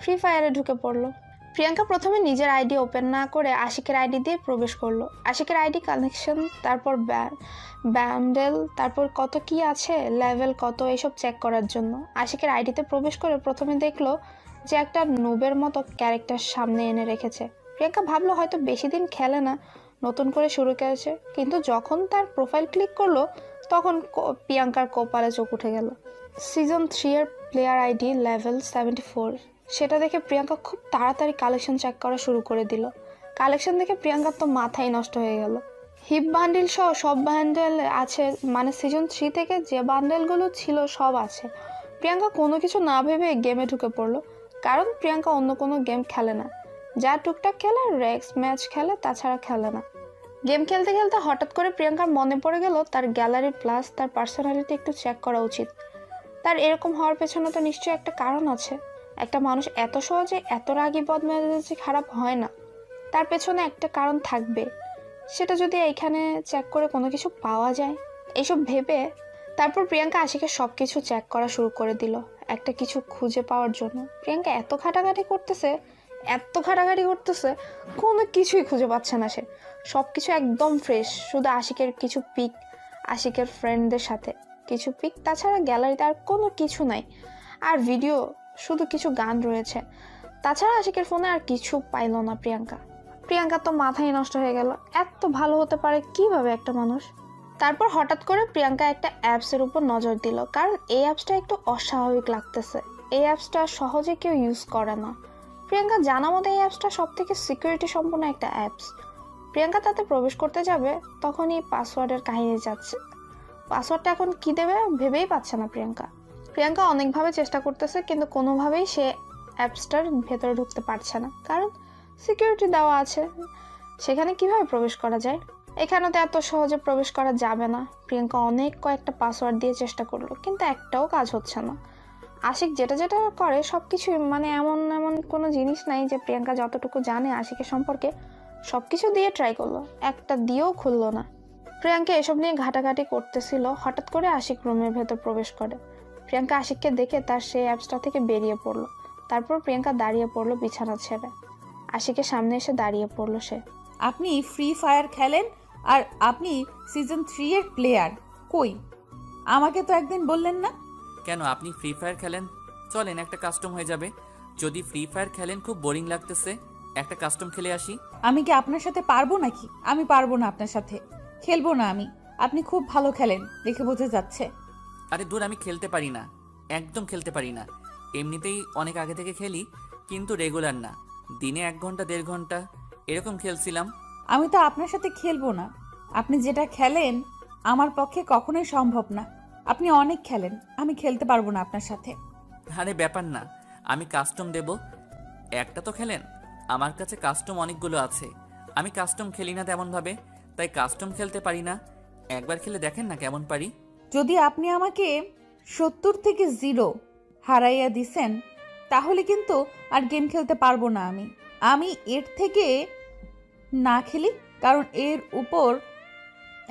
ফ্রি ফায়ারে ঢুকে পড়লো। প্রিয়াঙ্কা প্রথমে নিজের আইডি ওপেন না করে আশিকের আইডি দিয়ে প্রবেশ করলো। আশিকের আইডি কানেকশন, তারপর ব্যান্ডেল, তারপর কত কি আছে, লেভেল কত, এসব চেক করার জন্য আশিকের আইডিতে প্রবেশ করে প্রথমে দেখলো যে একটা নুবের মতো ক্যারেক্টার সামনে এনে রেখেছে। প্রিয়াঙ্কা ভাবলো হয়তো বেশি দিন খেলে না, নতুন করে শুরু করেছে। কিন্তু যখন তার প্রোফাইল ক্লিক করলো তখন প্রিয়াঙ্কার কপালে চোখ উঠে গেল। সিজন 3 এর প্লেয়ার আইডি লেভেল 74, সেটা দেখে প্রিয়াঙ্কা খুব তাড়াতাড়ি কালেকশন চেক করা শুরু করে দিল। কালেকশন দেখে প্রিয়াঙ্কার তো মাথাই নষ্ট হয়ে গেল। হিপ বান্ডেল সহ সব বান্ডেল আছে, সিজন 3 থেকে যে বান্ডেলগুলো ছিল সব আছে। প্রিয়াঙ্কা কোনো কিছু না ভেবে গেমে ঢুকে পড়লো, কারণ প্রিয়াঙ্কা অন্য কোনো গেম খেলে না, যা টুকটাক খেলে রেক্স ম্যাচ খেলে, তাছাড়া খেলে না। গেম খেলতে খেলতে হঠাৎ করে প্রিয়াঙ্কার মনে পড়ে গেল তার গ্যালারি প্লাস তার পার্সোনালিটি একটু চেক করা উচিত। তার এরকম হওয়ার পেছনে তো নিশ্চয়ই একটা কারণ আছে। একটা মানুষ এত সহজে এত রাগী বদমেজাজি খারাপ হয় না, তার পেছনে একটা কারণ থাকবে। সেটা যদি এইখানে চেক করে কোনো কিছু পাওয়া যায়। এইসব ভেবে তারপর প্রিয়াঙ্কা আশিকের সব কিছু চেক করা শুরু করে দিল একটা কিছু খুঁজে পাওয়ার জন্য। প্রিয়াঙ্কা এত ঘাটাঘাটি করতেছে, কোনো কিছুই খুঁজে পাচ্ছে না সে। সব কিছু একদম ফ্রেশ, শুধু আশিকের কিছু পিক, আশিকের ফ্রেন্ডদের সাথে কিছু পিক, তাছাড়া গ্যালারিতে আর কোনো কিছু নাই। আর ভিডিও, শুধু কিছু গান রয়েছে। তাছাড়া আশিকের ফোনে আর কিছু পাইল না প্রিয়াঙ্কা তো মাথায় নষ্ট হয়ে গেল, এত ভালো হতে পারে কিভাবে একটা মানুষ। তারপর হঠাৎ করে প্রিয়াঙ্কা একটা অ্যাপসের উপর নজর দিল, কারণ এই অ্যাপসটা একটু অস্বাভাবিক লাগতেছে। এই অ্যাপসটা সহজে কেউ ইউজ করে না। প্রিয়াঙ্কা জানা মতো এই অ্যাপসটা সব থেকে সিকিউরিটি সম্পন্ন একটা অ্যাপস। প্রিয়াঙ্কা তাতে প্রবেশ করতে যাবে, তখনই পাসওয়ার্ডের কাহিনী যাচ্ছে। পাসওয়ার্ডটা এখন কি দেবে ভেবেই পাচ্ছে না প্রিয়াঙ্কা অনেকভাবে চেষ্টা করতেছে, কিন্তু কোনোভাবেই সে অ্যাপসটার ভেতরে ঢুকতে পারছে না, কারণ সিকিউরিটি দেওয়া আছে। সেখানে কিভাবে প্রবেশ করা যায়? এখানে তো এত সহজে প্রবেশ করা যাবে না। প্রিয়াঙ্কা কয়েকটা পাসওয়ার্ড দিয়ে চেষ্টা করলো, কিন্তু একটাও কাজ হচ্ছে না। আশিক যেটা করে সব কিছু, মানে এমন কোনো জিনিস নাই যে প্রিয়াঙ্কা যতটুকু জানে আশিকের সম্পর্কে সব কিছু দিয়ে ট্রাই করলো, একটা দিয়েও খুললো না। প্রিয়াঙ্কা এসব নিয়ে ঘাটাঘাটি করতেছিল, হঠাৎ করে আশিক রুমের ভেতর প্রবেশ করে। প্রিয়াঙ্কা আশিককে দেখে তার সেই অ্যাপসটা থেকে বেরিয়ে পড়লো। তারপর প্রিয়াঙ্কা দাঁড়িয়ে পড়লো বিছানা ছেড়ে। আশিকের সামনে এসে দাঁড়িয়ে পড়লো সে। আপনি ফ্রি ফায়ার খেলেন আর আপনি সিজন 3 এর প্লেয়ার। কই, আমাকে তো একদিন বললেন না? কেন আপনি ফ্রি ফায়ার খেলেন? চলেন একটা কাস্টম হয়ে যাবে। যদি ফ্রি ফায়ার খেলেন খুব বোরিং লাগতেছে, একটা কাস্টম খেলে আসি। আমি কি আপনার সাথে পারবো নাকি? আমি পারবো না আপনার সাথে, খেলবো না আমি। আপনি খুব ভালো খেলেন দেখে বোঝা যাচ্ছে। আরে দূর, আমি খেলতে পারি না, একদম খেলতে পারি না। এমনিতেই অনেক আগে থেকে খেলি, কিন্তু রেগুলার না। দিনে 1 ঘন্টা 1.5 ঘন্টা এরকম খেলছিলাম। আমি তো আপনার সাথে খেলবো না। আপনি যেটা খেলেন আমার পক্ষে কখনোই সম্ভব না। আপনি অনেক খেলেন, আমি খেলতে পারবো না আপনার সাথে। আরে ব্যাপার না, আমি কাস্টম দেব। একটা তো খেলেন, আমার কাছে কাস্টম অনেকগুলো আছে। আমি কাস্টম খেলি না তেমনভাবে, তাই কাস্টম খেলতে পারি না। একবার খেলে দেখেন না কেমন পারি। যদি আপনি আমাকে 70 থেকে 0 হারাইয়া দিছেন, তাহলে কিন্তু আর গেম খেলতে পারবো না আমি এর থেকে না খেলি, কারণ এর উপর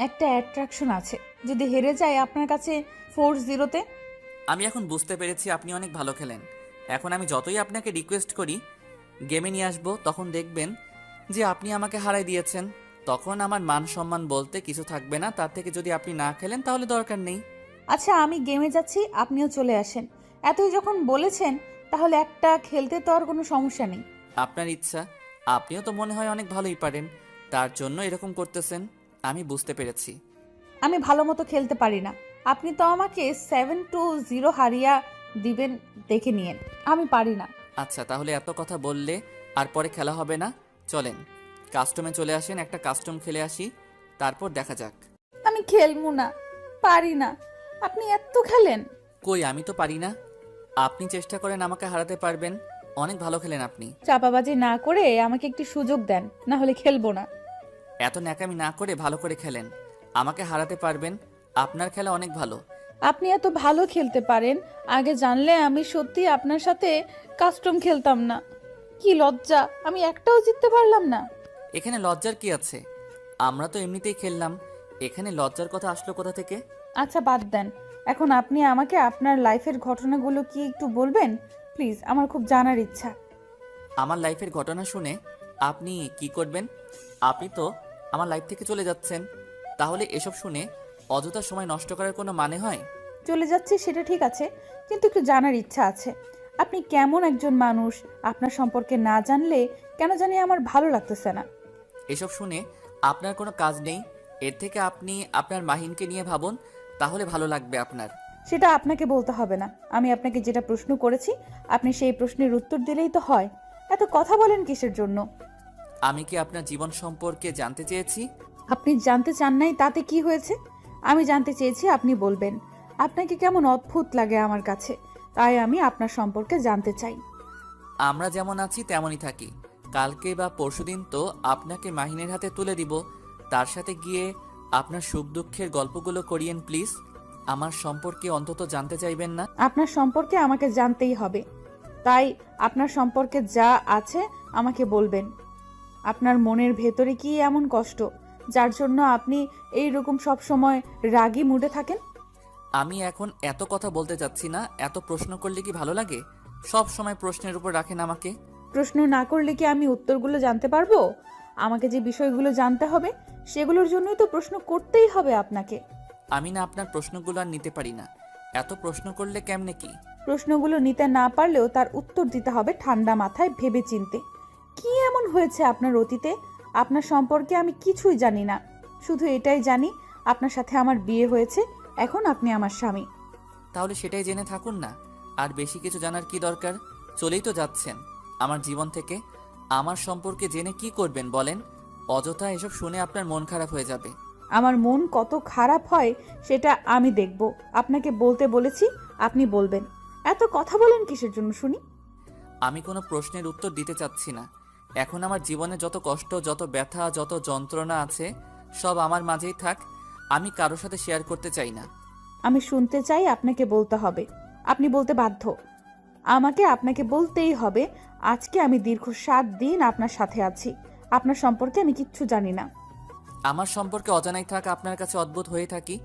একটা অ্যাট্রাকশন আছে। যদি হেরে যায় আপনার কাছে 4-0-তে। আমি এখন বুঝতে পেরেছি আপনি অনেক ভালো খেলেন। এখন আমি যতই আপনাকে রিকোয়েস্ট করি গেমে নিয়ে আসবো, তখন দেখবেন যে আপনি আমাকে হারাই দিয়েছেন। তখন আমার মান সম্মান বলতে কিছু থাকবে না। তার থেকে যদি আপনি না খেলেন তাহলে দরকার নেই। আচ্ছা, আমি গেমে যাচ্ছি, আপনিও চলে আসেন। এতই যখন বলেছেন তাহলে একটা খেলতে তো আর কোনো সমস্যা নেই। আপনার ইচ্ছা, আপনিও তো মনে হয় অনেক ভালোই পারেন, তার জন্য এরকম করতেছেন। আমি বুঝতে পেরেছি। আমি ভালো মতো খেলতে পারি না। আপনি তো আমাকে 7-0 হারিয়া দিবেন দেখে নিয়েন। আমি পারি না। আচ্ছা, তাহলে এত কথা বললে আর পরে খেলা হবে না। চলেন কাস্টমে চলে আসেন, একটা কাস্টম খেলে আসি, তারপর দেখা যাক। আমি খেলবো না, পারি না। আপনি এত খেলেন। কই, আমি তো পারি না। আপনি চেষ্টা করেন, আমাকে হারাতে পারবেন। অনেক ভালো খেলেন আপনি। চাপাবাজি না করে আমাকে একটু সুযোগ দেন, না হলে খেলবো না। এত ন্যাকামি না করে ভালো করে খেলেন, আমাকে হারাতে পারবেন। আপনার খেলা অনেক ভালো। আপনি এত ভালো খেলতে পারেন, আগে জানলে আমি সত্যি আপনার সাথে কাস্টম খেলতাম না। কি লজ্জা, আমি একটাও জিততে পারলাম না। এখানে লজ্জার কি আছে? আমরা তো এমনিতেই খেললাম, এখানে লজ্জার কথা আসলো কোথা থেকে? আচ্ছা বাদ দেন, এখন আপনি আমাকে আপনার লাইফের ঘটনাগুলো কি একটু বলবেন প্লিজ? আমার খুব জানার ইচ্ছা। আমার লাইফের ঘটনা শুনে আপনি কি করবেন? আপনি তো আমার লাইফ থেকে চলে যাচ্ছেন, তাহলে এসব শুনে অযথা সময় নষ্ট করার কোনো মানে হয়? চলে যাচ্ছি সেটা ঠিক আছে, কিন্তু একটু জানার ইচ্ছা আছে। আপনি কেমন একজন মানুষ, আপনার সম্পর্কে না জানলে কেন জানি আমার ভালো লাগতেছে না। এসব শুনে আপনার কোনো কাজ নেই, এর থেকে আপনি আপনার মাহিনকে নিয়ে ভাবুন, তাহলে ভালো লাগবে আপনার। সেটা আপনাকে বলতে হবে না। আমি আপনাকে যেটা প্রশ্ন করেছি আপনি সেই প্রশ্নের উত্তর দিলেই তো হয়। এত কথা বলেন কিসের জন্য? আমি কি আপনার জীবন সম্পর্কে জানতে চেয়েছি? আপনি জানতে চান নাই তাতে কি হয়েছে? আমি জানতে চেয়েছি, আপনি বলবেন। আপনাকে কেমন অদ্ভুত লাগে আমার কাছে, তাই আমি আপনার সম্পর্কে জানতে চাই। আমরা যেমন আছি তেমনই থাকি। কালকে বা পরশুদিন তো আপনাকে মাহিনের হাতে তুলে দিব, তার সাথে গিয়ে আপনার সুখ দুঃখের গল্পগুলো করিয়েন প্লিজ। আমার সম্পর্কে অন্তত জানতে চাইবেন না? আপনার সম্পর্কে আমাকে জানতেই হবে, তাই আপনার সম্পর্কে যা আছে আমাকে বলবেন। আপনার মনের ভেতরে কি এমন কষ্ট যার জন্য আপনি এই রকম সব সময় রাগী মুডে থাকেন? আমি এখন এত কথা বলতে চাচ্ছি না। এত প্রশ্ন করলে কি ভালো লাগে? সব সময় প্রশ্নের উপর রাখেন আমাকে। প্রশ্ন না করলে কি আমি উত্তরগুলো জানতে পারবো? আমাকে যে বিষয়গুলো জানতে হবে সেগুলোর জন্যই তো প্রশ্ন করতেই হবে আপনাকে। আমি না আপনার প্রশ্নগুলো আর নিতে পারি না। এত প্রশ্ন করলে কেমনে কি? প্রশ্নগুলো নিতে না পারলেও তার উত্তর দিতে হবে ঠান্ডা মাথায় ভেবে চিনতে। কি এমন হয়েছে আপনার অতীতে? আপনার সম্পর্কে আমি কিছুই জানি না, শুধু এটাই জানি আপনার সাথে আমার বিয়ে হয়েছে, এখন আপনি আমার স্বামী। তাহলে সেটাই জেনে থাকুন না। আর বেশি কিছু জানার কি দরকার? চলেই তো যাচ্ছেন আমার জীবন থেকে। আমার সম্পর্কে জেনে কি করবেন বলেন? অযথা এসব শুনে আপনার মন খারাপ হয়ে যাবে। আমার মন কত খারাপ হয় সেটা আমি দেখব। আপনাকে বলতে বলেছি, আপনি বলবেন। এত কথা বলেন কিসের জন্য শুনি? আমি কোনো প্রশ্নের উত্তর দিতে চাচ্ছি না। এখন আমার জীবনে যত কষ্ট, যত ব্যথা, যত যন্ত্রণা আছে সব আমার মাঝেই থাক। আমি কারোর সাথে শেয়ার করতে চাই না। আমি শুনতে চাই, আপনাকে বলতে হবে। আপনি বলতে বাধ্য। আমাকে আপনাকে বলতেই হবে। আজকে আমি দীর্ঘ 7 দিন আপনার সাথে আছি, আপনার সম্পর্কে আমি কিচ্ছু জানি না। আমার সম্পর্কে অজানাই থাক, আপনার কাছে অদ্ভুত হয়ে থাকি।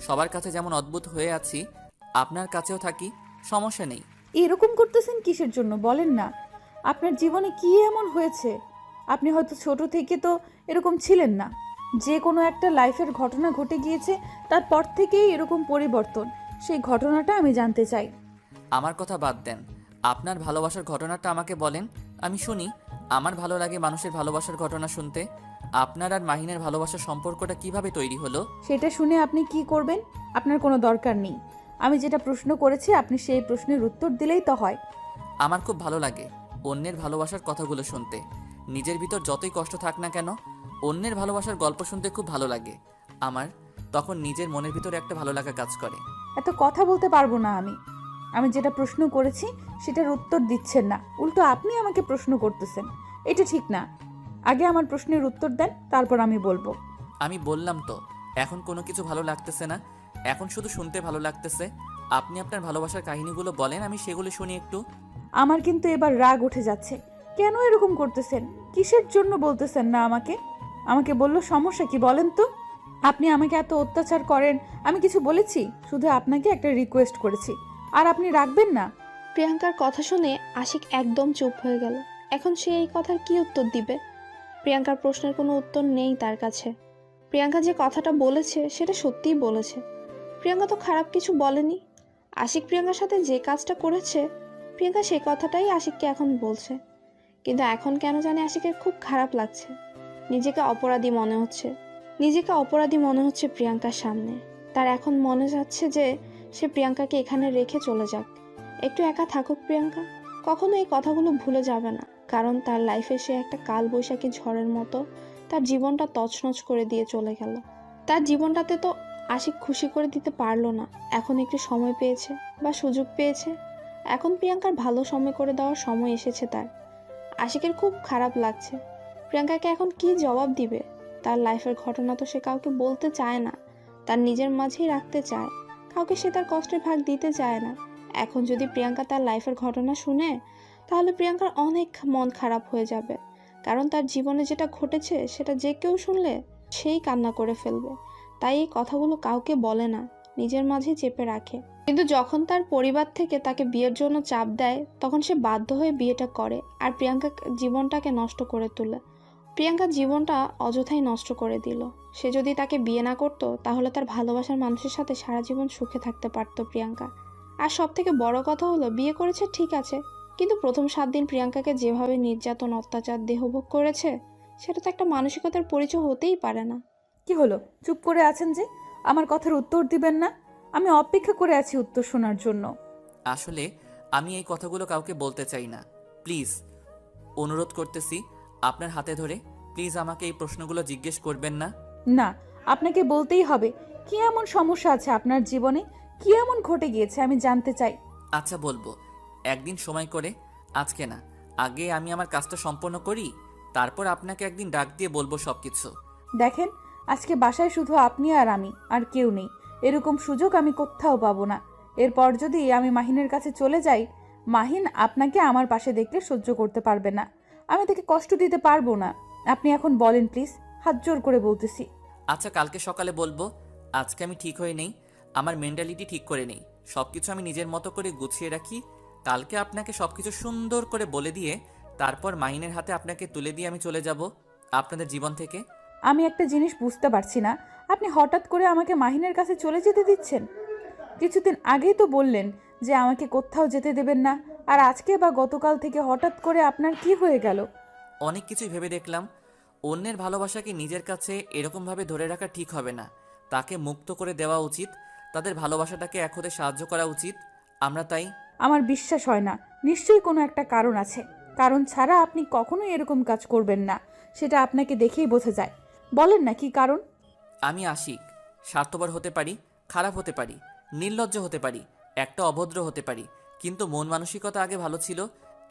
সবার কাছে যেমন অদ্ভুত হয়ে আছি, আপনার কাছেও থাকি, সমস্যা নেই। এরকম করতেছেন কিসের জন্য বলেন না? আপনার জীবনে কি এমন হয়েছে? আপনি হয়তো ছোট থেকে তো এরকম ছিলেন না, যে কোনো একটা লাইফের ঘটনা ঘটে গিয়েছে, তারপর থেকেই এরকম পরিবর্তন। সেই ঘটনাটা আমি জানতে চাই। আমার কথা বাদ দেন, আপনার ভালোবাসার ঘটনাটা আমাকে বলেন, আমি শুনি। আমার ভালো লাগে মানুষের ভালোবাসার ঘটনা শুনতে। আপনার আর মাহিনের ভালোবাসার সম্পর্কটা কিভাবে তৈরি হলো? সেটা শুনে আপনি কি করবেন? আপনার কোনো দরকার নেই। আমি যেটা প্রশ্ন করেছি আপনি সেই প্রশ্নের উত্তর দিলেই তো হয়। আমার খুব ভালো লাগে অন্যের ভালোবাসার কথাগুলো শুনতে। নিজের ভিতর যতই কষ্ট থাক না কেন, অন্যের ভালোবাসার গল্প শুনতে খুব ভালো লাগে আমার। তখন নিজের মনের ভিতরে একটা ভালো লাগা কাজ করে। এত কথা বলতে পারবো না আমি। আমি যেটা প্রশ্ন করেছি সেটার উত্তর দিচ্ছেন না, উল্টো আপনি আমাকে প্রশ্ন করতেছেন। এটা ঠিক না। আগে আমার প্রশ্নের উত্তর দেন, তারপর আমি বলবো। আমি বললাম তো, এখন কোনো কিছু ভালো লাগতেছে না। এখন শুধু শুনতে ভালো লাগতেছে। আপনি আপনার ভালোবাসার কাহিনীগুলো বলেন, আমি সেগুলো শুনি একটু। আমার কিন্তু এবার রাগ উঠে যাচ্ছে। কেন এরকম করতেছেন? কিসের জন্য বলতেছেন না আমাকে? আমাকে বললো সমস্যা কি বলেন তো? আপনি আমাকে এত অত্যাচার করেন, আমি কিছু বলেছি? শুধু আপনাকে একটা রিকোয়েস্ট করেছি, আর আপনি রাখবেন না? প্রিয়াঙ্কার কথা শুনে আশিক একদম চুপ হয়ে গেল। এখন সে এই কথার কি উত্তর দিবে? প্রিয়াঙ্কার প্রশ্নের কোনো উত্তর নেই তার কাছে। প্রিয়াঙ্কা যে কথাটা বলেছে সেটা সত্যিই বলেছে। প্রিয়াঙ্কা তো খারাপ কিছু বলেনি। আশিক প্রিয়াঙ্কার সাথে যে কাজটা করেছে, প্রিয়াঙ্কা সেই কথাটাই আশিককে এখন বলছে। কিন্তু এখন কেন জানি আশিকের খুব খারাপ লাগছে। নিজেকে অপরাধী মনে হচ্ছে। নিজেকে অপরাধী মনে হচ্ছে প্রিয়াঙ্কার সামনে। তার এখন মনে যাচ্ছে যে সে প্রিয়াঙ্কাকে এখানে রেখে চলে যাক, একটু একা থাকুক প্রিয়াঙ্কা। কখনো এই কথাগুলো ভুলে যাবে না, কারণ তার লাইফে সে একটা কালবৈশাখী ঝড়ের মতো তার জীবনটা তছনছ করে দিয়ে চলে গেল। তার জীবনটাতে তো আশিক খুশি করে দিতে পারলো না। এখন একটু সময় পেয়েছে বা সুযোগ পেয়েছে, এখন প্রিয়াঙ্কার ভালো সময় করে দেওয়ার সময় এসেছে তার। আশিকের খুব খারাপ লাগছে। প্রিয়াঙ্কাকে এখন কি জবাব দিবে? তার লাইফের ঘটনা তো সে কাউকে বলতে চায় না, তার নিজের মাঝেই রাখতে চায়। কাউকে সে তার কষ্টের ভাগ দিতে চায় না। এখন যদি প্রিয়াঙ্কা তার লাইফের ঘটনা শুনে, তাহলে প্রিয়াঙ্কার অনেক মন খারাপ হয়ে যাবে। কারণ তার জীবনে যেটা ঘটেছে সেটা যে কেউ শুনলে সেই কান্না করে ফেলবে। তাই এই কথাগুলো কাউকে বলে না, নিজের মাঝেই চেপে রাখে। কিন্তু যখন তার পরিবার থেকে তাকে বিয়ের জন্য চাপ দেয়, তখন সে বাধ্য হয়ে বিয়েটা করে আর প্রিয়াঙ্কা জীবনটাকে নষ্ট করে তোলে। প্রিয়াঙ্কার জীবনটা অযথাই নষ্ট করে দিল। সে যদি তাকে বিয়ে না করতো, তাহলে তার ভালোবাসার মানুষের সাথে সারা জীবন সুখে থাকতে পারতো প্রিয়াঙ্কা। আর সব থেকে বড় কথা হলো, বিয়ে করেছে ঠিক আছে, কিন্তু প্রথম 7 দিন প্রিয়াঙ্কাকে যেভাবে নির্যাতন, অত্যাচার, দেহভোগ করেছে, সেটা তো একটা মানসিকতার পরিচয় হতেই পারে না। কি হলো, চুপ করে আছেন যে? আমার কথার উত্তর দিবেন না? আমি অপেক্ষা করে আছি উত্তর শোনার জন্য। আসলে আমি এই কথাগুলো কাউকে বলতে চাই না। প্লিজ, অনুরোধ করতেছি আপনার হাতে ধরে, প্লিজ আমাকে এই প্রশ্নগুলো জিজ্ঞেস করবেন না। না, আপনাকে বলতেই হবে। কি এমন সমস্যা আছে আপনার জীবনে? কি এমন ঘটে গিয়েছে আমি জানতে চাই। আচ্ছা বলবো, একদিন সময় করে। আজকে না, আগে আমি আমার কাজটা সম্পন্ন করি, তারপর আপনাকে একদিন ডাক দিয়ে বলবো সব কিছু। দেখেন, আজকে বাসায় শুধু আপনি আর আমি, আর কেউ নেই। এরকম সুযোগ আমি কোথাও পাবো না। এরপর যদি আমি মাহিনের কাছে চলে যাই, মাহিন আপনাকে আমার পাশে দেখলে সহ্য করতে পারবে না। আমি তাকে কষ্ট দিতে পারবো না। আপনি এখন বলেন প্লিজ, হাত জোর করে বলতেছি। আচ্ছা কালকে সকালে বলবো। আজকে আমি ঠিক হয়ে নেই, আমার মেন্টালিটি ঠিক করে নেই, সব কিছু আমি নিজের মতো করে গুছিয়ে রাখি। কালকে আপনাকে সব কিছু সুন্দর করে বলে দিয়ে তারপর মাহিনের হাতে আপনাকে তুলে দিয়ে আমি চলে যাব আপনাদের জীবন থেকে। আমি একটা জিনিস বুঝতে পারছি না, আপনি হঠাৎ করে আমাকে মাহিনের কাছে চলে যেতে দিচ্ছেন? কিছুদিন আগেই তো বললেন যে আমাকে কোথাও যেতে দেবেন না, আর আজকে বা গতকাল থেকে হঠাৎ করে আপনার কি হয়ে গেল? অনেক কিছুই ভেবে দেখলাম, অন্যের ভালোবাসাকে নিজের কাছে এরকমভাবে ধরে রাখা ঠিক হবে না, তাকে মুক্ত করে দেওয়া উচিত, তাদের ভালোবাসাটাকে এক হতে সাহায্য করা উচিত। আমরা তাই। আমার বিশ্বাস হয় না, নিশ্চয়ই কোনো একটা কারণ আছে। কারণ ছাড়া আপনি কখনোই এরকম কাজ করবেন না, সেটা আপনাকে দেখেই বোঝা যায়। বলেন না কি কারণ? আমি আশিক, স্বার্থপর হতে পারি, খারাপ হতে পারি, নির্লজ্জ হতে পারি, একটা অভদ্র হতে পারি, কিন্তু মন মানসিকতা আগে ভালো ছিল,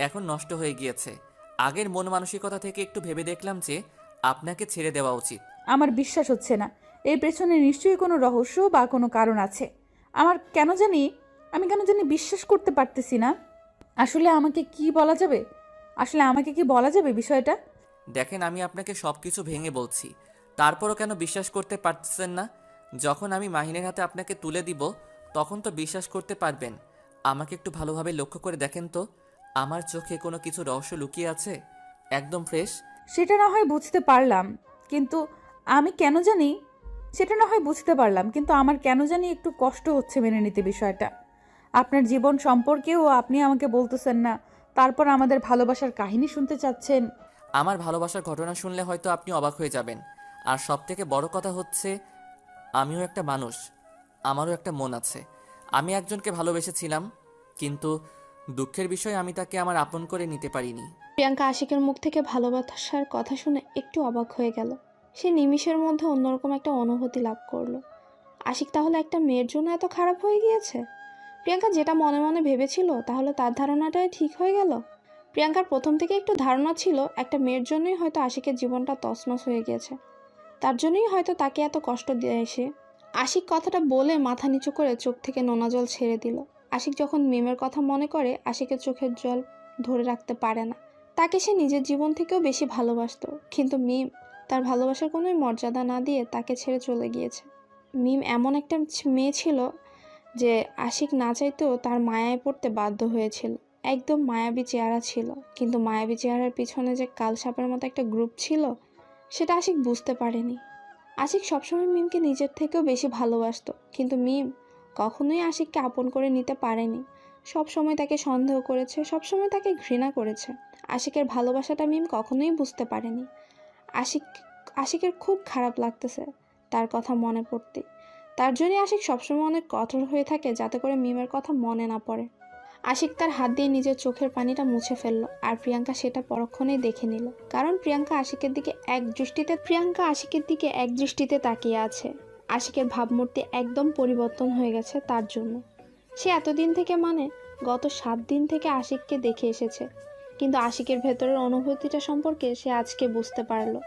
এখন নষ্ট হয়ে গিয়েছে। আগের মন মানসিকতা থেকে একটু ভেবে দেখলাম যে আপনাকে ছেড়ে দেওয়া উচিত। আমার বিশ্বাস হচ্ছে না, এর পেছনে নিশ্চয়ই কোনো রহস্য বা কোনো কারণ আছে। আমি কেন জানি বিশ্বাস করতে পারতেছি না। আসলে আমাকে কি বলা যাবে? বিষয়টা? দেখেন, আমি আপনাকে সব কিছু ভেঙে বলছি, তারপরও কেন বিশ্বাস করতে পারছেন না? যখন আমি মাহিনের হাতে আপনাকে তুলে দিব তখন তো বিশ্বাস করতে পারবেন। আমাকে একটু ভালোভাবে লক্ষ্য করে দেখেন তো, আমার চোখে কোনো কিছু রহস্য লুকিয়ে আছে? একদম ফ্রেশ। সেটা না হয় বুঝতে পারলাম, কিন্তু আমি কেন জানি সেটা না হয় বুঝতে পারলাম কিন্তু আমার কেন জানি একটু কষ্ট হচ্ছে মেনে নিতে বিষয়টা। আপনার জীবন সম্পর্কেও আপনি আমাকে বলতেছেন না, তারপর আমাদের ভালোবাসার কাহিনী শুনতে চাচ্ছেন। আমার ভালোবাসার ঘটনা শুনলে হয়তো আপনি অবাক হয়ে যাবেন। আর সবথেকে বড় কথা হচ্ছে, আমিও একটা মানুষ, আমারও একটা মন আছে। আমি একজনকে ভালোবেসেছিলাম, কিন্তু দুঃখের বিষয় আমি তাকে আমার আপন করে নিতে পারিনি। প্রিয়াঙ্কা আশিকের মুখ থেকে ভালোবাসার কথা শুনে একটু অবাক হয়ে গেল। সে নিমিষের মধ্যে অন্যরকম একটা অনুভূতি লাভ করলো। আশিক তাহলে একটা মেয়ের জন্য এত খারাপ হয়ে গিয়েছে? প্রিয়াঙ্কা যেটা মনে মনে ভেবেছিল তাহলে তার ধারণাটাই ঠিক হয়ে গেল। প্রিয়াঙ্কার প্রথম থেকে একটু ধারণা ছিল একটা মেয়ের জন্যই হয়তো আশিকের জীবনটা তছনছ হয়ে গিয়েছে, তার জন্যই হয়তো তাকে এত কষ্ট দিয়ে এসে। আশিক কথাটা বলে মাথা নিচু করে চোখ থেকে নোনা জল ছেড়ে দিল। আশিক যখন মিমের কথা মনে করে আশিকের চোখের জল ধরে রাখতে পারে না। তাকে সে নিজের জীবন থেকেও বেশি ভালোবাসতো, কিন্তু মিম তার ভালোবাসার কোনোই মর্যাদা না দিয়ে তাকে ছেড়ে চলে গিয়েছে। মিম এমন একটা মেয়ে ছিল যে আশিক না চাইতেও তার মায়ায় পড়তে বাধ্য হয়েছিল। একদম মায়াবী চেহারা ছিল, কিন্তু মায়াবী চেহারার পিছনে যে কাল সাপের মতো একটা গ্রুপ ছিল সেটা আশিক বুঝতে পারেনি। আশিক সবসময় মিমকে নিজের থেকেও বেশি ভালোবাসতো, কিন্তু মিম কখনোই আশিককে আপন করে নিতে পারেনি। সব সময় তাকে সন্দেহ করেছে, সব সময় তাকে ঘৃণা করেছে। আশিকের ভালোবাসাটা মিম কখনোই বুঝতে পারেনি। আশিকের খুব খারাপ লাগতেছে তার কথা মনে পড়তে। তার জন্যই আশিক সবসময় অনেক কঠোর হয়ে থাকে যাতে করে মিমের কথা মনে না পড়ে। আশিক তার হাত দিয়ে নিজের চোখের পানিটা মুছে ফেললো, আর প্রিয়াঙ্কা সেটা পরক্ষণেই দেখে নিল। কারণ প্রিয়াঙ্কা আশিকের দিকে এক দৃষ্টিতে তাকিয়ে আছে। আশিকের ভাবমূর্তি একদম পরিবর্তন হয়ে গেছে তার জন্য। সে এতদিন থেকে গত 7 দিন থেকে আশিককে দেখে এসেছে, কিন্তু আশিকের ভেতরের অনুভূতিটা সম্পর্কে সে আজকে বুঝতে পারলো।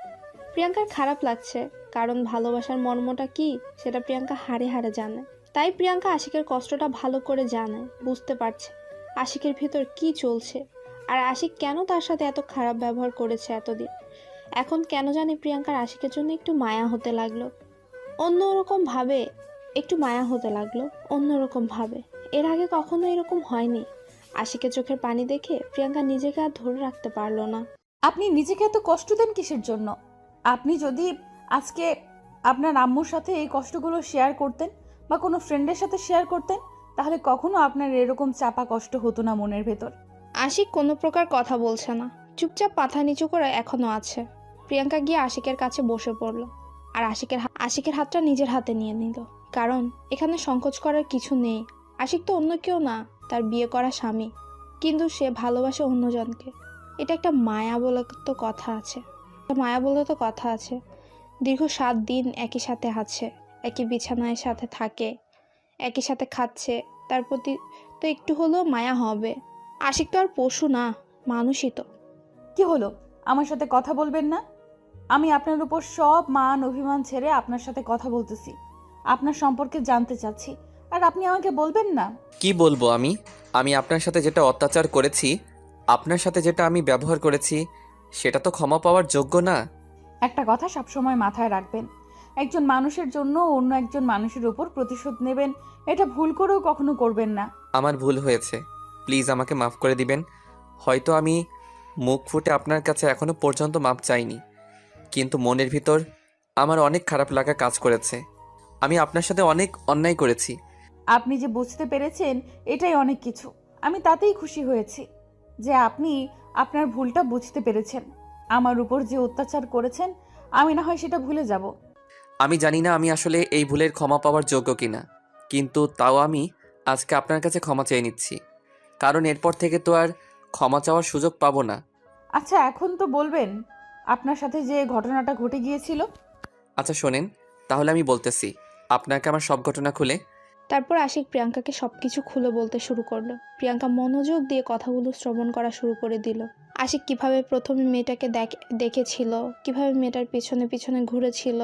প্রিয়াঙ্কার খারাপ লাগছে, কারণ ভালোবাসার মর্মটা কি সেটা প্রিয়াঙ্কা হাড়ে হাড়ে জানে। তাই প্রিয়াঙ্কা আশিকের কষ্টটা ভালো করে জানে, বুঝতে পারছে আশিকের ভেতর কি চলছে, আর আশিক কেন তার সাথে এত খারাপ ব্যবহার করেছে এতদিন। এখন কেন জানি প্রিয়াঙ্কার আশিকের জন্য একটু মায়া হতে লাগলো, অন্যরকম ভাবে। এর আগে কখনো এরকম হয়নি। আশিকের চোখের পানি দেখে প্রিয়াঙ্কা নিজেকে আর ধরে রাখতে পারলো না। আপনি নিজেকে এত কষ্ট দেন কিসের জন্য? আপনি যদি আজকে আপনার আম্মুর সাথে এই কষ্টগুলো শেয়ার করতেন বা কোনো ফ্রেন্ডের সাথে শেয়ার করতেন, তাহলে কখনো আপনার এরকম চাপা কষ্ট হতো না মনের ভেতর। আশিক কোনো প্রকার কথা বলছে না, চুপচাপ মাথা নিচু করে এখনো আছে। প্রিয়াঙ্কা গিয়ে আশিকের কাছে বসে পড়লো, আর আশিকের হাতটা নিজের হাতে নিয়ে নিল। কারণ এখানে সংকোচ করার কিছু নেই। আশিক তো অন্য কেউ না, তার বিয়ে করা স্বামী, কিন্তু সে ভালোবাসে অন্যজনকে। এটা একটা মায়া বলে তো কথা আছে। দীর্ঘ 7 দিন একই সাথে আছে, একই বিছানায় সাথে থাকে, একই সাথে খাচ্ছে, তার প্রতি তো একটু হলেও মায়া হবে। আশিক তো আর পশু না, মানুষই তো। কি হলো, আমার সাথে কথা বলবেন না? আমি আপনার উপর সব মান অভিমান ছেড়ে আপনার সাথে কথা বলতেছি, আপনার সম্পর্কে জানতে চাচ্ছি, আর আপনি আমাকে বলবেন না? কি বলবো আমি আপনার সাথে যেটা অত্যাচার করেছি, আপনার সাথে যেটা আমি ব্যবহার করেছি, সেটা তো ক্ষমা পাওয়ার যোগ্য না। একটা কথা সবসময় মাথায় রাখবেন, একজন মানুষের জন্য অন্য একজন মানুষের উপর প্রতিশোধ নেবেন, এটা ভুল করেও কখনো করবেন না। আমার ভুল হয়েছে, প্লিজ আমাকে মাফ করে দিবেন। হয়তো আমি মুখ ফুটে আপনার কাছে এখনো পর্যন্ত মাপ চাইনি, কিন্তু মনের ভিতর আমার অনেক খারাপ লাগা কাজ করেছে। আমি আপনার সাথে অনেক অন্যায় করেছি। আপনি যে বুঝতে পেরেছেন এটাই অনেক কিছু। আমি তাতেই খুশি হয়েছি যে আপনি আপনার ভুলটা বুঝতে পেরেছেন। আমার উপর যে অত্যাচার করেছেন আমি না হয় সেটা ভুলে যাব। আমি জানি না আমি আসলে এই ভুলের ক্ষমা পাওয়ার যোগ্য কিনা, কিন্তু তাও আমি আজকে আপনার কাছে ক্ষমা চেয়ে নিচ্ছি, কারণ এরপর থেকে তো আর ক্ষমা চাওয়ার সুযোগ পাবো না। আচ্ছা, এখন তো বলবেন আপনার সাথে যে ঘটনাটা ঘটে গিয়েছিল। আচ্ছা শোনেন, তাহলে আমি বলতেছি আপনাকে আমার সব ঘটনা খুলে। তারপর আশিক প্রিয়াঙ্কাকে সব কিছু খুলে বলতে শুরু করলো। প্রিয়াঙ্কা মনোযোগ দিয়ে কথাগুলো শ্রবণ করা শুরু করে দিল। আশিক কিভাবে প্রথমে মেয়েটাকে দেখেছিল, কিভাবে মেয়েটার পিছনে পিছনে ঘুরেছিল,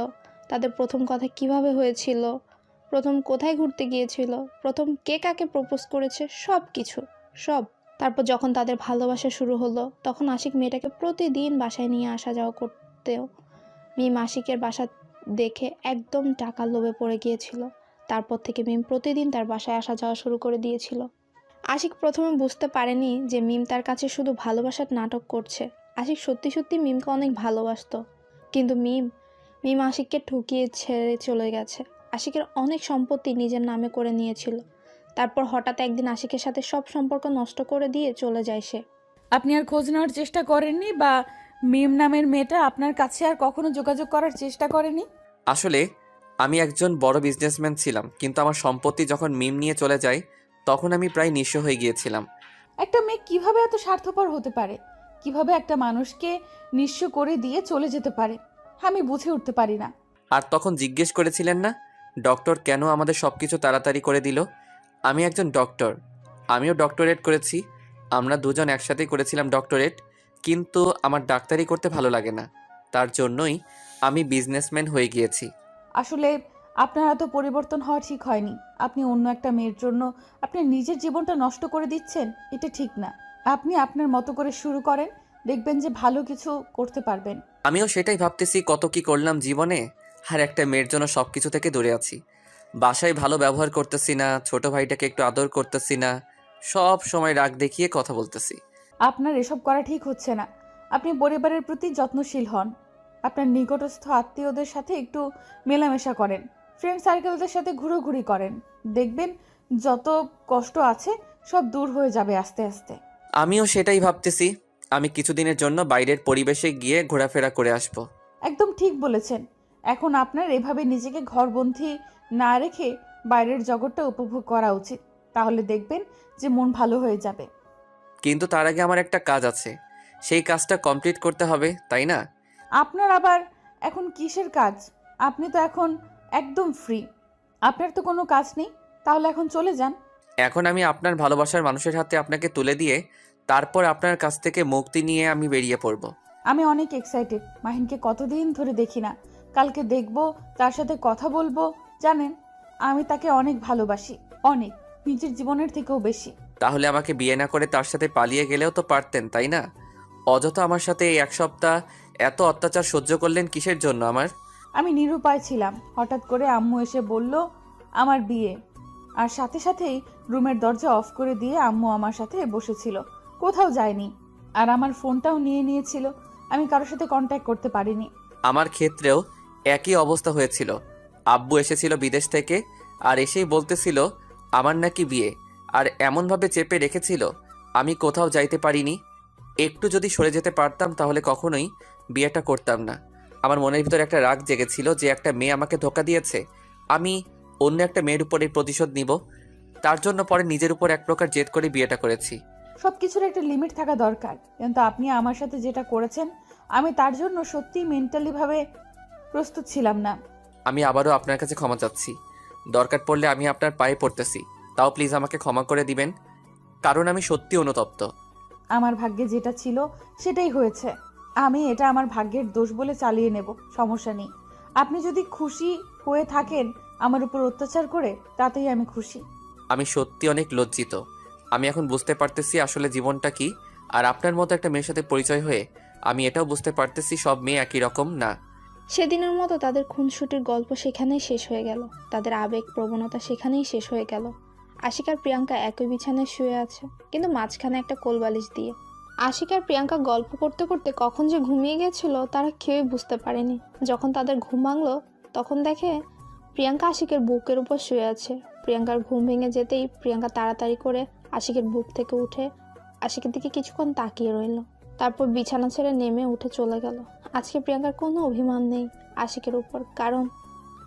তাদের প্রথম কথা কিভাবে হয়েছিল, প্রথম কোথায় ঘুরতে গিয়েছিল, প্রথম কে কাকে প্রপোজ করেছে, সব কিছু সব। তারপর যখন তাদের ভালোবাসা শুরু হলো তখন আশিক মেয়েটাকে প্রতিদিন বাসায় নিয়ে আসা যাওয়া করতেও মিম আশিকের বাসা দেখে একদম টাকার লোভে পড়ে গিয়েছিল। তারপর থেকে মিম প্রতিদিন তার বাসায় আসা যাওয়া শুরু করে দিয়েছিল। আশিক প্রথমে বুঝতে পারেনি যে মিম তার কাছে শুধু ভালোবাসার নাটক করছে। আশিক সত্যি সত্যি মিমকে অনেক ভালোবাসতো, কিন্তু মিম আশিককে ঠকিয়ে ছেড়ে চলে গেছে। আশিকের অনেক সম্পত্তি নিজের নামে করে নিয়েছিল। তারপর হঠাৎ একদিন আশিকের সাথে সব সম্পর্ক নষ্ট করে দিয়ে চলে যায় সে। আপনি আর খোঁজ নেওয়ার চেষ্টা করেননি, বা মিম নামের মেয়েটা আপনার কাছে আর কখনো যোগাযোগ করার চেষ্টা করেনি? আসলে আমি একজন বড় বিজনেসম্যান ছিলাম, কিন্তু আমার সম্পত্তি যখন মিম নিয়ে চলে যায় তখন আমি প্রায় নিঃস্ব হয়ে গিয়েছিলাম। একটা মেয়ে কিভাবে এত স্বার্থপর হতে পারে? কিভাবে একটা মানুষকে নিঃস্ব করে দিয়ে চলে যেতে পারে? আমি বুঝে উঠতে পারি না। আর তখন জিজ্ঞেস করেছিলেন না ডক্টর কেন আমাদের সব কিছু তাড়াতাড়ি করে দিল? আমি একজন ডক্টর, আমিও ডক্টরেট করেছি, আমরা দুজন একসাথেই করেছিলাম ডক্টরেট, কিন্তু আমার ডাক্তারি করতে ভালো লাগে না, তার জন্যই আমি বিজনেসম্যান হয়ে গিয়েছি। আসলে আপনার এত পরিবর্তন হওয়া ঠিক হয়নি। আপনি অন্য একটা মেয়ের জন্য আপনি নিজের জীবনটা নষ্ট করে দিচ্ছেন, এটা ঠিক না। আপনি আপনার মতো করে শুরু করেন, দেখবেন যে ভালো কিছু করতে পারবেন। আমিও সেটাই ভাবতেছি, কত কি করলাম জীবনে, আর একটা মেয়ের জন্য সব কিছু থেকে দূরে আছি। বাসায় ভালো ব্যবহার করতেছি না, ছোট ভাইটাকে একটু আদর করতেছি না, সব সময় রাগ দেখিয়ে কথা বলতেছি। আপনার এসব করা ঠিক হচ্ছে না। আপনি পরিবারের প্রতি যত্নশীল হন। আপনার নিকটস্থ আত্মীয়দের সাথে একটু মেলামেশা করেন, ফ্রেন্ড সার্কেলদের সাথে ঘুরোঘুরি করেন। দেখবেন যত কষ্ট আছে সব দূর হয়ে যাবে আস্তে আস্তে। আমিও সেটাই ভাবতেছি, আমি কিছুদিনের জন্য বাইরের পরিবেশে গিয়ে ঘোরাফেরা করে আসব। একদম ঠিক বলেছেন। এখন আপনার এভাবে নিজেকে ঘরবন্দি না রেখে বাইরের জগৎটা উপভোগ করা উচিত। তাহলে দেখবেন যে মন ভালো হয়ে যাবে। কিন্তু তার আগে আমার একটা কাজ আছে, সেই কাজটা কমপ্লিট করতে হবে, তাই না? আপনার আবার এখন কিসের কাজ? আপনি তো এখন একদম ফ্রি। আপনার তো কোনো কাজ নেই, তাহলে এখন চলে যান। এখন আমি আপনার ভালোবাসার মানুষের হাতে আপনাকে তুলে দিয়ে তারপর আপনার কাছ থেকে মুক্তি নিয়ে আমি বেরিয়ে পড়ব। আমি অনেক এক্সাইটেড। মাহিনকে কতদিন ধরে দেখি না, কালকে দেখব, তার সাথে কথা বলবো। জানেন, আমি তাকে অনেক ভালোবাসি, অনেক, নিজের জীবনের থেকেও বেশি। তাহলে আমাকে বিয়ে না করে তার সাথে পালিয়ে গেলেও তো পারতেন, তাই না? অযথা আমার সাথে এই এক সপ্তাহ এত অত্যাচার সহ্য করলেন কিসের জন্য আমার? আমি নিরুপায় ছিলাম। হঠাৎ করে আম্মু এসে বলল আমার বিয়ে, আর সাথে সাথেই রুমের দরজা অফ করে দিয়ে আম্মু আমার সাথে বসেছিল, কোথাও যায়নি। আর আমার ফোনটাও নিয়ে নিয়েছিল, আমি কারোর সাথে কন্ট্যাক্ট করতে পারিনি। আমার ক্ষেত্রেও একই অবস্থা হয়েছিল। আব্বু এসেছিল বিদেশ থেকে, আর এসেই বলতেছিল আমার নাকি বিয়ে, আর এমনভাবে চেপে রেখেছিল আমি কোথাও যাইতে পারিনি। একটু যদি সরে যেতে পারতাম তাহলে কখনোই বিয়েটা করতাম না। আমার মনের ভিতর একটা রাগ জেগেছিল যে একটা মেয়ে আমাকে ধোকা দিয়েছে, আমি অন্য একটা মেয়ের উপরে প্রতিশোধ নিব। তার জন্য পরে নিজের উপর এক প্রকার জেদ করে বিয়েটা করেছি। সব কিছুর একটা লিমিট থাকা দরকার, কিন্তু আপনি আমার সাথে যেটা করেছেন আমি তার জন্য সত্যিই মেন্টালিভাবে প্রস্তুত ছিলাম না। আমি আবারও আপনার কাছে ক্ষমা চাচ্ছি, দরকার পড়লে আমি আপনার পায়ে পড়তেছি, তাও প্লিজ আমাকে ক্ষমা করে দিবেন, কারণ আমি সত্যি অনুতপ্ত। আমার ভাগ্যে যেটা ছিল সেটাই হয়েছে। আমি এটা আমার ভাগ্যের দোষ বলে চালিয়ে নেব, সমস্যা নেই। আপনি যদি খুশি হয়ে থাকেন আমার উপর অত্যাচার করে, তাতেই আমি খুশি। আমি সত্যি অনেক লজ্জিত। আমি এখন বুঝতে পারতেছি আসলে জীবনটা কি, আর আপনার মতো একটা মেয়ের সাথে পরিচয় হয়ে আমি এটাও বুঝতে পারতেছি সব মেয়ে একই রকম না। সেদিনের মতো তাদের খুনসুটির গল্প সেখানেই শেষ হয়ে গেল, তাদের আবেগ প্রবণতা সেখানেই শেষ হয়ে গেল। আশিক আর প্রিয়াঙ্কা একই বিছানায় শুয়ে আছে, কিন্তু মাঝখানে একটা কোলবালিশ দিয়ে। আশিক আর প্রিয়াঙ্কা গল্প করতে করতে কখন যে ঘুমিয়ে গেছিল তারা কেউই বুঝতে পারেনি। যখন তাদের ঘুম ভাঙলো তখন দেখে প্রিয়াঙ্কা আশিকের বুকের উপর শুয়ে আছে। প্রিয়াঙ্কার ঘুম ভেঙে যেতেই প্রিয়াঙ্কা তাড়াতাড়ি করে আশিকের বুক থেকে উঠে আশিকের দিকে কিছুক্ষণ তাকিয়ে রইল, তারপর বিছানা ছেড়ে নেমে উঠে চলে গেল। আজকে প্রিয়াঙ্কার কোনো অভিমান নেই আশিকের উপর, কারণ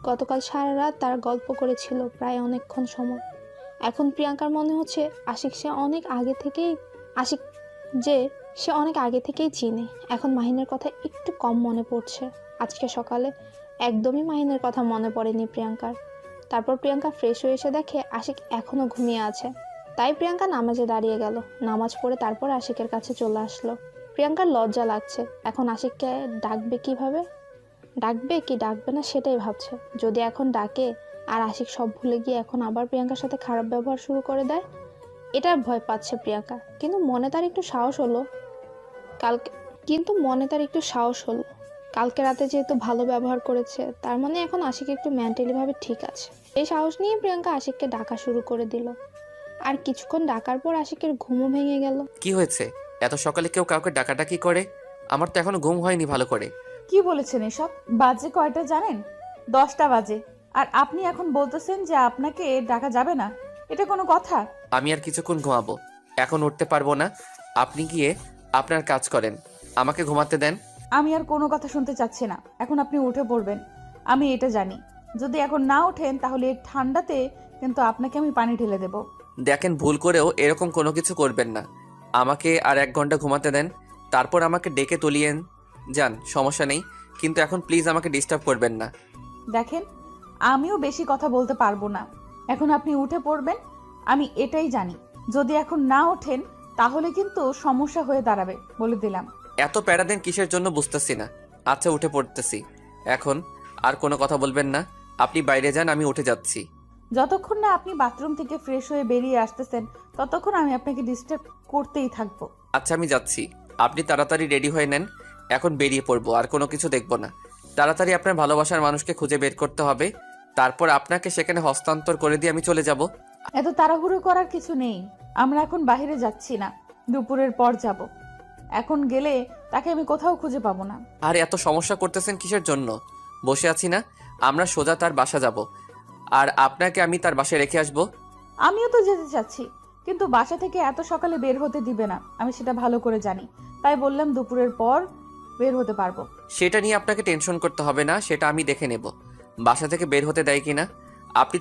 গতকাল সারা রাত তারা গল্প করেছিল প্রায় অনেকক্ষণ সময়। এখন প্রিয়াঙ্কার মনে হচ্ছে আশিক সে অনেক আগে থেকেই চিনে। এখন মাহিনের কথা একটু কম মনে পড়ছে। আজকে সকালে একদমই মাহিনের কথা মনে পড়েনি প্রিয়াঙ্কার। তারপর প্রিয়াঙ্কা ফ্রেশ হয়ে এসে দেখে আশিক এখনো ঘুমিয়ে আছে, তাই প্রিয়াঙ্কা নামাজে দাঁড়িয়ে গেল। নামাজ পড়ে তারপর আশিকের কাছে চলে আসলো। প্রিয়াঙ্কার লজ্জা লাগছে, এখন আশিককে ডাকবে কিভাবে, ডাকবে কি ডাকবে না সেটাই ভাবছে। যদি এখন ডাকে আর আশিক সব ভুলে গিয়ে এখন আবার প্রিয়াঙ্কার সাথে খারাপ ব্যবহার শুরু করে দেয়, এটা ভয় পাচ্ছে প্রিয়াঙ্কা। কিন্তু মনে তার একটু সাহস হলো কালকে রাতে যেহেতু ভালো ব্যবহার করেছে, তার মানে এখন আশিক একটু মেন্টালি ভাবে ঠিক আছে। এই সাহস নিয়ে প্রিয়াঙ্কা আশিককে ডাকা শুরু করে দিল। আর কিছুক্ষণ ডাকার পর আশিকের ঘুমও ভেঙে গেল। কি হয়েছে? এত সকালে কেউ কাউকে ডাকাডাকি করে? আমার তো এখনো ঘুম হয়নি ভালো করে। কি বলেছেন এসব? বাজে কয়টা জানেন? 10টা বাজে। আর আপনি এখন বলতেছেন যে আপনাকে ডাকা যাবে না? এটা কোনো কথা? আমি আর কিছুক্ষণ ঘুমাবো, এখন উঠতে পারবো না। আপনি গিয়ে আপনার কাজ করেন, আমাকে ঘুমাতে দেন। আমি আর কোনো কথা শুনতে চাচ্ছি না। এখন আপনি উঠে পড়বেন, আমি এটা জানি। যদি এখন না ওঠেন তাহলে এই ঠান্ডাতে কিন্তু আপনাকে আমি পানি ঢেলে দেব। দেখেন, ভুল করেও এরকম কোনো কিছু করবেন না। আমাকে আর 1 ঘন্টা ঘুমাতে দেন, তারপর আমাকে ডেকে তুলিয়েন যান, সমস্যা নেই। কিন্তু এখন প্লিজ আমাকে ডিস্টার্ব করবেন না। দেখেন, আমিও বেশি কথা বলতে পারবো না। এখন আপনি উঠে পড়বেন, আমি এটাই জানি। যদি এখন না ওঠেন তাহলে কিন্তু সমস্যা হয়ে দাঁড়াবে, বলে দিলাম। এত প্যারা দেন কিসের জন্য বুঝতেছি না। আচ্ছা, উঠে পড়তেছি। এখন আর কোনো কথা বলবেন না। আপনি বাইরে যান, আমি উঠে যাচ্ছি। যতক্ষণ না আপনি বাথরুম থেকে ফ্রেশ হয়ে বেরিয়ে আসতেছেন ততক্ষণ আমি আপনাকে ডিস্টার্ব করতেই থাকবো। আচ্ছা, আমি যাচ্ছি। আপনি তাড়াতাড়ি রেডি হয়ে নেন, এখন বেরিয়ে পড়বো। আর কোনো কিছু দেখবো না। তাড়াতাড়ি আপনার ভালোবাসার মানুষকে খুঁজে বের করতে হবে, তারপর আপনাকে সেখানে হস্তান্তর করে দিয়ে আমি চলে যাব। এত তাড়াহুড়ো করার কিছু নেই। আমরা এখন বাইরে যাচ্ছি না, দুপুরের পর যাব। এখন গেলে তাকে আমি কোথাও খুঁজে পাবো না। আর এত সমস্যা করতেছেন কিসের জন্য? বসে আছি না, আমরা সোজা তার বাসা যাব, আর আপনাকে আমি তার বাসায় রেখে আসব। আমিও তো যেতে চাচ্ছি, কিন্তু বাসা থেকে এত সকালে বের হতে দিবে না, আমি সেটা ভালো করে জানি। তাই বললাম দুপুরের পর বের হতে পারবো। সেটা নিয়ে আপনাকে টেনশন করতে হবে না, সেটা আমি দেখে নেব বাসা থেকে বের হতে দেয় কিনা। আপনি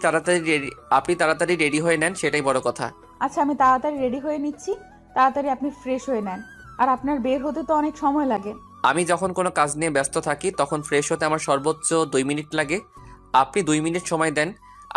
তাড়াতাড়ি রেডি হয়ে নেন, সেটাই বড় কথা। আচ্ছা, আমি তাড়াতাড়ি রেডি হয়ে নিচ্ছি। তাড়াতাড়ি আপনি ফ্রেশ হয়ে নেন। আর আপনার বের হতে তো অনেক সময় লাগে। আমি যখন কোনো কাজ নিয়ে ব্যস্ত থাকি তখন ফ্রেশ হতে আমার সর্বোচ্চ 2 মিনিট লাগে। আপনি 2 মিনিট সময় দেন,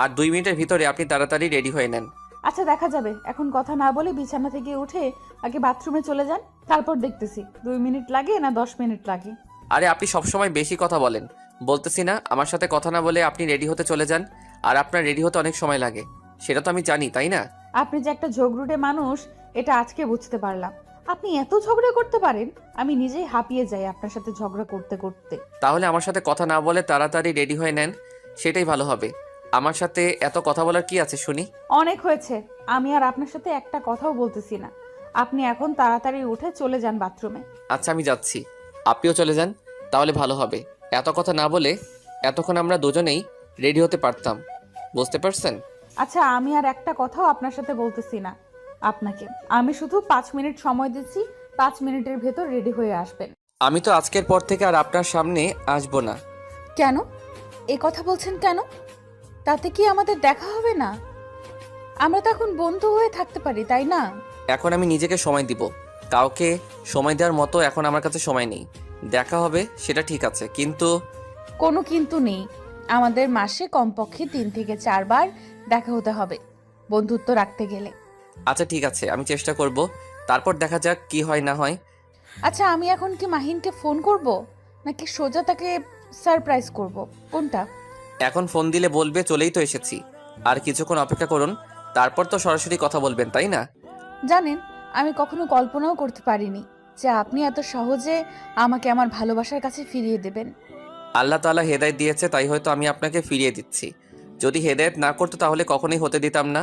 আর 2 মিনিটের ভিতরে আপনি তাড়াতাড়ি রেডি হয়ে নেন। আচ্ছা, দেখা যাবে। এখন কথা না বলে বিছানা থেকে উঠে আগে বাথরুমে চলে যান, তারপর দেখতেছি 2 মিনিট লাগে না 10 মিনিট লাগে। আরে আপনি সবসময় বেশি কথা বলেন। বলতেছি না, আমার সাথে কথা না বলে আপনি রেডি হতে চলে যান। আর আপনার রেডি হতে অনেক সময় লাগে, সেটা তো আমি জানি, তাই না? আপনি যে একটা ঝগড়ুটে মানুষ এটা আজকে বুঝতে পারলাম। আপনি এত ঝগড়া করতে পারেন, আমি নিজেই হাঁপিয়ে যাই আপনার সাথে ঝগড়া করতে করতে। তাহলে আমার সাথে কথা না বলে তাড়াতাড়ি রেডি হয়ে নেন, সেটাই ভালো হবে। আমার সাথে এত কথা বলার কি আছে শুনি? অনেক হয়েছে, আমি আর আপনার সাথে একটা কথাও বলতেছি না। আপনি এখন তাড়াতাড়ি উঠে চলে যান বাথরুমে। আচ্ছা, আমি যাচ্ছি। আপনিও চলে যান, তাহলে ভালো হবে। এত কথা না বলে এতক্ষণ আমরা দুজনেই রেডি হতে পারতাম, বুঝতে পারছেন? আচ্ছা, আমি আর একটা কথাও আপনার সাথে বলতেছি না আপনাকে। আমি শুধু 5 মিনিট সময় দিচ্ছি, 5 মিনিটের ভেতর রেডি হয়ে আসবেন। আমি তো আজকের পর থেকে আর আপনার সামনে আসবো না। কেন এই কথা বলছেন কেন? তাতে কি আমাদের দেখা হবে না? আমরা তো এখন বন্ধু হয়ে থাকতে পারি, তাই না? এখন আমি নিজেকে সময় দিব, কাউকে সময় দেওয়ার মতো এখন আমার কাছে সময় নেই। দেখা হবে সেটা ঠিক আছে, কিন্তু কোনো কিন্তু নেই। আমাদের মাসে কমপক্ষে 3 থেকে 4 বার দেখা হতে হবে বন্ধুত্ব রাখতে গেলে। আচ্ছা ঠিক আছে, আমি চেষ্টা করব, তারপর দেখা যাক কি হয় না হয়। আচ্ছা, আমি এখন কি মাহিনকে ফোন করব নাকি সোজা তাকে সারপ্রাইজ করব, কোনটা? এখন ফোন দিলে বলবে চলেই তো এসেছি। আর কিছুক্ষণ অপেক্ষা করুন, তারপর তো সরাসরি কথা বলবেন, তাই না? জানেন, আমি কখনো কল্পনাও করতে পারিনি যে আপনি এত সহজে আমাকে আমার ভালোবাসার কাছে ফিরিয়ে দেবেন। আল্লাহ তাআলা হেদায়েত দিয়েছে, তাই হয়তো আমি আপনাকে ফিরিয়ে দিচ্ছি। যদি হেদায়েত না করতো তাহলে কখনোই হতে দিতাম না।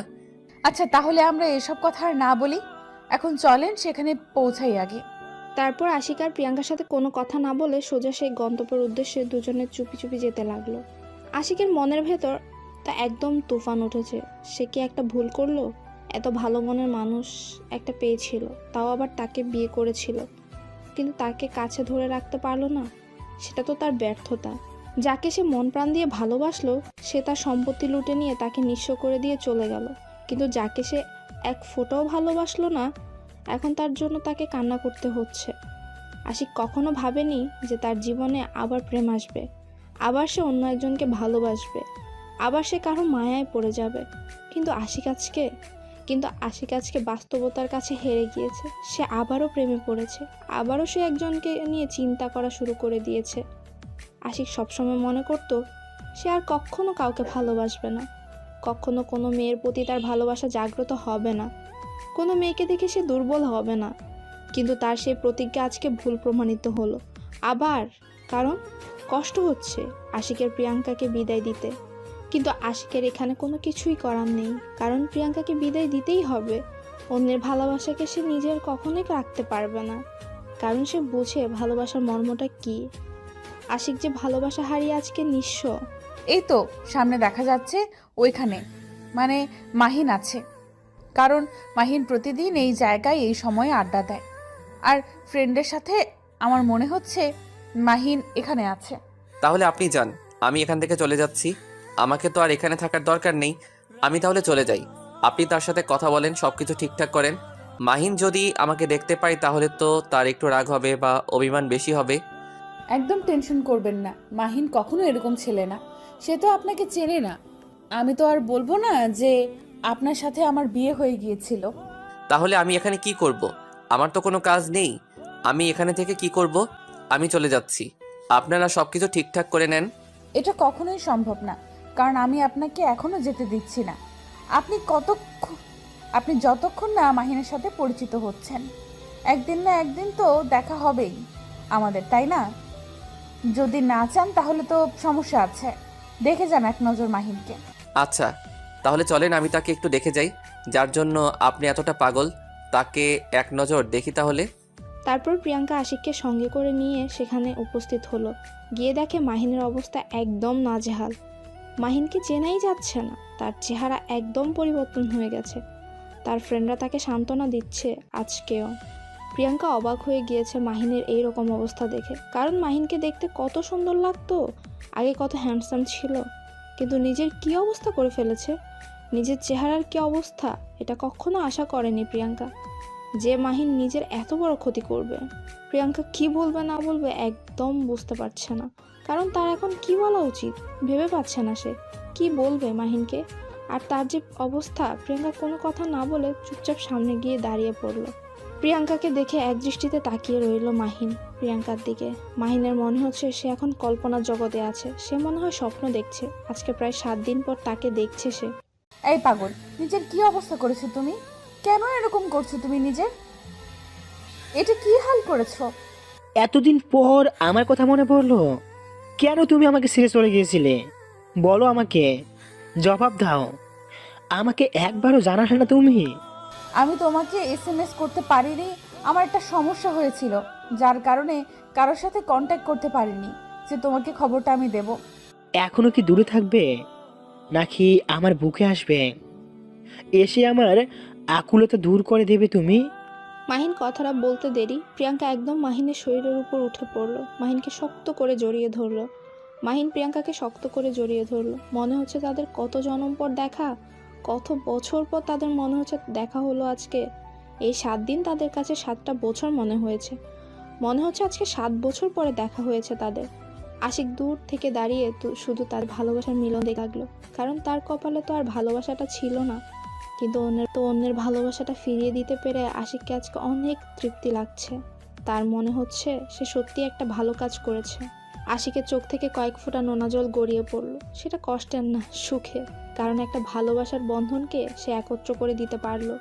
আচ্ছা, তাহলে আমরা এসব কথা আর না বলি, এখন চলেন সেখানে পৌঁছাই আগে। তারপর আশিক আর প্রিয়াঙ্কার সাথে কোনো কথা না বলে সোজা সেই গন্তব্যের উদ্দেশ্যে দুজনে চুপি চুপি যেতে লাগলো। আশিকের মনের ভেতর তা একদম তুফান উঠেছে। সে কি একটা ভুল করলো? এত ভালো মনের মানুষ একটা পেয়েছিল, তাও আবার তাকে বিয়ে করেছিল, কিন্তু তাকে কাছে ধরে রাখতে পারলো না। সেটা তো তার ব্যর্থতা। যাকে সে মন প্রাণ দিয়ে ভালোবাসলো, সে তার সম্পত্তি লুটে নিয়ে তাকে নিঃস্ব করে দিয়ে চলে গেল। কিন্তু যাকে সে এক ফোঁটাও ভালোবাসলো না, এখন তার জন্য তাকে কান্না করতে হচ্ছে। আশিক কখনো ভাবেনি যে তার জীবনে আবার প্রেম আসবে, আবার সে অন্য একজনকে ভালোবাসবে, আবার সে কারো মায়ায় পড়ে যাবে। কিন্তু আশিক আজকে বাস্তবতার কাছে হেরে গিয়েছে। সে আবারও প্রেমে পড়েছে, আবারও সে একজনকে নিয়ে চিন্তা করা শুরু করে দিয়েছে। আশিক সবসময় মনে করত সে আর কখনো কাউকে ভালোবাসবে না, কখনো কোনো মেয়ের প্রতি তার ভালোবাসা জাগ্রত হবে না, কোনো মেয়েকে দেখে সে দুর্বল হবে না। কিন্তু তার সেই প্রতিজ্ঞা আজকে ভুল প্রমাণিত হলো। আবার কারণ কষ্ট হচ্ছে আশিকের প্রিয়াঙ্কাকে বিদায় দিতে। কিন্তু আশিকের এখানে কোনো কিছুই করার নেই, কারণ প্রিয়াঙ্কাকে বিদায় দিতেই হবে। অন্যের ভালোবাসাকে সে নিজের কখনোই রাখতে পারবে না, কারণ সে বুঝে ভালোবাসার মর্মটা কী। আশিক যে ভালোবাসা হারিয়ে আজকে নিঃস্ব। এই তো সামনে দেখা যাচ্ছে ওইখানে, মানে মাহিন আছে। কারণ মাহিন প্রতিদিন এই জায়গায় এই সময়ে আড্ডা দেয়, আর ফ্রেন্ডের সাথে আমার মনে হচ্ছে মাহিন এখানে আছে। তাহলে আপনি যান, আমি এখান থেকে চলে যাচ্ছি। আমাকে তো আর এখানে থাকার দরকার নেই, আমি তাহলে চলে যাই। আপনি তার সাথে কথা বলেন, সবকিছু ঠিকঠাক করেন। মাহিন যদি আমাকে দেখতে পায় তাহলে তো তার একটু রাগ হবে বা অভিমান বেশি হবে। একদম টেনশন করবেন না, মাহিন কখনো এরকম ছেলে না। সে তো আপনাকে চেনে না। আমি তো আর বলবো না যে আপনার সাথে আমার বিয়ে হয়ে গিয়েছিল। তাহলে আমি এখানে কি করব? আমার তো কোনো কাজ নেই, আমি এখানে থেকে কি করব? আমি চলে যাচ্ছি, আপনারা সবকিছু ঠিকঠাক করে নেন। এটা কখনোই সম্ভব না, কারণ আমি আপনাকে এখনো যেতে দিচ্ছি না। আপনি যতক্ষণ না মাহিনের সাথে পরিচিত হচ্ছেন, একদিন না একদিন তো দেখা হবেই আমাদের, তাই না? যদি না চান তাহলে তো সমস্যা আছে। দেখে যান এক নজর মাহিনকে। আচ্ছা, তাহলে চলেন আমি তাকে একটু দেখে যাই, যার জন্য আপনি এতটা পাগল। তাকে এক নজর দেখি তাহলে। তারপর প্রিয়াঙ্কা আশিককে সঙ্গে করে নিয়ে সেখানে উপস্থিত হলো। গিয়ে দেখে মাহিনের অবস্থা একদম নাজেহাল। মাহিনকে চেনাই যাচ্ছে না, তার চেহারা একদম পরিবর্তন হয়ে গেছে। তার ফ্রেন্ডরা তাকে সান্ত্বনা দিচ্ছে আজকেও। প্রিয়াঙ্কা অবাক হয়ে গিয়েছে মাহিনের এই রকম অবস্থা দেখে, কারণ মাহিনকে দেখতে কত সুন্দর লাগতো, আগে কত হ্যান্ডসাম ছিল, কিন্তু নিজের কি অবস্থা করে ফেলেছে, নিজের চেহারার কি অবস্থা, এটা কখনো আশা করেনি প্রিয়াঙ্কা, যে মাহিন নিজের এত বড় ক্ষতি করবে। প্রিয়াঙ্কা কি বলবে না বলবে একদম বুঝতে পারছে না, কারণ তার এখন কি বলা উচিত ভেবে পাচ্ছে না সে কি বলবে মাহিনকে। আর তার যে অবস্থা, প্রিয়াঙ্কা কোনো কথা না বলে চুপচাপ সামনে গিয়ে দাঁড়িয়ে পড়ল। প্রিয়াঙ্কাকে দেখে এক দৃষ্টিতে তাকিয়ে রইল মাহিন প্রিয়াঙ্কার দিকে। মাহিনের মনে হচ্ছে সে এখন কল্পনার জগতে আছে, সে মনে হয় স্বপ্ন দেখছে। আজকে প্রায় 7 দিন পর তাকে দেখছে সে। এই পাগল, নিজের কি অবস্থা করেছো তুমি? কেন এরকম করছো তুমি নিজের? এটা কি হাল করেছো? এতদিন পর আমার কথা মনে পড়লো? কেন তুমি আমাকে ছেড়ে চলে গিয়েছিলে? বলো আমাকে, জবাব দাও। আমাকে একবারও জানালে না তুমি? আমি তোমাকে SMS করতে পারিনি, আমার একটা সমস্যা হয়েছিল, যার কারণে কারোর সাথে কন্ট্যাক্ট করতে পারিনি যে তোমাকে খবরটা আমি দেব। এখনো কি দূরে থাকবে নাকি আমার বুকে আসবে, এসে আমার আকুলতা দূর করে দেবে তুমি? মাহিন কথাটা বলতে দেরি প্রিয়াঙ্কা একদম মাহিনের শরীরের উপর উঠে পড়ল, মাহিনকে শক্ত করে জড়িয়ে ধরলো। মাহিন প্রিয়াঙ্কাকে শক্ত করে জড়িয়ে ধরলো। মনে হচ্ছে তাদের কত জন্ম পর দেখা, কত বছর পর তাদের মনে হচ্ছে দেখা হলো আজকে। এই 7 দিন তাদের কাছে 7টা বছর মনে হয়েছে। মনে হচ্ছে আজকে 7 বছর পরে দেখা হয়েছে তাদের। আশিক দূর থেকে দাঁড়িয়ে শুধু তার ভালোবাসার মিলন দেখে লাগলো, কারণ তার কপালে তো আর ভালোবাসাটা ছিল না। কিন্তু অন্যের ভালোবাসাটা ফিরিয়ে দিতে পেরে আশিককে আজকে অনেক তৃপ্তি লাগছে। তার মনে হচ্ছে সে সত্যি একটা ভালো কাজ করেছে। আশিকের চোখ থেকে কয়েক ফোঁটা নোনা জল গড়িয়ে পড়ল। সেটা কষ্টের না, সুখের, কারণ একটা ভালোবাসার বন্ধনকে সে একত্র করে দিতে পারলো।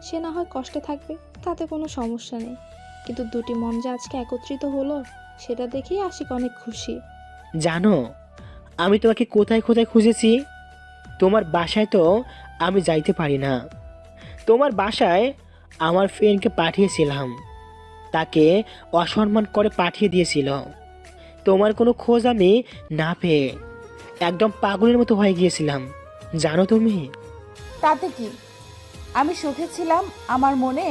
সে না হয় কষ্টে থাকবে, তাতে কোনো সমস্যা নেই, কিন্তু দুটি মন যে আজকে একত্রিত হলো সেটা দেখেই আশিক অনেক খুশি। জানো আমি তোমাকে কোথায় কোথায় খুঁজেছি? তোমার বাসায় তো আমি যাইতে পারি না। তোমার বাসায় আমার ফ্রেন্ডকে পাঠিয়েছিলাম, তাকে অসম্মান করে পাঠিয়ে দিয়েছিল। তোমার কোনো খোঁজ আমি না পেয়ে একদম পাগলের মতো হয়ে গিয়েছিলাম, জানো তুমি? তাতে কি, আমি সুখে ছিলাম, আমার মনে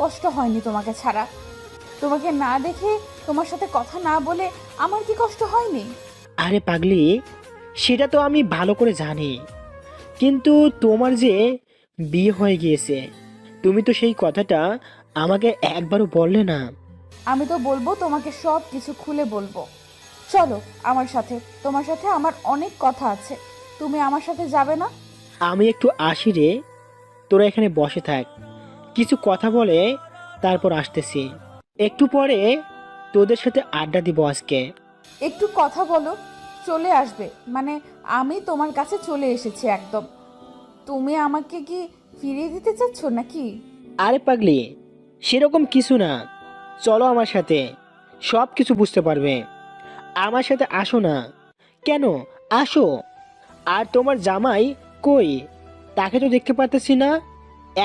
কষ্ট হয়নি তোমাকে ছাড়া। তোমাকে না দেখে, তোমার সাথে কথা না বলে আমার কি কষ্ট হয়নি? আরে পাগলি, সেটা তো আমি ভালো করে জানি, কিন্তু তোমার যে বিয়ে হয়ে গিয়েছে, তুমি তো সেই কথাটা আমাকে একবারও বললে না। আমি তো বলবো, তোমাকে সব কিছু খুলে বলবো। চলো আমার সাথে, তোমার সাথে আমার অনেক কথা আছে। তুমি আমার সাথে যাবে না? আমি একটু আসি রে, তোরা এখানে বসে থাক, কিছু কথা বলে তারপর আসতেছি। একটু পরে তোদের সাথে আড্ডা দিব আজকে। একটু কথা বলো, চলে আসবে মানে আমি তোমার কাছে চলে এসেছি একদম। তুমি আমাকে কি ফিরিয়ে দিতে চাচ্ছ নাকি? আরে পাগলি, সেরকম কিছু না, চলো আমার সাথে, সব কিছু বুঝতে পারবে। আমার সাথে আসো না। কেন? আসো। আর তোমার জামাই কই? তাকে তো দেখতে পারতেছি না,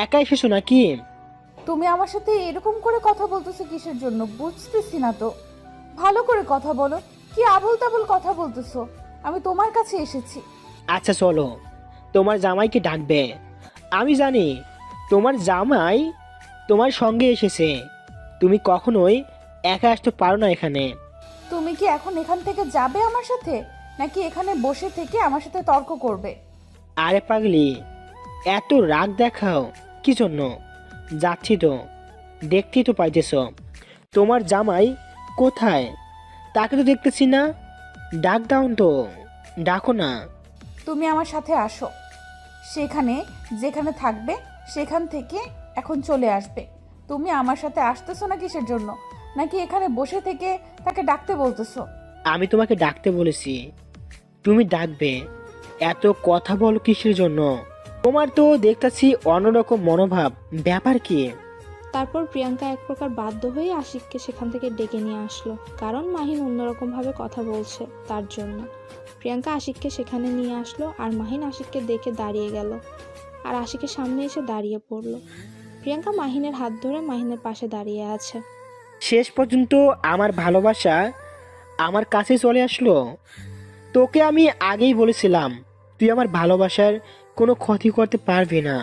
একা এসেছো নাকি? তুমি আমার সাথে এরকম করে কথা বলতেছো কিসের জন্য বুঝতেছি না তো। ভালো করে কথা বলো, কি আবোল তাবোল কথা বলতেছো? আমি তোমার কাছে এসেছি। আচ্ছা চলো, তোমার জামাইকে ডাকবে। আমি জানি তোমার জামাই তোমার সঙ্গে এসেছে, তুমি কখনোই একা আসতে পারো না এখানে। তুমি কি এখন এখান থেকে যাবে আমার সাথে, নাকি এখানে বসে থেকে আমার সাথে তর্ক করবে? আরে পাগলি, এত রাগ দেখাও কি জন্য? যাচ্ছি তো, দেখতেই তো পাইতেছ। তোমার জামাই কোথায়? তাকে তো দেখতেছি না। ডাক দাও তো, ডাকো না। তুমি আমার সাথে আসো, সেখানে যেখানে থাকবে সেখান থেকে এখন চলে আসবে। তুমি আমার সাথে আসতেছো না কিসের জন্য, নাকি এখানে বসে থেকে তাকে ডাকতে বলতেছো? আমি তোমাকে ডাকতে বলেছি, তুমি ডাকবে। এত কথা বলো কিসের জন্য? তোমার তো দেখতেছি অন্যরকম মনোভাব, ব্যাপার কি? তারপর প্রিয়াঙ্কা এক প্রকার বাধ্য হয়ে আশিককে সেখান থেকে ডেকে নিয়ে আসলো, কারণ মাহিন অন্যরকমভাবে কথা বলছে তার জন্য। প্রিয়াঙ্কা আশিককে সেখানে নিয়ে আসলো, আর মাহিন আশিককে দেখে দাঁড়িয়ে গেল, আর আশিকের সামনে এসে দাঁড়িয়ে পড়লো। প্রিয়াঙ্কা মাহিনের হাত ধরে মাহিনের পাশে দাঁড়িয়ে আছে। শেষ পর্যন্ত আমার ভালোবাসা আমার কাছে চলে আসলো। তোকে আমি আগেই বলেছিলাম তুই আমার ভালোবাসার কোনো ক্ষতি করতে পারবি না।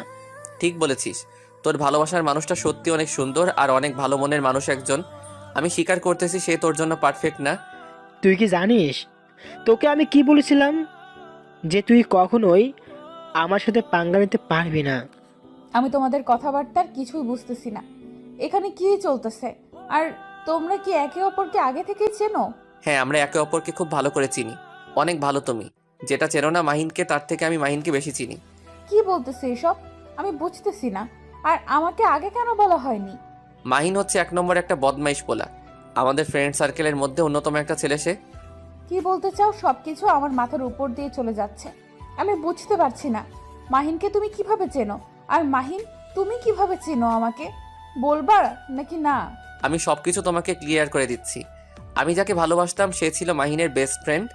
ঠিক বলেছিস, তোর ভালোবাসার মানুষটা সত্যি অনেক সুন্দর আর অনেক ভালো মনের মানুষ একজন। আমি স্বীকার করতেছি সে তোর জন্য পারফেক্ট না। তুই কি জানিস তোকে আমি কি বলেছিলাম? যে তুই কখনোই আমার সাথে পাঙ্গা নিতে পারবি না। আমি তোমাদের কথাবার্তার কিছুই বুঝতেছি না, এখানে কি চলতেছে? আর তোমরা কি একে অপরকে আগে থেকেই চেনো? হ্যাঁ, আমরা একে অপরকে খুব ভালো করে চিনি, অনেক ভালো। তুমি যেটা চেনো না মাহিনকে, তার থেকে আমি মাহিনকে বেশি চিনি। কি বলতেছে এসব? আমি বুঝতেছি না। আর আমাকে আগে কেন বলা হয়নি? মাহিন হচ্ছে এক নম্বর একটা বদমাইশ পোলা, আমাদের ফ্রেন্ড সার্কেলের মধ্যে অন্যতম একটা ছেলে সে। কি বলতে চাও? সবকিছু আমার মাথার উপর দিয়ে চলে যাচ্ছে, আমি বুঝতে পারছি না। মাহিনকে তুমি কিভাবে চেনো? আর মাহিন, তুমি কিভাবে চেনো আমাকে? বলবা নাকি না? আমি সব কিছু তোমাকে ক্লিয়ার করে দিচ্ছি। আমি যাকে ভালোবাসতাম সে ছিল মাহিনের বেস্ট ফ্রেন্ড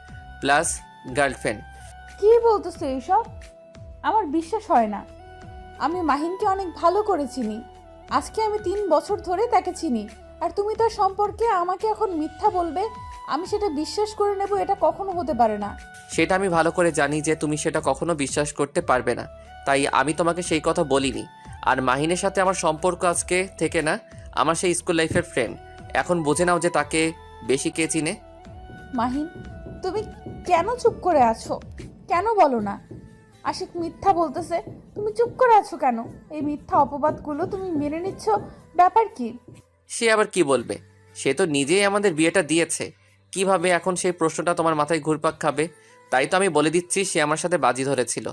প্লাস গার্লফ্রেন্ড। কি বলতেছো এইসব? আমার বিশ্বাস হয় না। আমি মাহিনকে অনেক ভালো করে চিনি, আজকে আমি 3 বছর ধরে তাকে চিনি। আর তুমি তার সম্পর্কে আমাকে এখন মিথ্যা বলবে? আমি সেটা বিশ্বাস করে নেব? এটা কখনো হতে পারে না। সেটা আমি ভালো করে জানি যে তুমি সেটা কখনো বিশ্বাস করতে পারবে না, তাই আমি তোমাকে সেই কথা বলিনি। আর মাহিনের সাথে আমার সম্পর্ক আজকে থেকে না, আমার সেই স্কুল লাইফের ফ্রেন্ড। এখন বুঝে নাও যে তাকে বেশি কে চিনে। মাহিন, তুমি কেন চুপ করে আছো? কেন বলো না? আশিক মিথ্যা বলতেছে, তুমি চুপ করে আছো কেন? এই মিথ্যা অপবাদগুলো তুমি মেনে নিচ্ছ, ব্যাপার কি? সে আবার কি বলবে? সে তো নিজেই আমাদের বিয়েটা দিয়েছে, কিভাবে এখন সেই প্রশ্নটা তোমার মাথায় ঘুরপাক খাবে? তাই তো আমি বলে দিচ্ছি সে আমার সাথে বাজি ধরেছিল।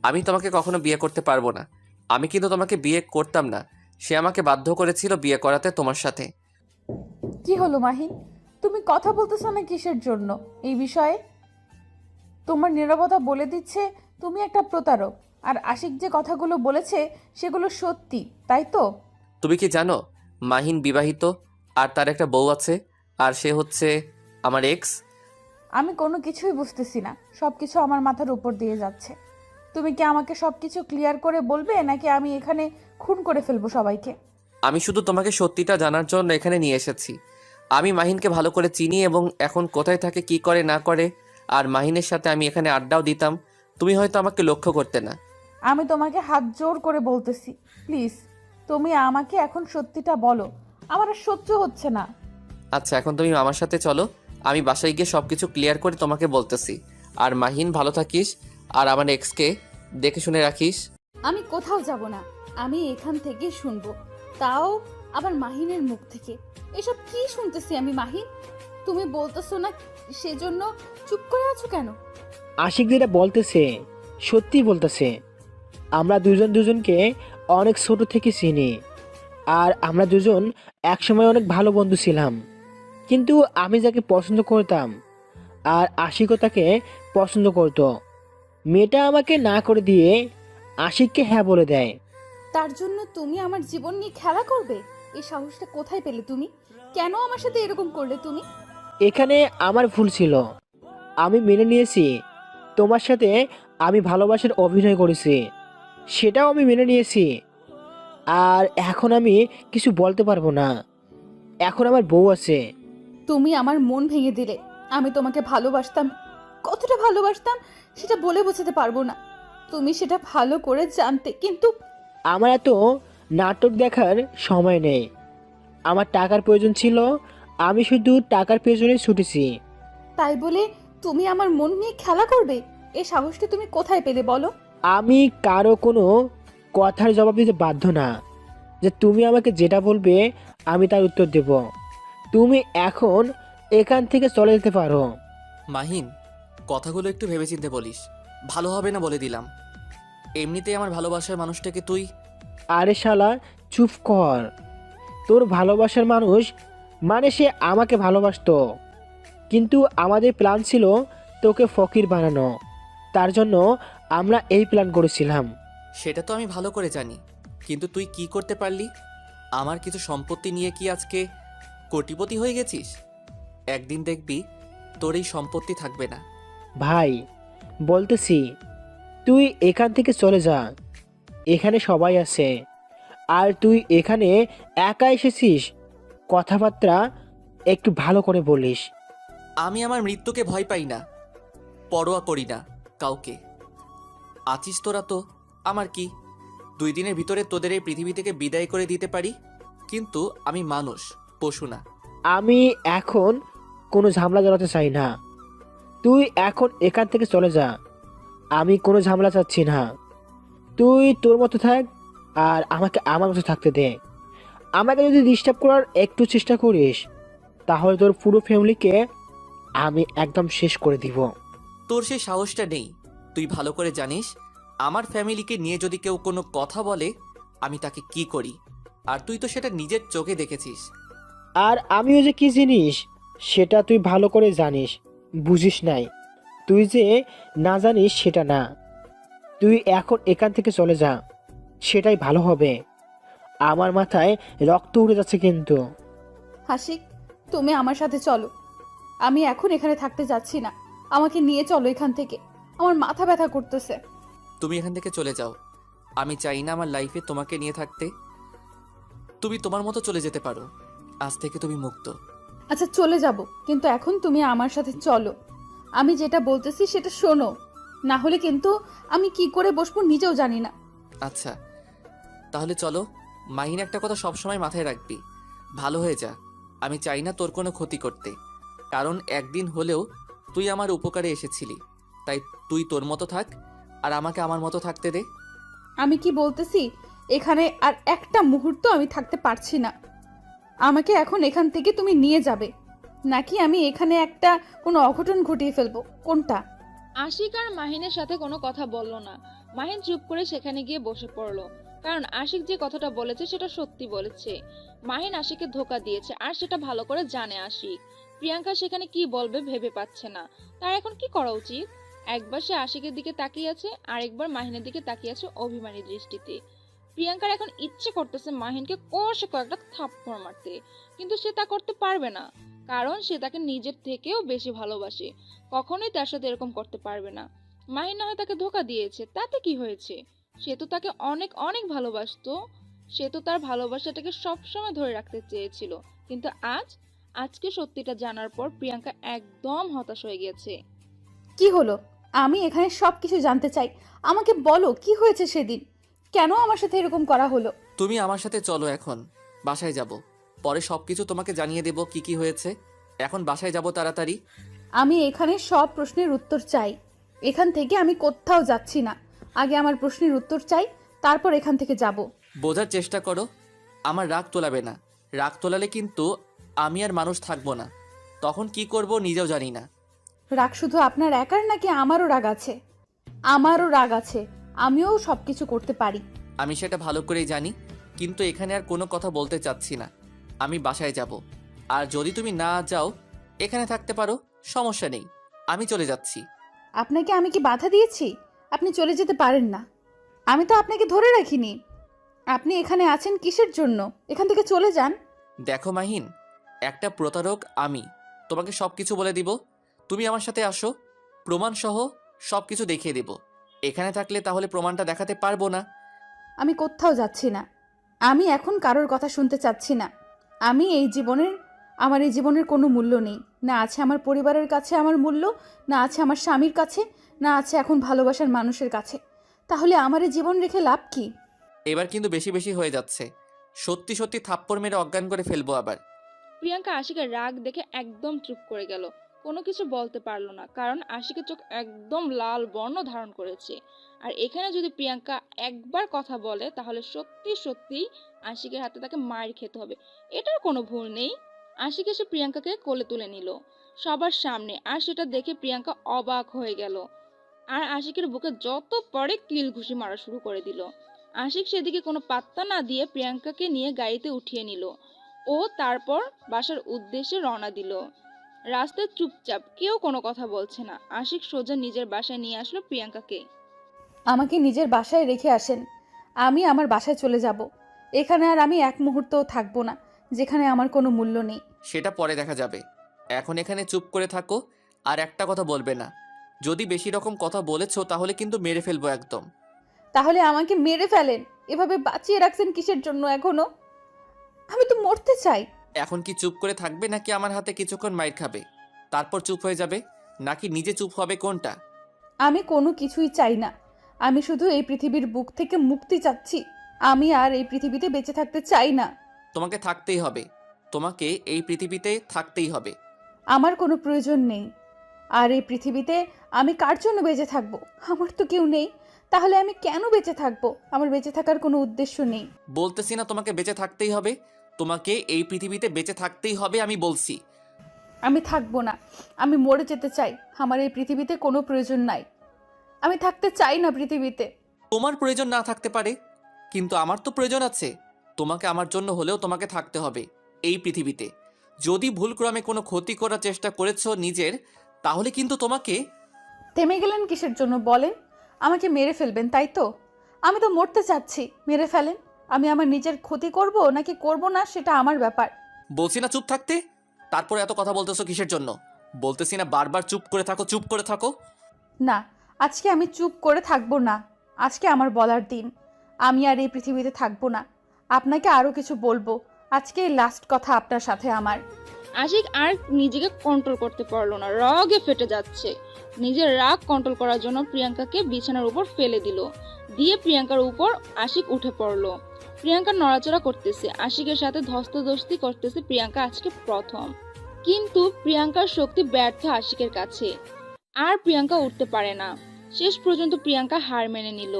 আমি তোমাকে কখনো বিয়ে করতে পারবো না। আমি কিন্তু তোমাকে বিয়ে করতাম না, সে আমাকে বাধ্য করেছিল বিয়ে করাতে তোমার সাথে। কি হলো মাহিন, তুমি কথা বলতেছো না কিসের জন্য এই বিষয়ে? তোমার নীরবতা বলে দিচ্ছে তুমি একটা প্রতারক। আর আশিক যে কথাগুলো বলেছে সেগুলো সত্যি, তাই তো? তুমি কি জানো মাহিন বিবাহিত আর তার একটা বউ আছে, আর সে হচ্ছে আমার এক্স। আমি কোনো কিছুই বুঝতেছি না, সব কিছু আমার মাথার উপর দিয়ে যাচ্ছে। তুমি কি আমাকে সব কিছু ক্লিয়ার করে বলবে, নাকি আমি এখানে খুন করে ফেলবো সবাইকে? আমি শুধু তোমাকে সত্যিটা জানার জন্য এখানে নিয়ে এসেছি। আমি মাহিনকে ভালো করে চিনি এবং এখন কোথায় থাকে, কি করে না করে। আর মাহিনের সাথে আমি এখানে আড্ডাও দিতাম। তুমি হয়তো আমাকে লক্ষ্য করতে না। আমি তোমাকে হাত জোর করে বলতেছি, প্লিজ তুমি আমাকে এখন সত্যিটা বলো, আমার আর সহ্য হচ্ছে না। আচ্ছা, এখন তুমি আমার সাথে চলো, আমি বাসায় গিয়ে সব কিছু ক্লিয়ার করে তোমাকে বলতেছি। আর মাহিন, ভালো থাকিস, আর আমার এক্সকে দেখে শুনে রাখিস। আমি কোথাও যাব না, আমি এখান থেকে শুনবো, তাও আবার মাহিনের মুখ থেকে। এসব কি শুনতেছি আমি মাহিন? তুমি বলতেছো না, সেজন্য চুপ করে আছো কেন? আশিক যেটা বলতেছে সত্যি বলতেছে। আমরা দুজন দুজনকে অনেক ছোট থেকে চিনি, আর আমরা দুজন একসময় অনেক ভালো বন্ধু ছিলাম। কিন্তু আমি যাকে পছন্দ করতাম আর আশিকও তাকে পছন্দ করতো, মেয়েটা আমাকে না করে দিয়ে আশিককে হ্যাঁ বলে দেয়। তার জন্য তুমি আমার জীবন নিয়ে খেলা করবে? এই সাহসটা কোথায় পেলে তুমি? কেন আমার সাথে এরকম করলে তুমি? এখানে আমার ভুল ছিল, আমি মেনে নিয়েছি। তোমার সাথে আমি ভালোবাসার অভিনয় করেছি, সেটাও আমি মেনে নিয়েছি। আর এখন আমি কিছু বলতে পারবো না, এখন আমার বউ আছে। তুমি আমার মন ভেঙে দিলে। আমি তোমাকে ভালোবাসতাম, কতটা ভালোবাসতাম সেটা বলে বোঝাতে পারবো না। তুমি সেটা ভালো করে জানতে, কিন্তু আমার এত নাটক দেখার সময় নেই। আমার টাকার প্রয়োজন ছিল, আমি শুধু টাকার পেছনে ছুটেছি। তাই বলে তুমি আমার মন নিয়ে খেলা করবে? এই সাহসটা তুমি কোথায় পেলে বলো? আমি কারো কোনো কথার জবাব দিতে বাধ্য না, যে তুমি আমাকে যেটা বলবে আমি তার উত্তর দেব। তুমি এখন এখান থেকে চলে যেতে পারো। মাহিন, কথাগুলো একটু ভেবেচিন্তে বলিস, ভালো হবে না বলে দিলাম। এমনিতেই আমার ভালোবাসার মানুষটাকে তুই। আরে শালা, চুপ কর। তোর ভালোবাসার মানুষ মানে সে আমাকে ভালোবাসতো, কিন্তু আমাদের প্ল্যান ছিল তোকে ফকির বানানো। তার জন্য আমরা এই প্ল্যান করেছিলাম। সেটা তো আমি ভালো করে জানি, কিন্তু তুই কি করতে পারলি? আমার কিছু সম্পত্তি নিয়ে কি আজকে কোটিপতি হয়ে গেছিস? একদিন দেখবি তোর এই সম্পত্তি থাকবে না। ভাই, বলতেছি তুই এখান থেকে চলে যা, এখানে সবাই আছে। আর তুই এখানে একা এসেছিস, কথাবার্তা একটু ভালো করে বলিস। আমি আমার মৃত্যুকে ভয় পাই না, পরোয়া করি না কাউকে। আছিস তোরা তো, আমার কি? 2 দিনের ভিতরে তোদের এই পৃথিবী থেকে বিদায় করে দিতে পারি, কিন্তু আমি মানুষ, পশু না। আমি এখন কোনো ঝামেলা জড়াতে চাই না, তুই এখন এখান থেকে চলে যা। আমি কোনো ঝামেলা চাচ্ছি না, তুই তোর মতো থাক আর আমাকে আমার মতো থাকতে দে। আমাকে যদি ডিস্টার্ব করার একটু চেষ্টা করিস, তাহলে তোর পুরো ফ্যামিলিকে আমি একদম শেষ করে দিব। তোর সেই সাহসটা নেই। তুই ভালো করে জানিস, আমার ফ্যামিলিকে নিয়ে যদি কেউ কোনো কথা বলে, আমি তাকে কি করি। আর তুই তো সেটা নিজের চোখে দেখেছিস। আর আমিও যে কি জিনিস সেটা তুই ভালো করে জানিস, বুঝিস নাই। তুই যে না জানিস সেটা না, তুই এখন এখান থেকে চলে যা, সেটাই ভালো হবে। আমার মাথায় রক্ত উঠে যাচ্ছে কিন্তু। হাসিক, তুমি আমার সাথে চলো। আমি এখন এখানে থাকতে যাচ্ছি না, আমাকে নিয়ে চলো এখান থেকে, আমার মাথা ব্যথা করতেছে। তুমি এখান থেকে চলে যাও। আমি চাই না আমার লাইফে তোমাকে নিয়ে থাকতে। তুমি তোমার মতো চলে যেতে পারো, আজ থেকে তুমি মুক্ত। আচ্ছা চলে যাব, কিন্তু এখন তুমি আমার সাথে চলো। আমি যেটা বলতেছি সেটা শোনো, না হলে কিন্তু আমি কি করে বসবো নিজেও জানি না। আচ্ছা তাহলে চলো। মাহিন, একটা কথা সবসময় মাথায় রাখবি, ভালো হয়ে যা। আমি চাই না তোর কোনো ক্ষতি করতে, কারণ একদিন হলেও তুই আমার উপকারে এসেছিলি। তাই তুই তোর মতো থাক, আর আমাকে আমার মতো থাকতে দে। আমি কি বলতেছি, এখানে আর একটা মুহূর্ত আমি থাকতে পারছি না। আমাকে এখন এখান থেকে তুমি নিয়ে যাবে, নাকি আমি এখানে একটা কোনো অঘটন ঘটিয়ে ফেলবো, কোনটা? আশিক আর মাহিনের সাথে কোনো কথা বলল না। মাহিন চুপ করে সেখানে গিয়ে বসে পড়লো, কারণ আশিক যে কথাটা বলেছে সেটা সত্যি বলেছে। মাহিন আশিককে ধোকা দিয়েছে, আর সেটা ভালো করে জানে আশিক। প্রিয়াঙ্কা সেখানে কি বলবে ভেবে পাচ্ছে না, তার এখন কি করা উচিত। একবার সে আশিকের দিকে তাকিয়ে আছে, আরেকবার মাহিনের দিকে তাকিয়ে আছে অভিমানী দৃষ্টিতে। প্রিয়াঙ্কার এখন ইচ্ছে করতেছে মাহিনকে কষে কয়েকটা থাপ্পড় মারতে, কিন্তু সে তা করতে পারবে না, কারণ সে তাকে নিজের থেকেও বেশি ভালোবাসে। কখনোই তার সাথে এরকম করতে পারবে না। মাহিন না হয় তাকে ধোকা দিয়েছে, তাতে কি হয়েছে? সে তো তাকে অনেক অনেক ভালোবাসতো। সে তো তার ভালোবাসাটাকে সবসময় ধরে রাখতে চেয়েছিল। কিন্তু আজকে সত্যিটা জানার পর প্রিয়াঙ্কা একদম হতাশ হয়ে গেছে। কি হলো? আমি এখানে সব কিছু জানতে চাই। আমাকে বলো কি হয়েছে সেদিন, কেন আমার সাথে এরকম করা হলো? তুমি আমার সাথে চলো, এখন বাসায় যাব। পরে সব কিছু তোমাকে জানিয়ে দেব কি কি হয়েছে। এখন বাসায় যাব তাড়াতাড়ি। আমি এখানে সব প্রশ্নের উত্তর চাই। এখান থেকে আমি কোথাও যাচ্ছি না। আগে আমার প্রশ্নের উত্তর চাই, তারপর এখান থেকে যাব। বোঝার চেষ্টা করো, আমার রাগ তোলাবে না। রাগ তোলালে কিন্তু আমি আর মানুষ থাকবো না। তখন কি করব নিজেও জানি না। রাগ শুধু আপনার একার নাকি আমারও রাগ আছে? আমারও রাগ আছে, আমিও সব কিছু করতে পারি। আমি সেটা ভালো করেই জানি, কিন্তু এখানে আর কোনো কথা বলতে চাচ্ছি না। আমি বাসায় যাব। আর যদি তুমি না যাও, এখানে থাকতে পারো, সমস্যা নেই। আমি চলে যাচ্ছি। আপনাকে আমি কি বাধা দিয়েছি? আপনি চলে যেতে পারেন না। আমি তো আপনাকে ধরে রাখিনি। আপনি এখানে আছেন কিসের জন্য? এখান থেকে চলে যান। দেখো মাহিন, একটা প্রতারক আমি। তোমাকে সব কিছু বলে দিব। তুমি আমার সাথে আসো, প্রমাণসহ সব কিছু দেখিয়ে দেব। এখানে থাকলে তাহলে প্রমাণটা দেখাতে পারবো না। আমি কোথাও যাচ্ছি না। আমি এখন কারোর কথা শুনতে চাচ্ছি না। আমার এই জীবনের কোনো মূল্য নেই। না আছে আমার পরিবারের কাছে আমার মূল্য, না আছে আমার স্বামীর কাছে, না আছে এখন ভালোবাসার মানুষের কাছে। তাহলে আমার এই জীবন রেখে লাভ কি? এবার কিন্তু বেশি বেশি হয়ে যাচ্ছে। সত্যি সত্যি থাপ্পড় মেরে অজ্ঞান করে ফেলবো আবার। প্রিয়াঙ্কা আশিকের রাগ দেখে একদম চুপ করে গেল। কোনো কিছু বলতে পারলো না, কারণ আশিকের চোখ একদম লাল বর্ণ ধারণ করেছে। আর এখানে যদি প্রিয়াঙ্কা একবার কথা বলে তাহলে সত্যি সত্যি আশিকের হাতে তাকে মার খেতে হবে। এটার কোনো ভুল নেই। আশিক এসে প্রিয়াঙ্কাকে কোলে তুলে নিল সবার সামনে, আর সেটা দেখে প্রিয়াঙ্কা অবাক হয়ে গেল। আর আশিকের বুকে যত পরে কিল ঘুষি মারা শুরু করে দিল। আশিক সেদিকে কোনো পাত্তা না দিয়ে প্রিয়াঙ্কাকে নিয়ে গাড়িতে উঠিয়ে নিল ও তারপর বাসার উদ্দেশ্যে রওনা দিল। রাস্তায় চুপচাপ, কেউ কোনো কথা বলছে না। আশিক সোজা নিজের বাসায় নিয়ে আসলো প্রিয়াঙ্কাকে। আমাকে নিজের বাসায় রেখে আসেন। আমি আমার বাসায় চলে যাব। এখানে আর আমি এক মুহূর্তও থাকবো না, যেখানে আমার কোনো মূল্য নেই। সেটা পরে দেখা যাবে। এখন এখানে চুপ করে থাকো, আর একটা কথা বলবে না। যদি বেশি রকম কথা বলেছো তাহলে কিন্তু মেরে ফেলবো একদম। তাহলে আমাকে মেরে ফেলেন। এভাবে বাঁচিয়ে রাখছেন কিসের জন্য এখনো? আমি তো মরতে চাই। এখন কি চুপ করে থাকবে নাকি আমার হাতে কিছুক্ষণ মাইর খাবে, তারপর চুপ হয়ে যাবে? নাকি নিজে চুপ হবে, কোনটা? আমি কোনো কিছুই চাই না। আমি শুধু এই পৃথিবীর বুক থেকে মুক্তি চাচ্ছি। আমি আর এই পৃথিবীতে বেঁচে থাকতে চাই না। তোমাকে থাকতেই হবে। তোমাকে এই পৃথিবীতে থাকতেই হবে। আমার কোনো প্রয়োজন নেই। আর এই পৃথিবীতে আমি কার জন্য বেঁচে থাকবো? আমার তো কেউ নেই। তাহলে আমি কেন বেঁচে থাকবো? আমার বেঁচে থাকার কোনো উদ্দেশ্য নেই। বলতেছি না তোমাকে বেঁচে থাকতেই হবে? তোমাকে এই পৃথিবীতে বেঁচে থাকতেই হবে, আমি বলছি। আমি থাকবো না। আমি মরে যেতে চাই। আমার এই পৃথিবীতে কোনো প্রয়োজন নাই। আমি থাকতে চাই না পৃথিবীতে। তোমার প্রয়োজন না থাকতে পারে, কিন্তু আমার তো প্রয়োজন আছে। তোমাকে আমার জন্য হলেও তোমাকে থাকতে হবে এই পৃথিবীতে। যদি ভুলক্রমে কোনো ক্ষতি করার চেষ্টা করেছো নিজের, তাহলে কিন্তু তোমাকে... থেমে গেলেন কিসের জন্য বলেন? আমাকে মেরে ফেলবেন তাই তো? আমি তো মরতে চাচ্ছি, মেরে ফেলেন। আমি আমার নিজের ক্ষতি করব নাকি করব না সেটা আমার ব্যাপার। বলছি না চুপ থাকতে, তারপরে এত কথা বলতেছো কিসের জন্য? বলতেছি না বারবার চুপ করে থাকো, চুপ করে থাকো। না, আজকে আমি চুপ করে থাকবো না। আজকে আমার বলার দিন। আমি আর এই পৃথিবীতে থাকবো না। আপনাকে আরও কিছু বলবো। আজকে লাস্ট কথা আপনার সাথে আমার। আশিক আর নিজেকে কন্ট্রোল করতে পারলো না, রাগে ফেটে যাচ্ছে। নিজের রাগ কন্ট্রোল করার জন্য প্রিয়াঙ্কাকে বিছানার উপর ফেলে দিল। দিয়ে প্রিয়াঙ্কার উপর আশিক উঠে পড়লো। প্রিয়াঙ্কা নড়াচড়া করতেছে, আশিকের সাথে ধস্তাধস্তি করতেছে প্রিয়াঙ্কা আজকে প্রথম। কিন্তু প্রিয়াঙ্কার শক্তি ব্যর্থ আশিকের কাছে। আর প্রিয়াঙ্কা উঠতে পারে না। শেষ পর্যন্ত প্রিয়াঙ্কা হার মেনে নিল।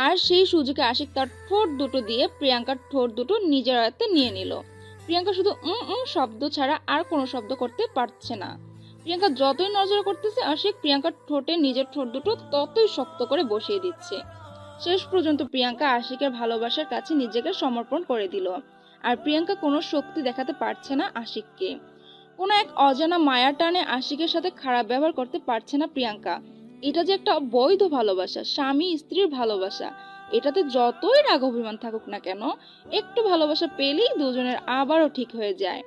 আর সেই সুযোগে আশিক তার ঠোঁট দুটো দিয়ে প্রিয়াঙ্কার ঠোঁট দুটো নিজের আয়ত্তে নিয়ে নিল। প্রিয়াঙ্কা শুধু শব্দ ছাড়া আর কোনো শব্দ করতে পারছে না। প্রিয়াঙ্কা যতই নজর করতেছে আশিক প্রিয়াঙ্কার ঠোঁটে নিজের ঠোঁট দুটো ততই শক্ত করে বসিয়ে দিচ্ছে। শেষ পর্যন্ত প্রিয়াঙ্কা আশিকের ভালোবাসার কাছে নিজেকে সমর্পণ করে দিল। আর প্রিয়াঙ্কা কোনো শক্তি দেখাতে পারছে না আশিককে। কোনো এক অজানা মায়ার টানে আশিকের সাথে খারাপ ব্যবহার করতে পারছে না প্রিয়াঙ্কা। এটা যে একটা বৈধ ভালোবাসা, স্বামী স্ত্রীর ভালোবাসা। এটাতে যতই রাগ অভিমান থাকুক না কেন, একটু ভালোবাসা পেলেই দুজনের আবারও ঠিক হয়ে যায়।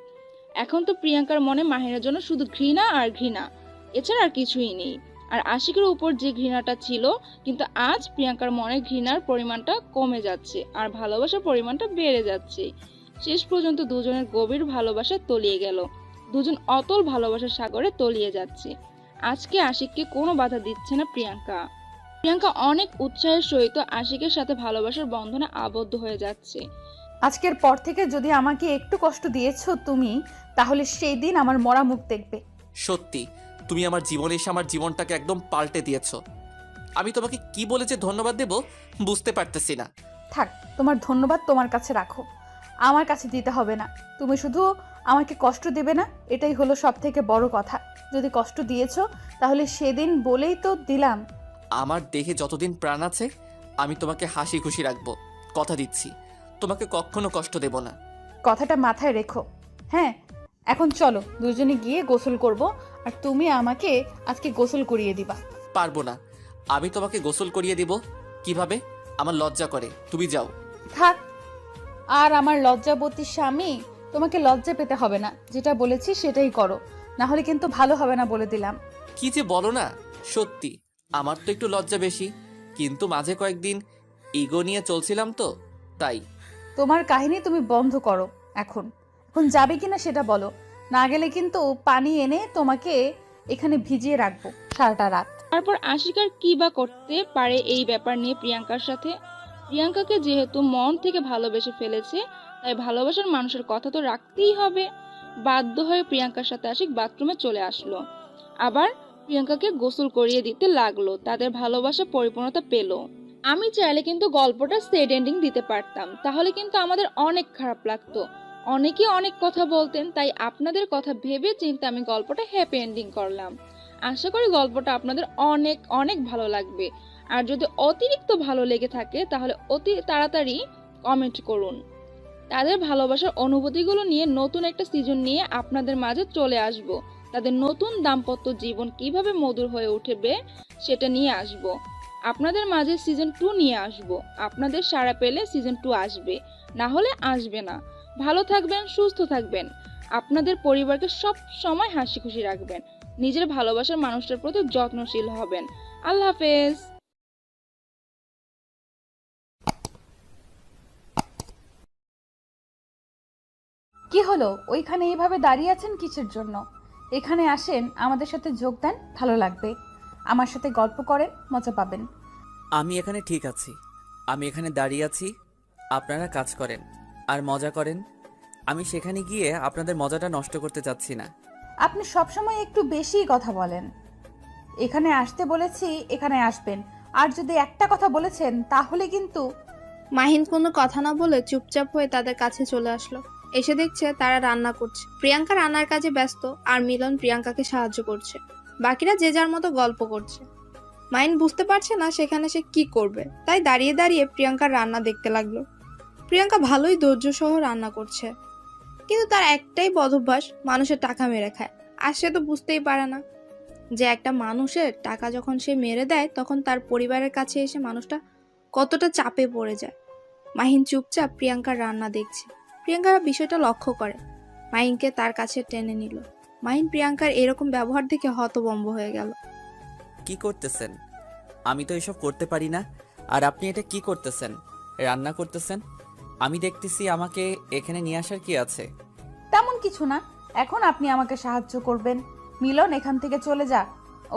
এখন তো প্রিয়াঙ্কার মনে মাহিনের জন্য শুধু ঘৃণা আর ঘৃণা, এছাড়া আর কিছুই নেই। আর আশিকের উপর যে ঘৃণাটা ছিল, কিন্তু আজ প্রিয়াঙ্কার মনে ঘৃণার পরিমাণটা কমে যাচ্ছে আর ভালোবাসার পরিমাণটা বেড়ে যাচ্ছে। শেষ পর্যন্ত দুজনের গভীর ভালোবাসা তলিয়ে গেল, দুজন অতল ভালোবাসার সাগরে তলিয়ে যাচ্ছে। আজকে আশিককে কোনো বাধা দিচ্ছে না প্রিয়াঙ্কা। প্রিয়াঙ্কা অনেক উৎসাহের সহিত আশিকের সাথে ভালোবাসার বন্ধনে আবদ্ধ হয়ে যাচ্ছে। আজকের পর থেকে যদি আমাকে একটু কষ্ট দিয়েছো তুমি, তাহলে সেই দিন আমার মরা মুখ দেখবে। সত্যি তুমি আমার জীবনে এসে আমার জীবনটাকে একদম পাল্টে দিয়েছো। আমি তোমাকে কি বলে যে ধন্যবাদ দেব বুঝতে পারতেছি না। থাক, তোমার ধন্যবাদ তোমার কাছে রাখো, আমার কাছে দিতে হবে না। তুমি শুধু আমাকে কষ্ট দেবে না, এটাই হলো সব থেকে বড় কথা। যদি কষ্ট দিয়েছো তাহলে সেদিন বলেই তো দিলাম। আমার দেহে যতদিন প্রাণ আছে আমি তোমাকে হাসি খুশি রাখবো, কথা দিচ্ছি। তোমাকে কখনো কষ্ট দেব না। কথাটা মাথায় রেখো। হ্যাঁ, এখন চলো দুজনে গিয়ে গোসল করব, আর তুমি আমাকে আজকে গোসল করিয়ে দিবা। পারবো না। আমি তোমাকে গোসল করিয়ে দিব কিভাবে? আমার লজ্জা করে। তুমি যাও। থাক, আর আমার লজ্জাবতী স্বামী, তোমাকে লজ্জা পেতে হবে না। যেটা বলেছি সেটাই করো, না হলে কিন্তু ভালো হবে না বলে দিলাম। কি যে বলো না, সত্যি আমার তো একটু লজ্জা বেশি, কিন্তু মাঝে কয়েকদিন ইগো নিয়ে চলছিলাম তো তাই। তোমার কাহিনী তুমি বন্ধ করো। এখন এখন যাবে কিনা সেটা বলো, না গেলে কিন্তু পানি এনে তোমাকে এখানে ভিজিয়ে রাখবো সারাটা রাত। তারপর আশিক আর কি বা করতে পারে এই ব্যাপার নিয়ে প্রিয়াঙ্কার সাথে। প্রিয়াঙ্কাকে যেহেতু মন থেকে ভালোবেসে ফেলেছে, তাই ভালোবাসার মানুষের কথা তো রাখতেই হবে। বাধ্য হয়ে প্রিয়াঙ্কার সাথে আশিক বাথরুমে চলে আসলো, আবার প্রিয়াঙ্কাকে গোসল করিয়ে দিতে লাগলো। তাদের ভালোবাসা পরিপূর্ণতা পেল। আমি চাইলে কিন্তু গল্পটা সেড এন্ডিং দিতে পারতাম, তাহলে কিন্তু আমাদের অনেক খারাপ লাগতো। অনেকে অনেক কথা বলতেন, তাই আপনাদের কথা ভেবে চিন্তে আমি গল্পটা হ্যাপি এন্ডিং করলাম। আশা করি গল্পটা আপনাদের অনেক অনেক ভালো লাগবে। আর যদি অতিরিক্ত ভালো লেগে থাকে তাহলে অতি তাড়াতাড়ি কমেন্ট করুন। তাদের ভালোবাসার অনুভূতিগুলো নিয়ে নতুন একটা সিজন নিয়ে আপনাদের মাঝে চলে আসব। তাদের নতুন দাম্পত্য জীবন কিভাবে মধুর হয়ে উঠবে সেটা নিয়ে আসব। আপনাদের মাঝে সিজন 2 নিয়ে আসব। আপনাদের সাড়া পেলে সিজন 2 আসবে, না হলে আসবে না। ভালো থাকবেন, সুস্থ থাকবেন, আপনাদের পরিবারকে সব সময় হাসি খুশি রাখবেন, নিজের ভালোবাসার মানুষটার প্রতি যত্নশীল হবেন। আল্লাহ হাফেজ। কি হলো, ওইখানে এইভাবে দাঁড়িয়ে আছেন কিসের জন্য? এখানে আসেন, আমাদের সাথে যোগ দেন, ভালো লাগবে। আমার সাথে গল্প করেন, মজা পাবেন। আমি এখানে ঠিক আছি, আমি এখানে দাঁড়িয়ে আছি, আপনারা কাজ করেন আর মজা করেন। আমি সেখানে গিয়ে আপনাদের মজাটা নষ্ট করতে চাচ্ছি না। আপনি সবসময় একটু বেশিই কথা বলেন। এখানে আসতে বলেছি, এখানে আসবেন, আর যদি একটা কথা বলেছেন তাহলে কিন্তু। মাহিন কোনো কথা না বলে চুপচাপ হয়ে তাদের কাছে চলে আসলো। এসে দেখছে তারা রান্না করছে। প্রিয়াঙ্কা রান্নার কাজে ব্যস্ত আর মিলন প্রিয়াঙ্কাকে সাহায্য করছে। বাকিরা যে যার মতো গল্প করছে। মাহিন বুঝতে পারছে না সেখানে সে কি করবে, তাই দাঁড়িয়ে দাঁড়িয়ে প্রিয়াঙ্কার রান্না দেখতে লাগলো। প্রিয়াঙ্কা ভালোই ধৈর্য সহ রান্না করছে, কিন্তু তার একটাই বদভ্যাস, মানুষের টাকা মেরে খায়। আর সে তো বুঝতেই পারে না যে একটা মানুষের টাকা যখন সে মেরে দেয় তখন তার পরিবারের কাছে এসে মানুষটা কতটা চাপে পড়ে যায়। মাহিন চুপচাপ প্রিয়াঙ্কার রান্না দেখছে। প্রিয়াঙ্কা বিষয়টা লক্ষ্য করে, মাহিনকে তার কাছে টেনে নিল। মাহিন প্রিয়াঙ্কার এরকম ব্যবহার দেখে হতভম্ব হয়ে গেল। কি করতেছেন? আমি তো এসব করতে পারি না, আর আপনি এটা কি করতেছেন? রান্না করতেছেন? আমি দেখতেছি, আমাকে এখানে নিয়ে আসার কি আছে? তেমন কিছু না, এখন আপনি আমাকে সাহায্য করবেন। মিলন, এখান থেকে চলে যা,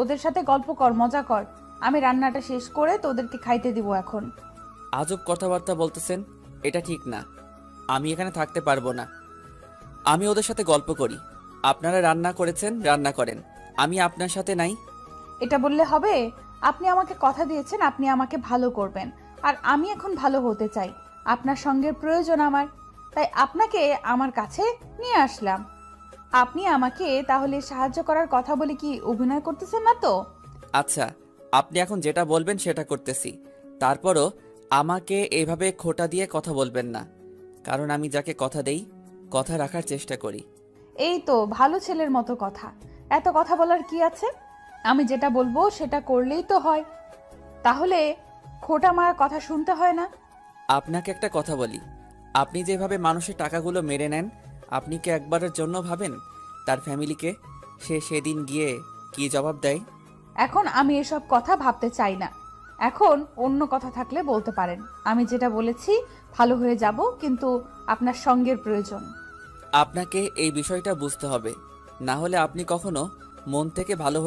ওদের সাথে গল্প কর, মজা কর। আমি রান্নাটা শেষ করে তোদেরকে খাইতে দিব এখন। আজব কথাবার্তা বলতেছেন, এটা ঠিক না। আমি এখানে থাকতে পারবো না। আমি ওদের সাথে গল্প করি, আপনারা রান্না করেছেন, রান্না করেন, আমি আপনার সাথে নাই। এটা বললে হবে? আপনি আমাকে কথা দিয়েছেন আপনি আমাকে ভালো করবেন, আর আমি এখন ভালো হতে চাই। আপনার সঙ্গে প্রয়োজন আমার, তাই আপনাকে আমার কাছে নিয়ে আসলাম। আপনি আমাকে তাহলে সাহায্য করার কথা বলে কি অভিনয় করতেছেন না তো? আচ্ছা, আপনি এখন যেটা বলবেন সেটা করতেছি। তারপরও আমাকে এভাবে খোঁটা দিয়ে কথা বলবেন না, কারণ আমি যাকে কথা দেই কথা রাখার চেষ্টা করি। এই তো ভালো ছেলের মতো কথা। এত কথা বলার কি আছে? আমি যেটা বলবো সেটা করলেই তো হয়, তাহলে খোটা মারার কথা শুনতে হয় না। আপনাকে একটা কথা বলি, আপনি যেভাবে মানুষের টাকাগুলো মেরে নেন, আপনি কি একবারের জন্য ভাবেন তার ফ্যামিলিকে? সে সেদিন গিয়ে কি জবাব দেয়? এখন আমি এসব কথা ভাবতে চাই না। এখন অন্য কথা থাকলে বলতে পারেন। আমি যেটা বলেছি ভালো হয়ে যাব, কিন্তু আপনার সঙ্গের প্রয়োজন। আপনাকে এই বিষয়টা বুঝতে হবে, না হলে আপনি কখনো মন থেকে ভালো